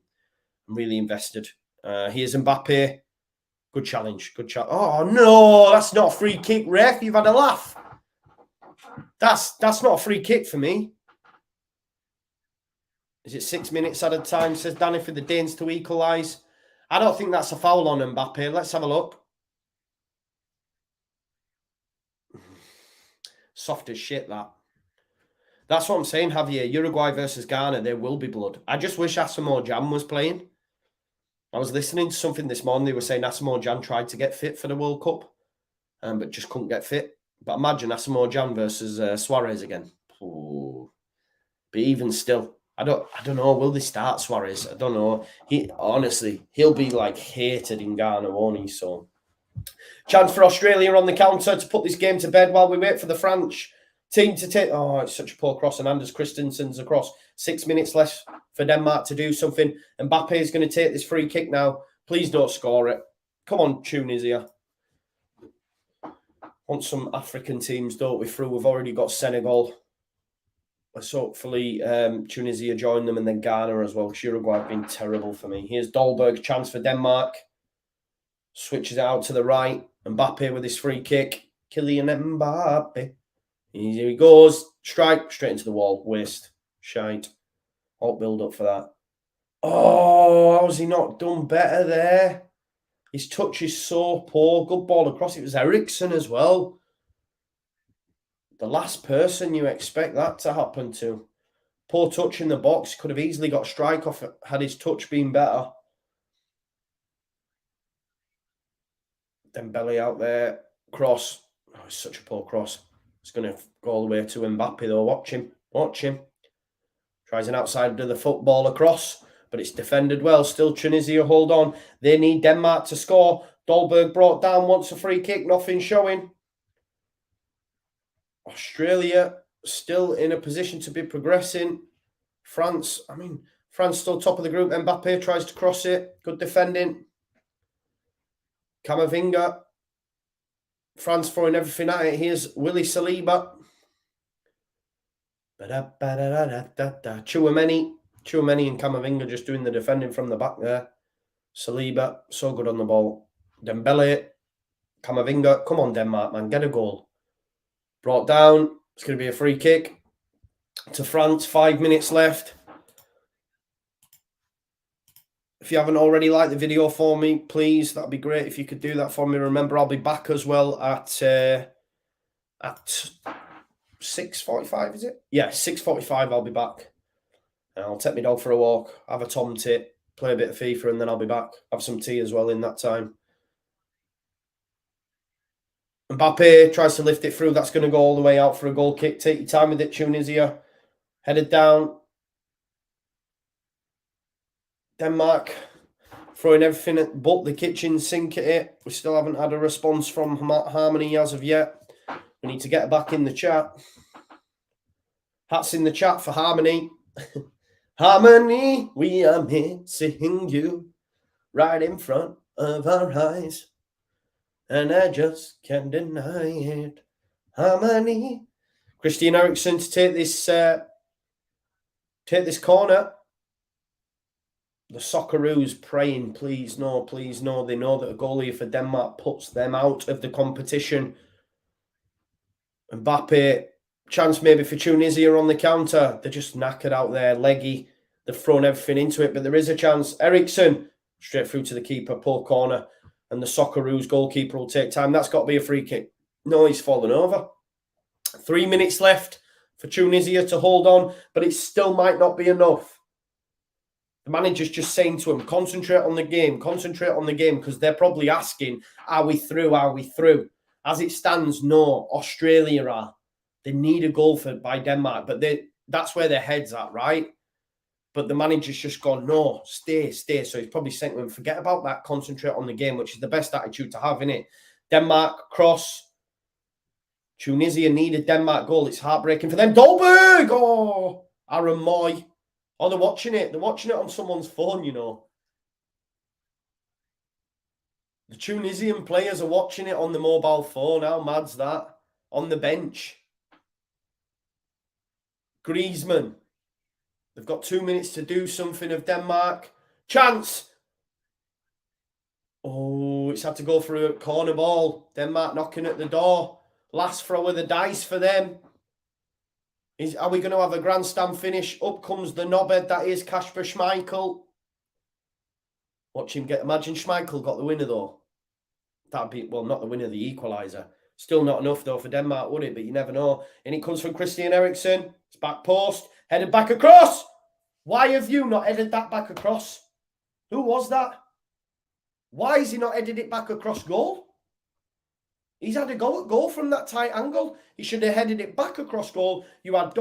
really invested. Here's Mbappe. Good challenge. Oh, no, that's not a free kick, ref. You've had a laugh. That's not a free kick for me. Is it 6 minutes at a time, says Danny, for the Danes to equalise? I don't think that's a foul on Mbappe. Let's have a look. Soft as shit, that. That's what I'm saying, Javier. Uruguay versus Ghana, there will be blood. I just wish Asamoah Gyan was playing. I was listening to something this morning. They were saying Asamoah Gyan tried to get fit for the World Cup, but just couldn't get fit. But imagine Asamoah Gyan versus Suarez again. Ooh. But even still, I don't know. Will they start Suarez? I don't know. He'll be like hated in Ghana, won't he? So, chance for Australia on the counter to put this game to bed while we wait for the French team to take. Oh, it's such a poor cross, and Anders Christensen's across. 6 minutes left for Denmark to do something. Mbappe is going to take this free kick now. Please don't score it. Come on, Tunisia. Want some African teams, don't we? Through. We've already got Senegal. Let's hopefully Tunisia join them, and then Ghana as well. Uruguay have been terrible for me. Here's Dolberg, chance for Denmark. Switches it out to the right. Mbappe with his free kick. Kylian Mbappe. Here he goes. Strike. Straight into the wall. Waste. Shite. Alt build up for that. Oh, how's he not done better there? His touch is so poor. Good ball across. It was Ericsson as well. The last person you expect that to happen to. Poor touch in the box. Could have easily got a strike off had his touch been better. Dembele out there. cross. Oh, it's such a poor cross. It's going to go all the way to Mbappe, though. Watch him. Watch him. Tries an outside of the football across, but it's defended well. Still Tunisia hold on. They need Denmark to score. Dolberg brought down, wants a free kick. Nothing showing. Australia still in a position to be progressing. France, France still top of the group. Mbappe tries to cross it. Good defending. Camavinga. France throwing everything at it. Here's Willy Saliba. Chouameni and Camavinga just doing the defending from the back there. Saliba, so good on the ball. Dembele, Camavinga. Come on, Denmark, man. Get a goal. Brought down. It's going to be a free kick to France. 5 minutes left. If you haven't already liked the video for me, please, that'd be great if you could do that for me. Remember, I'll be back as well at 6:45, is it? Yeah, 6:45 I'll be back. I'll take my dog for a walk, have a tom tit, play a bit of FIFA, and then I'll be back. Have some tea as well in that time. Mbappe tries to lift it through. That's going to go all the way out for a goal kick. Take your time with it, Tunisia. Headed down. Denmark throwing everything but the kitchen sink at it. We still haven't had a response from Harmony as of yet. We need to get back in the chat. Hats in the chat for Harmony. Harmony, we are missing you right in front of our eyes. And I just can't deny it. Harmony. Christian Eriksen to take this corner. The Socceroos praying, please no, please no. They know that a goalie for Denmark puts them out of the competition. Mbappe, chance maybe for Tunisia on the counter. They're just knackered out there, leggy. They've thrown everything into it, but there is a chance. Eriksen, straight through to the keeper, poor corner. And the Socceroos goalkeeper will take time. That's got to be a free kick. No, he's fallen over. 3 minutes left for Tunisia to hold on, but it still might not be enough. The manager's just saying to him, concentrate on the game, because they're probably asking, are we through, are we through? As it stands, no, Australia are. They need a goal by Denmark, but that's where their head's at, right? But the manager's just gone, no, stay. So he's probably saying to him, forget about that, concentrate on the game, which is the best attitude to have, innit? Denmark, cross. Tunisia need a Denmark goal. It's heartbreaking for them. Dolberg! Oh, Aaron Moy. Oh, they're watching it. They're watching it on someone's phone, you know. The Tunisian players are watching it on the mobile phone. How mad's that? On the bench. Griezmann. They've got 2 minutes to do something of Denmark. Chance. Oh, it's had to go for a corner ball. Denmark knocking at the door. Last throw of the dice for them. Are we going to have a grandstand finish? Up comes the knobhead that is Kasper Schmeichel. Watch him get. Imagine Schmeichel got the winner though. That'd be, well, not the winner, the equaliser. Still not enough though for Denmark, would it? But you never know. And it comes from Christian Eriksen. It's back post. Headed back across. Why have you not headed that back across? Who was that? Why has he not headed it back across goal? He's had a go at goal from that tight angle. He should have headed it back across goal. You had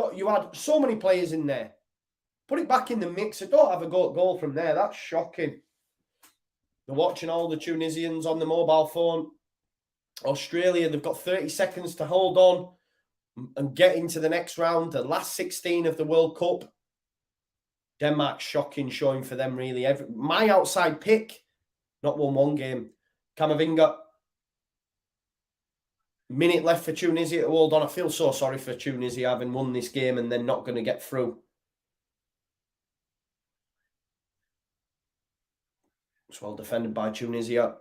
so many players in there. Put it back in the mix. Don't have a go at goal from there. That's shocking. They're watching all the Tunisians on the mobile phone. Australia, they've got 30 seconds to hold on and get into the next round, the last 16 of the World Cup. Denmark, shocking showing for them, really. My outside pick, not won one game. Camavinga. Minute left for Tunisia to hold on. I feel so sorry for Tunisia having won this game and then not going to get through. It's well defended by Tunisia.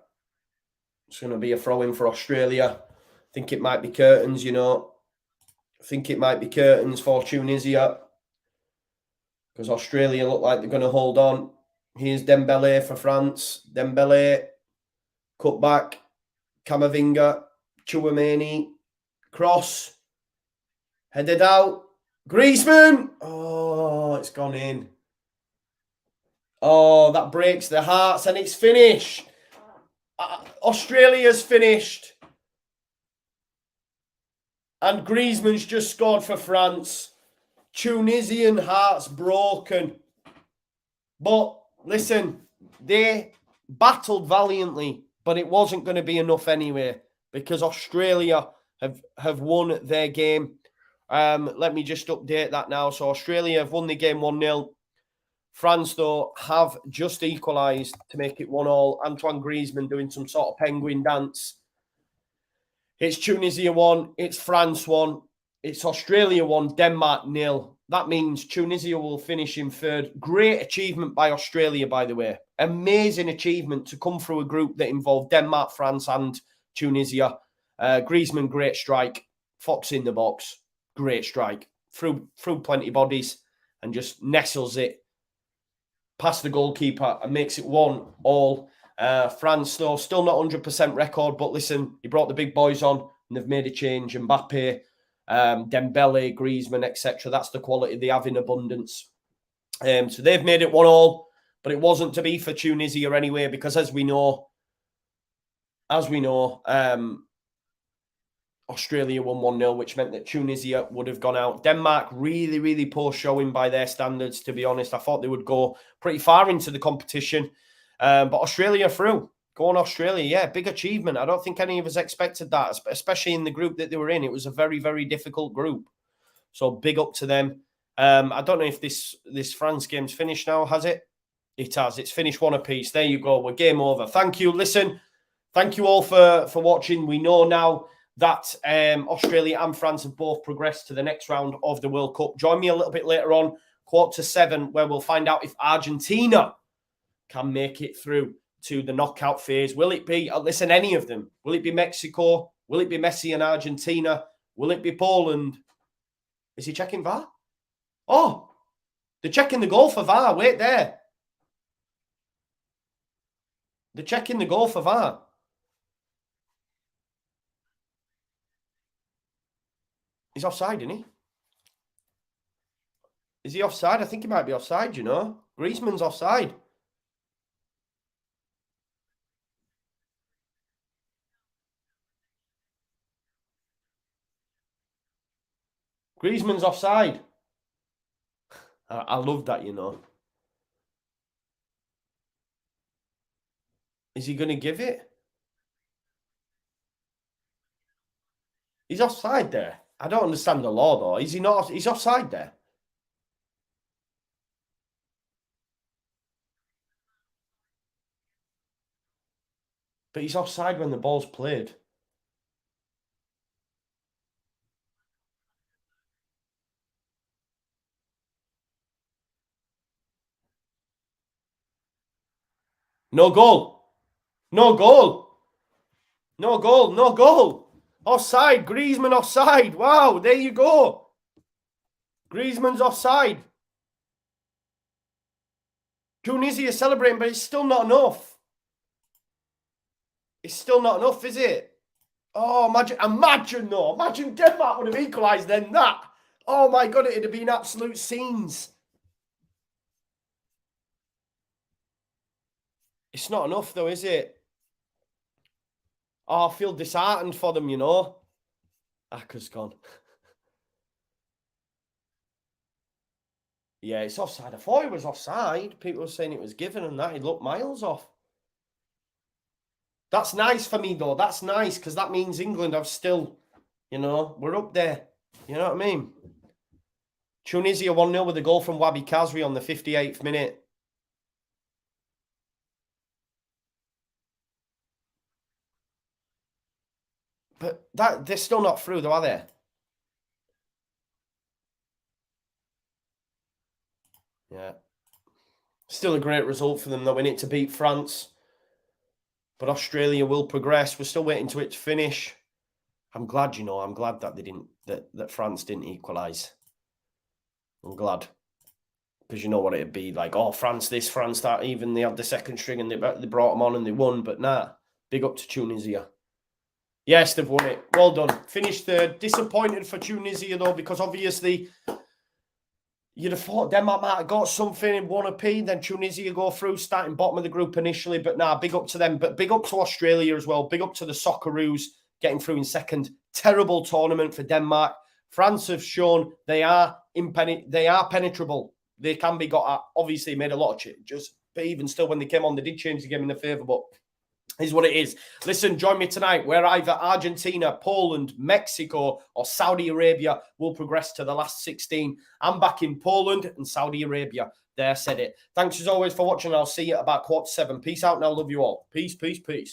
It's going to be a throw-in for Australia. I think it might be curtains, you know. I think it might be curtains for Tunisia. Because Australia look like they're going to hold on. Here's Dembele for France. Dembele. Cut back. Camavinga. Chouameni, cross, headed out, Griezmann, oh, it's gone in. Oh, that breaks their hearts and it's finished. Australia's finished. And Griezmann's just scored for France. Tunisian hearts broken. But listen, they battled valiantly, but it wasn't going to be enough anyway because Australia have won their game. Let me just update that now. So Australia have won the game 1-0. France, though, have just equalised to make it 1-1. Antoine Griezmann doing some sort of penguin dance. It's Tunisia 1. It's France 1. It's Australia 1. Denmark 0. That means Tunisia will finish in third. Great achievement by Australia, by the way. Amazing achievement to come through a group that involved Denmark, France, and Tunisia. Griezmann, great strike. Fox in the box. Great strike. Through plenty of bodies and just nestles it past the goalkeeper and makes it 1-1. France, though, still not 100% record, but listen, he brought the big boys on and they've made a change. Mbappe, Dembele, Griezmann, etc. That's the quality they have in abundance. So they've made it 1-1, but it wasn't to be for Tunisia anyway, because as we know, Australia won 1-0, which meant that Tunisia would have gone out. Denmark, really, really poor showing by their standards, to be honest. I thought they would go pretty far into the competition. But Australia through. Go on, Australia. Yeah, big achievement. I don't think any of us expected that, especially in the group that they were in. It was a very, very difficult group. So big up to them. I don't know if this France game's finished now, has it? It has. It's finished 1 apiece. There you go. We're game over. Thank you. Listen, thank you all for watching. We know now that Australia and France have both progressed to the next round of the World Cup. Join me a little bit later on, 6:45, where we'll find out if Argentina can make it through to the knockout phase. Will it be, listen, any of them? Will it be Mexico? Will it be Messi and Argentina? Will it be Poland? Is he checking VAR? Oh, they're checking the goal for VAR. Wait there. They're checking the goal for VAR. He's offside, isn't he? Is he offside? I think he might be offside, you know. Griezmann's offside. Griezmann's offside. I love that, you know. Is he going to give it? He's offside there. I don't understand the law, though. Is he not? He's offside there. But he's offside when the ball's played. No goal. No goal. No goal. No goal. Offside. Griezmann offside. Wow, there you go. Griezmann's offside. Tunisia is celebrating, but it's still not enough. It's still not enough, is it? Oh, imagine Denmark would have equalised then that. Oh my God, it'd have been absolute scenes. It's not enough though, is it? Oh, I feel disheartened for them, you know. Aka's gone. Yeah, it's offside. I thought it was offside. People were saying it was given and that. He looked miles off. That's nice for me, though. That's nice because that means England have still, you know, we're up there. You know what I mean? Tunisia 1-0 with a goal from Wabi Kazri on the 58th minute. But they're still not through, though, are they? Yeah. Still a great result for them, though, in it to beat France. But Australia will progress. We're still waiting for it to finish. I'm glad, you know, I'm glad that they didn't, that France didn't equalise. I'm glad. Because you know what it'd be like, oh, France this, France that. Even they had the second string and they brought them on and they won. But nah, big up to Tunisia. Yes, they've won it. Well done. Finished third. Disappointed for Tunisia, though, because obviously you'd have thought Denmark might have got something in 1-apiece, then Tunisia go through, starting bottom of the group initially. But nah, big up to them. But big up to Australia as well. Big up to the Socceroos getting through in second. Terrible tournament for Denmark. France have shown they are penetrable. They can be got at. Obviously, made a lot of changes, but even still, when they came on, they did change the game in their favour. But is what it is. Listen, join me tonight where either Argentina, Poland, Mexico, or Saudi Arabia will progress to the last 16. I'm back in Poland and Saudi Arabia. There, said it. Thanks as always for watching. I'll see you at about 7:15. Peace out now. Love you all. Peace, peace, peace.